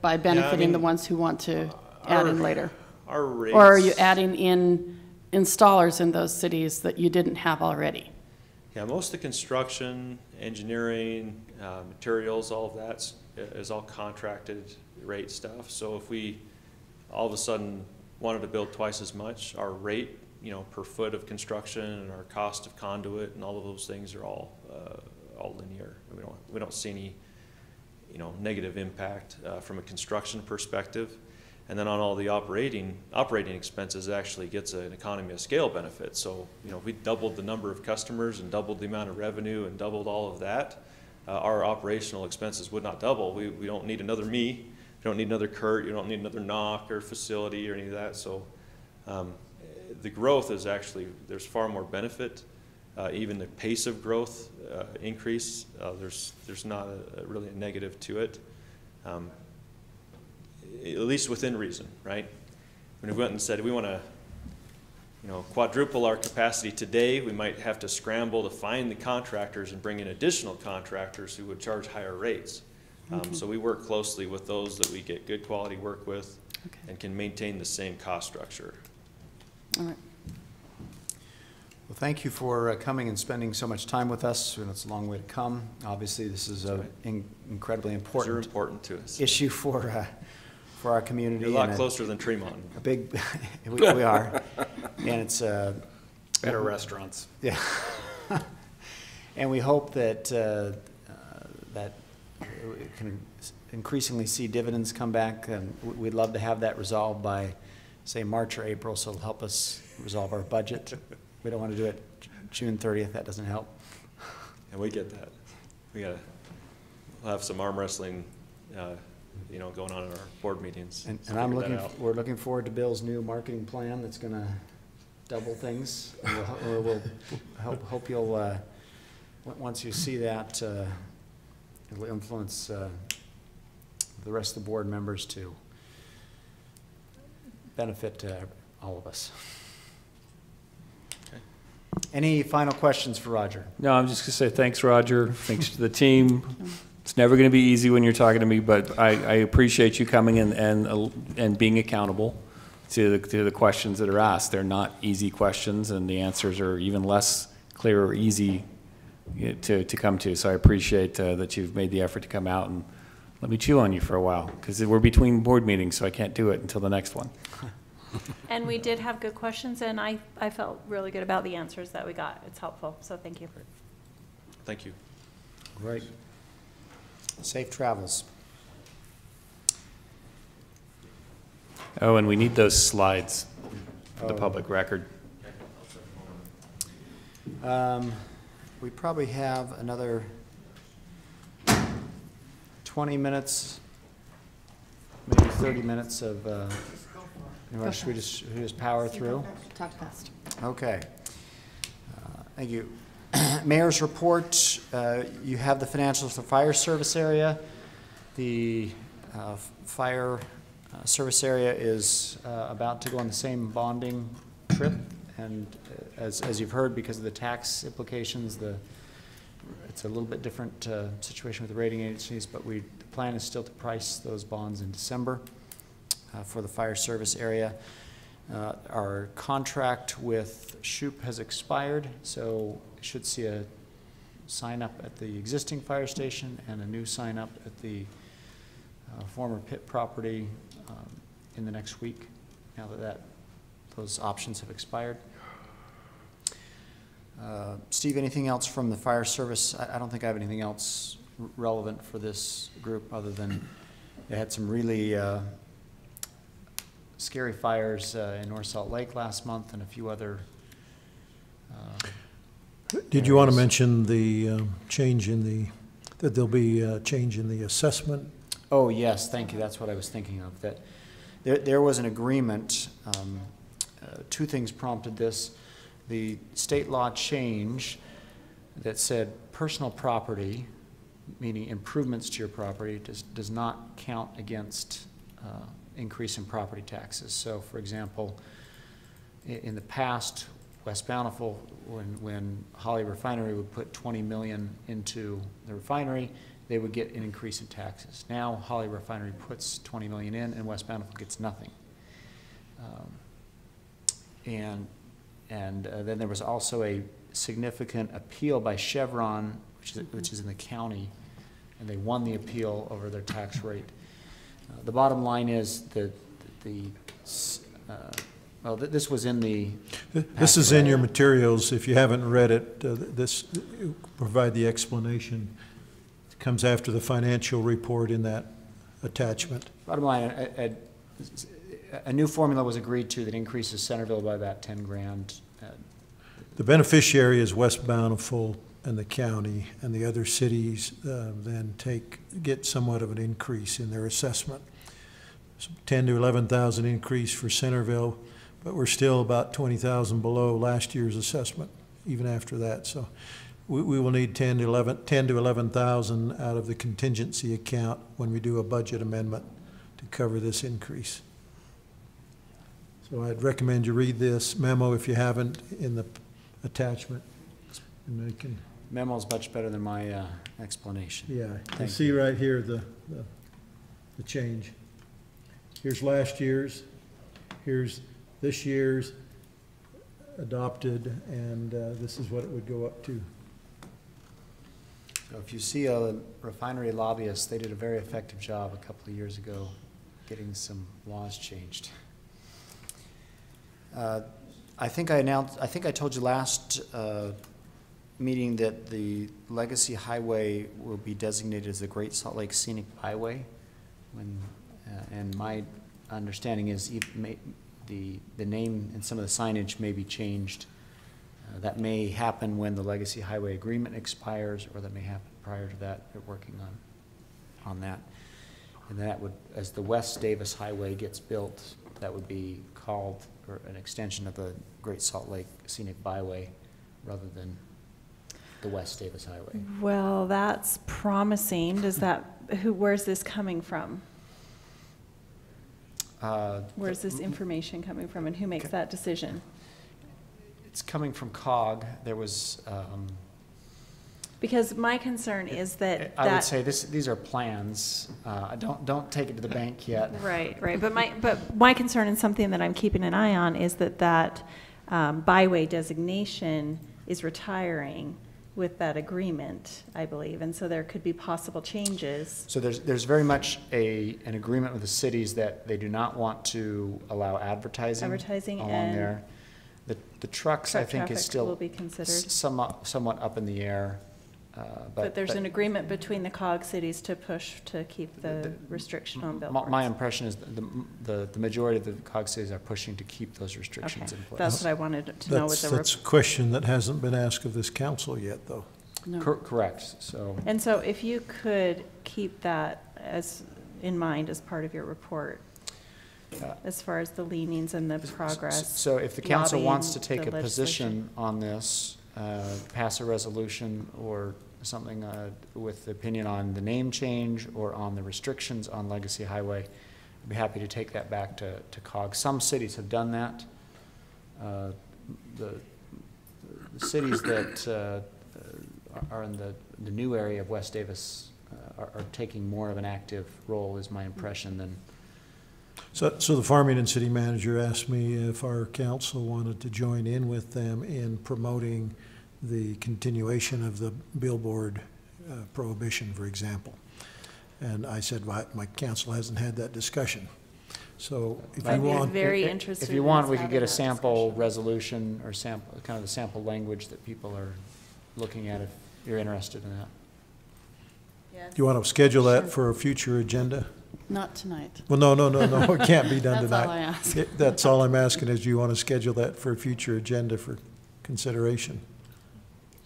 by benefiting the ones who want to add in later? Our rates, or are you adding in installers in those cities that you didn't have already? Yeah, most of the construction, engineering, materials, all of that is all contracted rate stuff. So if we all of a sudden wanted to build twice as much, our rate, per foot of construction and our cost of conduit and all of those things are all linear. We don't see any, negative impact from a construction perspective. And then on all the operating expenses, it actually gets an economy of scale benefit. So, if we doubled the number of customers and doubled the amount of revenue and doubled all of that, our operational expenses would not double. We don't need another me. You don't need another Kurt. You don't need another knock or facility or any of that. So the growth is actually, there's far more benefit. Even the pace of growth increase, there's not really a negative to it. At least within reason, right? When we went and said we want to, quadruple our capacity today, we might have to scramble to find the contractors and bring in additional contractors who would charge higher rates. So we work closely with those that we get good quality work with and can maintain the same cost structure. All right. Well, thank you for coming and spending so much time with us. It's a long way to come. Obviously, this is an incredibly important to us. issue for our community. You're a lot closer than Tremont. A big, we are, and it's Better restaurants. Yeah, and we hope that that we can increasingly see dividends come back, and we'd love to have that resolved by, say, March or April, so it'll help us resolve our budget. We don't want to do it June 30th. That doesn't help. And we get that. We'll have some arm wrestling, going on in our board meetings. And so we're looking forward to Bill's new marketing plan that's going to double things. And we'll hope you'll, once you see that, it'll influence the rest of the board members to benefit all of us. Any final questions for Roger? No, I'm just going to say thanks, Roger. Thanks to the team. It's never going to be easy when you're talking to me, but I appreciate you coming in and being accountable to the questions that are asked. They're not easy questions, and the answers are even less clear or easy to come to. So I appreciate that you've made the effort to come out and let me chew on you for a while, because we're between board meetings, so I can't do it until the next one. And we did have good questions, and I felt really good about the answers that we got. It's helpful, so thank you. Thank you. Great. Safe travels. Oh, and we need those slides for the public record. We probably have another 20 minutes, maybe 30 minutes of, should we just power through? Talk fast. Okay. Thank you. Mayor's report, you have the financials for fire service area. The fire service area is about to go on the same bonding trip, and as you've heard, because of the tax implications, it's a little bit different situation with the rating agencies, but the plan is still to price those bonds in December for the fire service area. Our contract with Shoup has expired, so we should see a sign up at the existing fire station and a new sign up at the former pit property in the next week, now that those options have expired. Steve, anything else from the fire service? I don't think I have anything else relevant for this group other than they had some really scary fires in North Salt Lake last month and a few other Did you want to mention the change in that there'll be a change in the assessment? Oh, yes, thank you. That's what I was thinking of. That there was an agreement. Two things prompted this. The state law change that said personal property, meaning improvements to your property, does not count against increase in property taxes. So, for example, in the past, West Bountiful, when Holly Refinery would put $20 million into the refinery, they would get an increase in taxes. Now, Holly Refinery puts $20 million in, and West Bountiful gets nothing. And then there was also a significant appeal by Chevron, which is in the county, and they won the appeal over their tax rate. The bottom line is that this was in the... This is in your materials. If you haven't read it, this provide the explanation. It comes after the financial report in that attachment. Bottom line, a new formula was agreed to that increases Centerville by about 10 grand. The beneficiary is West Bountiful and the county, and the other cities then get somewhat of an increase in their assessment. So 10 to 11,000 increase for Centerville, but we're still about 20,000 below last year's assessment, even after that. So we will need 10 to 11,000 out of the contingency account when we do a budget amendment to cover this increase. So I'd recommend you read this memo if you haven't in the attachment. And I can, Memo's much better than my explanation. yeah, you Thank see right here the change. Here's last year's, here's this year's adopted, and this is what it would go up to. So if you see a refinery lobbyist, they did a very effective job a couple of years ago getting some laws changed. I think I told you last meeting that the Legacy Highway will be designated as the Great Salt Lake Scenic Byway. And my understanding is the name and some of the signage may be changed. That may happen when the Legacy Highway agreement expires, or that may happen prior to that. They're working on that. And that would, as the West Davis Highway gets built, that would be called, or an extension of the Great Salt Lake Scenic Byway, rather than the West Davis Highway. Well, that's promising. Where's this coming from? Where's this information coming from, and who makes that decision? It's coming from COG. There was, Because my concern is that I would say these are plans. Don't take it to the bank yet. Right. But my concern, and something that I'm keeping an eye on, is that byway designation is retiring with that agreement, I believe, and so there could be possible changes. So there's very much an agreement with the cities that they do not want to allow advertising along and there. The trucks, I think, is still will be considered. somewhat up in the air. But there's an agreement between the COG cities to push to keep the restriction on billboards. My impression is the majority of the COG cities are pushing to keep those restrictions in place. That's what I wanted to know with the That's a question that hasn't been asked of this council yet, though. No. Correct. And so if you could keep that in mind as part of your report, as far as the leanings and the progress. So if the council wants to lobbying take a the position on this, pass a resolution or something with the opinion on the name change or on the restrictions on Legacy Highway, I'd be happy to take that back to COG. Some cities have done that. The cities that are in the new area of West Davis are taking more of an active role, is my impression, than. So the Farmington city manager asked me if our council wanted to join in with them in promoting the continuation of the billboard prohibition, for example. And I said, well, my council hasn't had that discussion. So if you want, very interested. If you want, we could get a sample resolution or kind of the sample language that people are looking at, if you're interested in that. Yes. do you want to schedule that for a future agenda? Not tonight. Well, no, it can't be done That's tonight. all I ask. That's all I'm asking is, do you want to schedule that for a future agenda for consideration?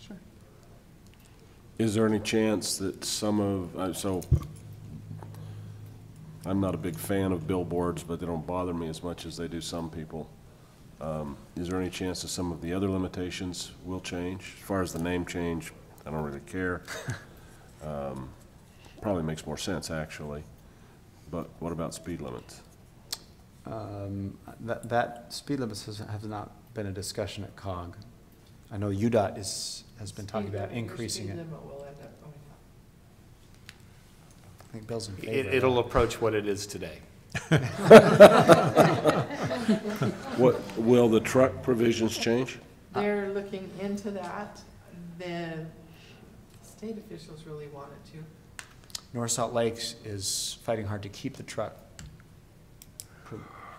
Sure. Is there any chance that so I'm not a big fan of billboards, but they don't bother me as much as they do some people. Is there any chance that some of the other limitations will change? As far as the name change, I don't really care. Probably makes more sense, actually. But what about speed limits? That speed limits have not been a discussion at COG. I know UDOT has been talking about increasing it. I think Bill's in favor of It'll that. approach what it is today. What, will the truck provisions change? They're looking into that. The state officials really want it to. North Salt Lake is fighting hard to keep the truck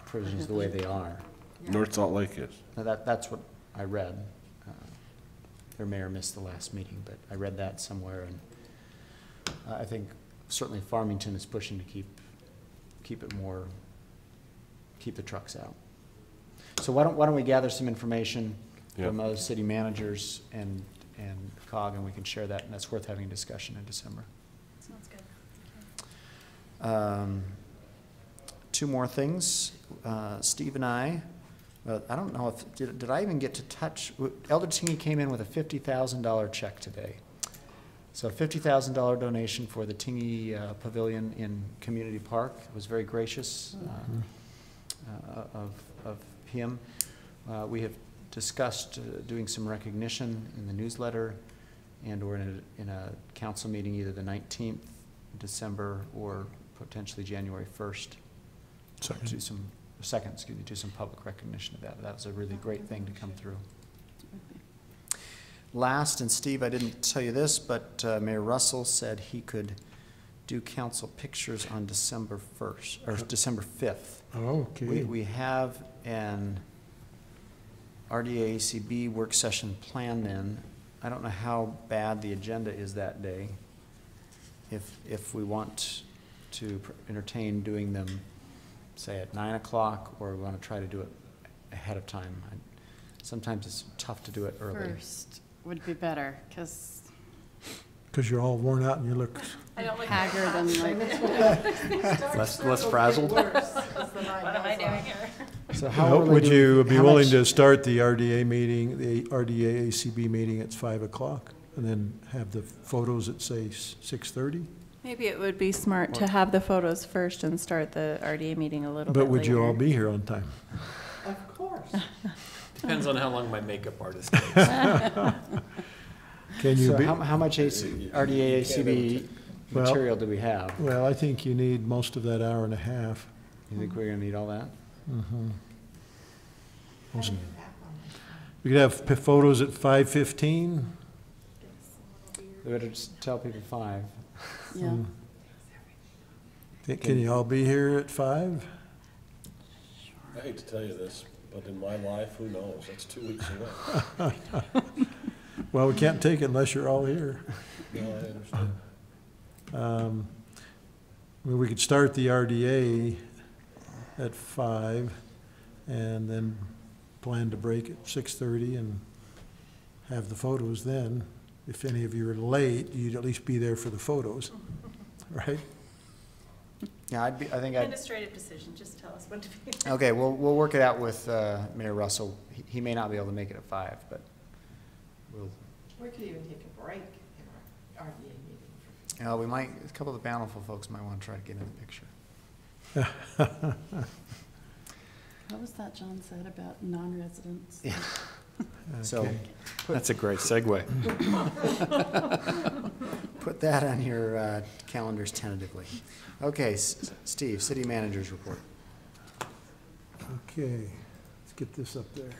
provisions the way they are. North Salt Lake is. Now that's what I read. Their mayor missed the last meeting, but I read that somewhere, and I think certainly Farmington is pushing to keep the trucks out. So why don't we gather some information from other city managers and COG, and we can share that, and that's worth having a discussion in December. Sounds good. Two more things. Steve and I don't know if, did I even get to touch, Elder Tingy came in with a $50,000 check today. So a $50,000 donation for the Tingy Pavilion in Community Park. It was very gracious. of him. We have discussed doing some recognition in the newsletter and/or in a council meeting, either the 19th December or potentially January 1st. Do some public recognition of that. That was a really great thing to come through. Last, and Steve, I didn't tell you this, but Mayor Russell said he could do council pictures on December 1st, or December 5th. Oh, okay. We have an RDA ACB work session planned then. I don't know how bad the agenda is that day. If we want to entertain doing them, say at 9 o'clock, or we want to try to do it ahead of time. Sometimes it's tough to do it early. First would be better, because You're all worn out and you look, I don't like haggard and like, Less frazzled. What am I doing here? So how early would do you be how willing much- to start the RDA meeting, the RDA ACB meeting at 5 o'clock? And then have the photos at, say, 6:30? Maybe it would be smart to have the photos first and start the RDA meeting a little bit But would you all later. be here on time? Of course. Depends on how long my makeup artist takes. Can you So be? how much RDA ACB Well- material do we have? Well, I think you need most of that hour and a half. You think we're gonna need all that? We could have photos at 5:15. We better just tell people 5. yeah. Can you all be here at 5? I hate to tell you this, but in my life, who knows? That's 2 weeks away. Well, we can't take it unless you're all here. No, I understand. Well, we could start the RDA at 5 and then plan to break at 6:30 and have the photos then. If any of you are late, you'd at least be there for the photos, right? Yeah, I think I'd, Administrative decision, just tell us when to be. okay, we'll work it out with Mayor Russell. He may not be able to make it at 5, but we'll, We could even take a break in our RDA meeting. we might, a couple of the Bountiful folks might want to try to get in the picture. What was that John said about non-residents? Yeah. So Okay. That's a great segue. put that on your calendars tentatively. Okay, Steve, city manager's report. Okay, let's get this up there.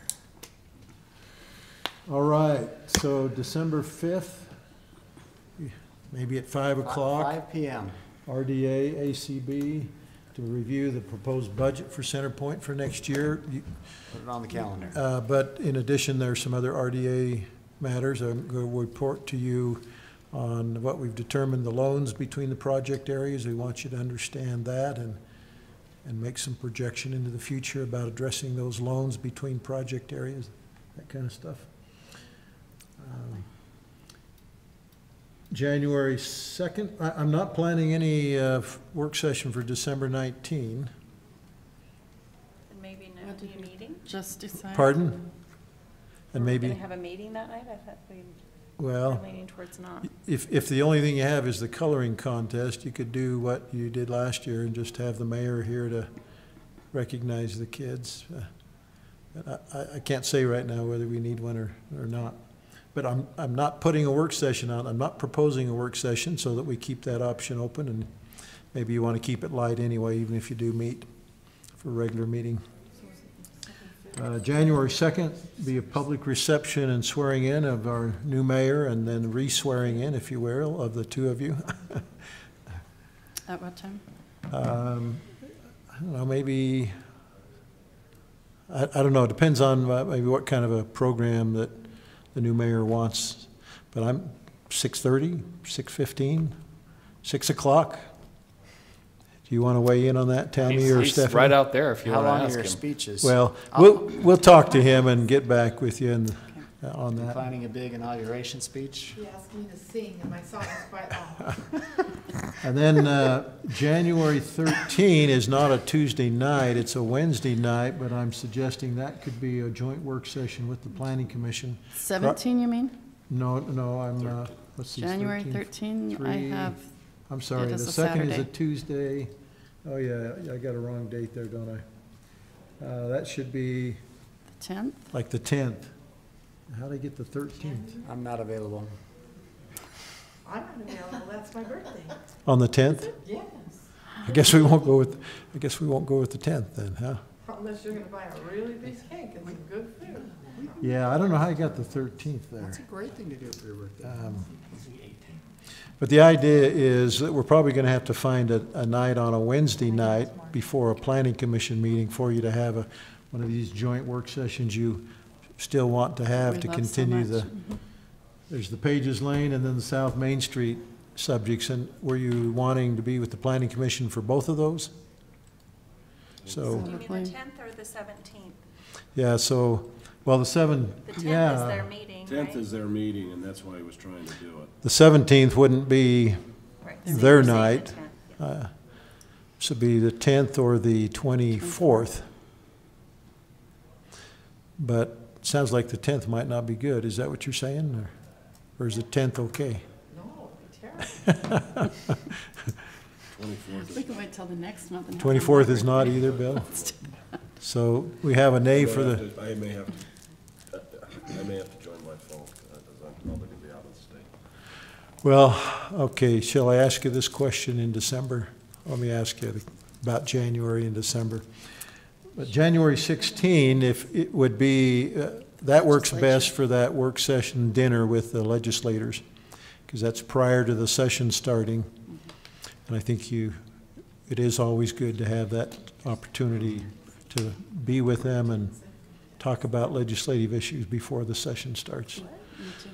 All right, so December 5th, maybe at 5 o'clock. 5 p.m. RDA, ACB, to review the proposed budget for Centerpoint for next year. Put it on the calendar. But in addition, there are some other RDA matters. I'm going to report to you on what we've determined the loans between the project areas. We want you to understand that and make some projection into the future about addressing those loans between project areas, that kind of stuff. January 2nd, I'm not planning any work session for December 19. And maybe What did a we meeting? Just decide. Pardon? And We're maybe, gonna have a meeting that night? I thought we well, were leaning towards not. if the only thing you have is the coloring contest, you could do what you did last year and just have the mayor here to recognize the kids. I can't say right now whether we need one or not. But I'm not putting a work session on, I'm not proposing a work session so that we keep that option open, and maybe you want to keep it light anyway, even if you do meet for a regular meeting. January 2nd, be a public reception and swearing in of our new mayor, and then re-swearing in, if you will, of the two of you. At what time? I don't know, maybe, I don't know, it depends on maybe what kind of a program that the new mayor wants, but I'm 6:30, 6:15, 6 o'clock. Do you want to weigh in on that, Tammy or He's Stephanie? right out there if you How want long to are ask your him. speeches? Well, we'll talk to him and get back with you on that. Planning a big inauguration speech? He asked me to sing, and my song is quite long. And then January 13 is not a Tuesday night, it's a Wednesday night, but I'm suggesting that could be a joint work session with the planning commission. 17, you mean? No, I'm, let's see. January 13, I have, I'm sorry, it the is a second is a Saturday. Tuesday. Oh, yeah, I got a wrong date there, don't I? That should be The 10th? like the 10th. How'd I get the 13th? I'm not available. I'm not available, that's my birthday. On the 10th? Yes. I guess we won't go with the 10th then, huh? Unless you're gonna buy a really big cake and some good food. Yeah, I don't know how you got the 13th there. That's a great thing to do for your birthday. But the idea is that we're probably going to have to find a night on a Wednesday night before a planning commission meeting for you to have one of these joint work sessions you still want to have We to love so continue much. there's the Pages Lane and then the South Main Street subjects. And were you wanting to be with the planning commission for both of those? So, You mean the 10th or the 17th? yeah, so, well, the 7th, The 10th is yeah. their meeting, 10th right? is their meeting, and that's why he was trying to do it. The 17th wouldn't be Right. their Same the night. 10th, So be the 10th or the 24th. But it sounds like the 10th might not be good. Is that what you're saying? Or is the 10th okay? No, it'd be terrible. 24th We can wait till the next month. and have 24th one is not either, Bill? So we have a nay for the, I may have to join my phone, because I'm probably gonna be out of the state. well, okay, shall I ask you this question in December? Let me ask you about January and December. But January 16, if it would be, that works best for that work session dinner with the legislators, because that's prior to the session starting. And I think it is always good to have that opportunity to be with them and talk about legislative issues before the session starts. Me too.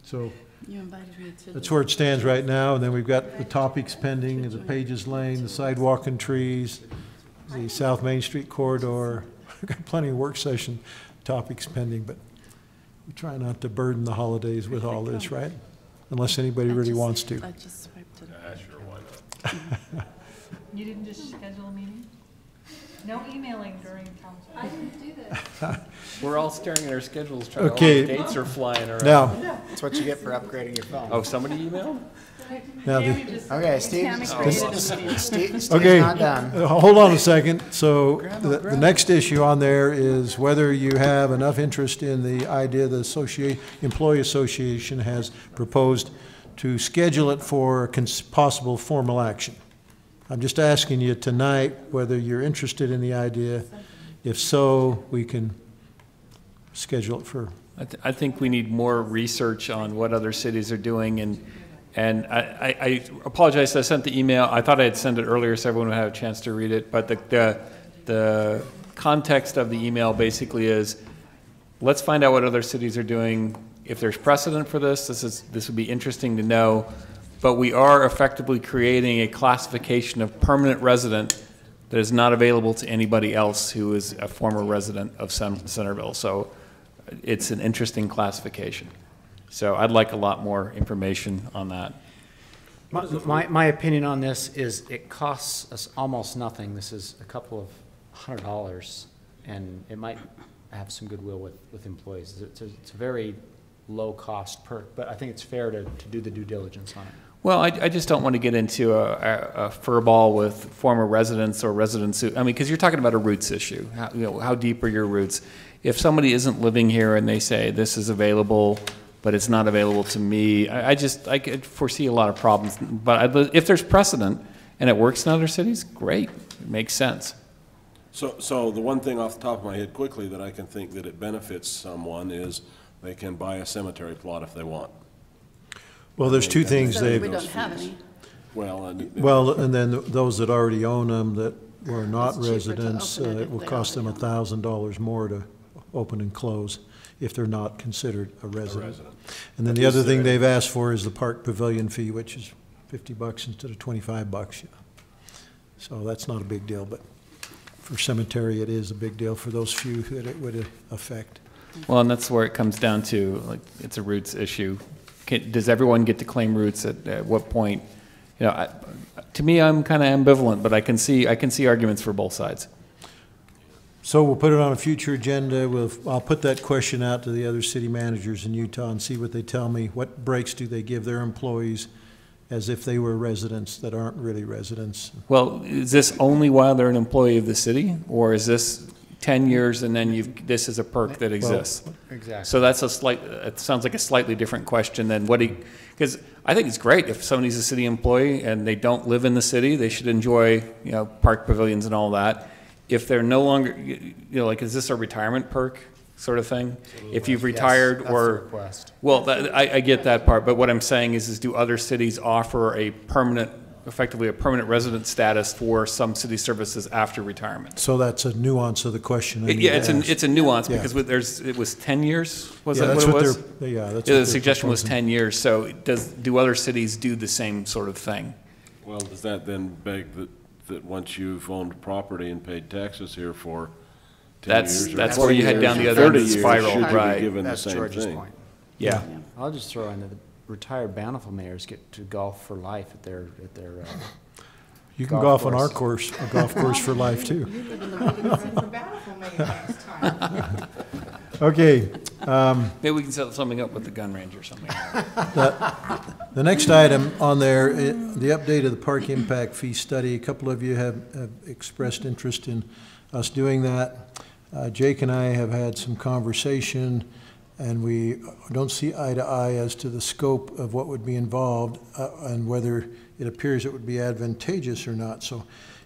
So You invited me to. that's where it stands right now, and then we've got the topics pending, the Pages Lane, the sidewalk and trees, the South Main Street corridor. We've got plenty of work session topics pending, but we try not to burden the holidays with all this, right? Unless anybody really wants to. I just swiped it. Sure, why not? You didn't just schedule a meeting? No emailing during council. I didn't do this. We're all staring at our schedules, trying Okay. to, all the dates are flying around. Now, That's what you get for upgrading your phone. Oh, somebody emailed? now Tammy the, just- Okay, Steve, Tammy Steve- created a meeting. Steve's okay, not done. hold on a second. So the next issue on there is whether you have enough interest in the idea the employee association has proposed to schedule it for possible formal action. I'm just asking you tonight whether you're interested in the idea. If so, we can schedule it for, I think we need more research on what other cities are doing, and I apologize, I sent the email, I thought I had sent it earlier so everyone would have a chance to read it, but the context of the email basically is, let's find out what other cities are doing. If there's precedent for this, this would be interesting to know, but we are effectively creating a classification of permanent resident that is not available to anybody else who is a former resident of Centerville. So it's an interesting classification. So I'd like a lot more information on that. My opinion on this is it costs us almost nothing. This is a couple of $100, and it might have some goodwill with employees. It's a very low-cost perk, but I think it's fair to do the due diligence on it. Well, I just don't want to get into a furball with former residents or residents who, I mean, because you're talking about a roots issue. How deep are your roots? If somebody isn't living here and they say this is available, but it's not available to me, I could foresee a lot of problems. But if there's precedent and it works in other cities, great, it makes sense. So the one thing off the top of my head quickly that I can think that it benefits someone is they can buy a cemetery plot if they want. well, there's two things So they, we don't have any. Well, and then those that already own them that were not It's cheaper to residents, open it it if will they cost them already $1,000 more to open and close if they're not considered a resident. resident. And then But the is other thing there- they've asked for is the park pavilion fee, which is $50 instead of $25. So that's not a big deal, but for cemetery, it is a big deal for those few that it would affect. Well, and that's where it comes down to, like, it's a roots issue. Does everyone get to claim roots at what point? You know, to me, I'm kind of ambivalent, but I can see arguments for both sides. So we'll put it on a future agenda. I'll put that question out to the other city managers in Utah and see what they tell me. What breaks do they give their employees as if they were residents that aren't really residents. Well, is this only while they're an employee of the city, or is this 10 years and then this is a perk that exists? Well, exactly. So that's it sounds like a slightly different question than because I think it's great if somebody's a city employee and they don't live in the city, they should enjoy, park pavilions and all that. If they're no longer, like, is this a retirement perk sort of thing? If you've retired Yes, that's or, the request. well, I get that part, but what I'm saying is do other cities offer effectively a permanent resident status for some city services after retirement? So that's a nuance of the question. I need Yeah, to ask. it's a nuance Yeah. because it was 10 years? Was Yeah, that that's what it what was? they're- yeah, that's what The they're suggestion was proposing. 10 years, so do other cities do the same sort of thing? Well, does that then beg that once you've owned property and paid taxes here for 10 years? or That's where you head 20 down years the or other end of 30 the years, spiral, should you be right. given the That's same George's thing? point. Yeah. I'll just throw in that the retired Bountiful mayors get to golf for life at their You can golf golf on our course. course, a golf course for life, too. Okay, Maybe we can set something up with the gun range or something. the next item on there, the update of the park impact fee study. A couple of you have expressed interest in us doing that. Jake and I have had some conversation, and we don't see eye to eye as to the scope of what would be involved and whether it appears it would be advantageous or not. So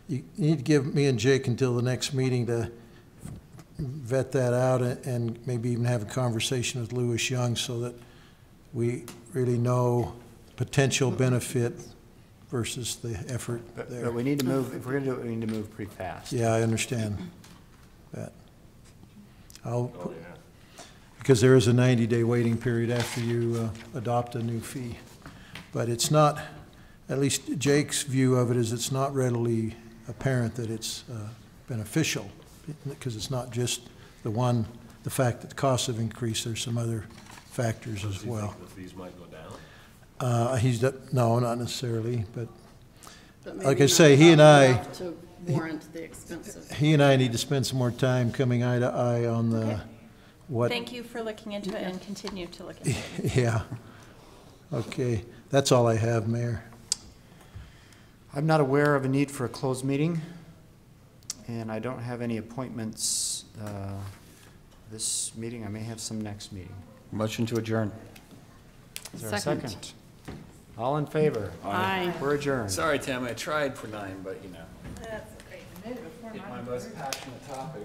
you need to give me and Jake until the next meeting to vet that out and maybe even have a conversation with Lewis Young so that we really know potential benefit versus the effort there. But we need to move, if we're gonna do it, we need to move pretty fast. Yeah, I understand that. Because there is a 90-day waiting period after you adopt a new fee. But it's not, at least Jake's view of it is it's not readily apparent that it's beneficial, because it's not just the fact that the costs have increased, there's some other factors as well. The fees might go down? No, not necessarily, but But like maybe I say, not he and I, enough to warrant the expensive. he and I need to spend some more time coming eye to eye on the, what. Thank you for looking into it and continue to look into it. Yeah. Okay, that's all I have, Mayor. I'm not aware of a need for a closed meeting, and I don't have any appointments this meeting. I may have some next meeting. Motion to adjourn. Is there a Second. second? All in favor? Aye. We're adjourned. Sorry, Tammy, I tried for 9, but That's okay. my most passionate topic.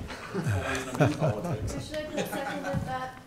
Politics. Should I have seconded that?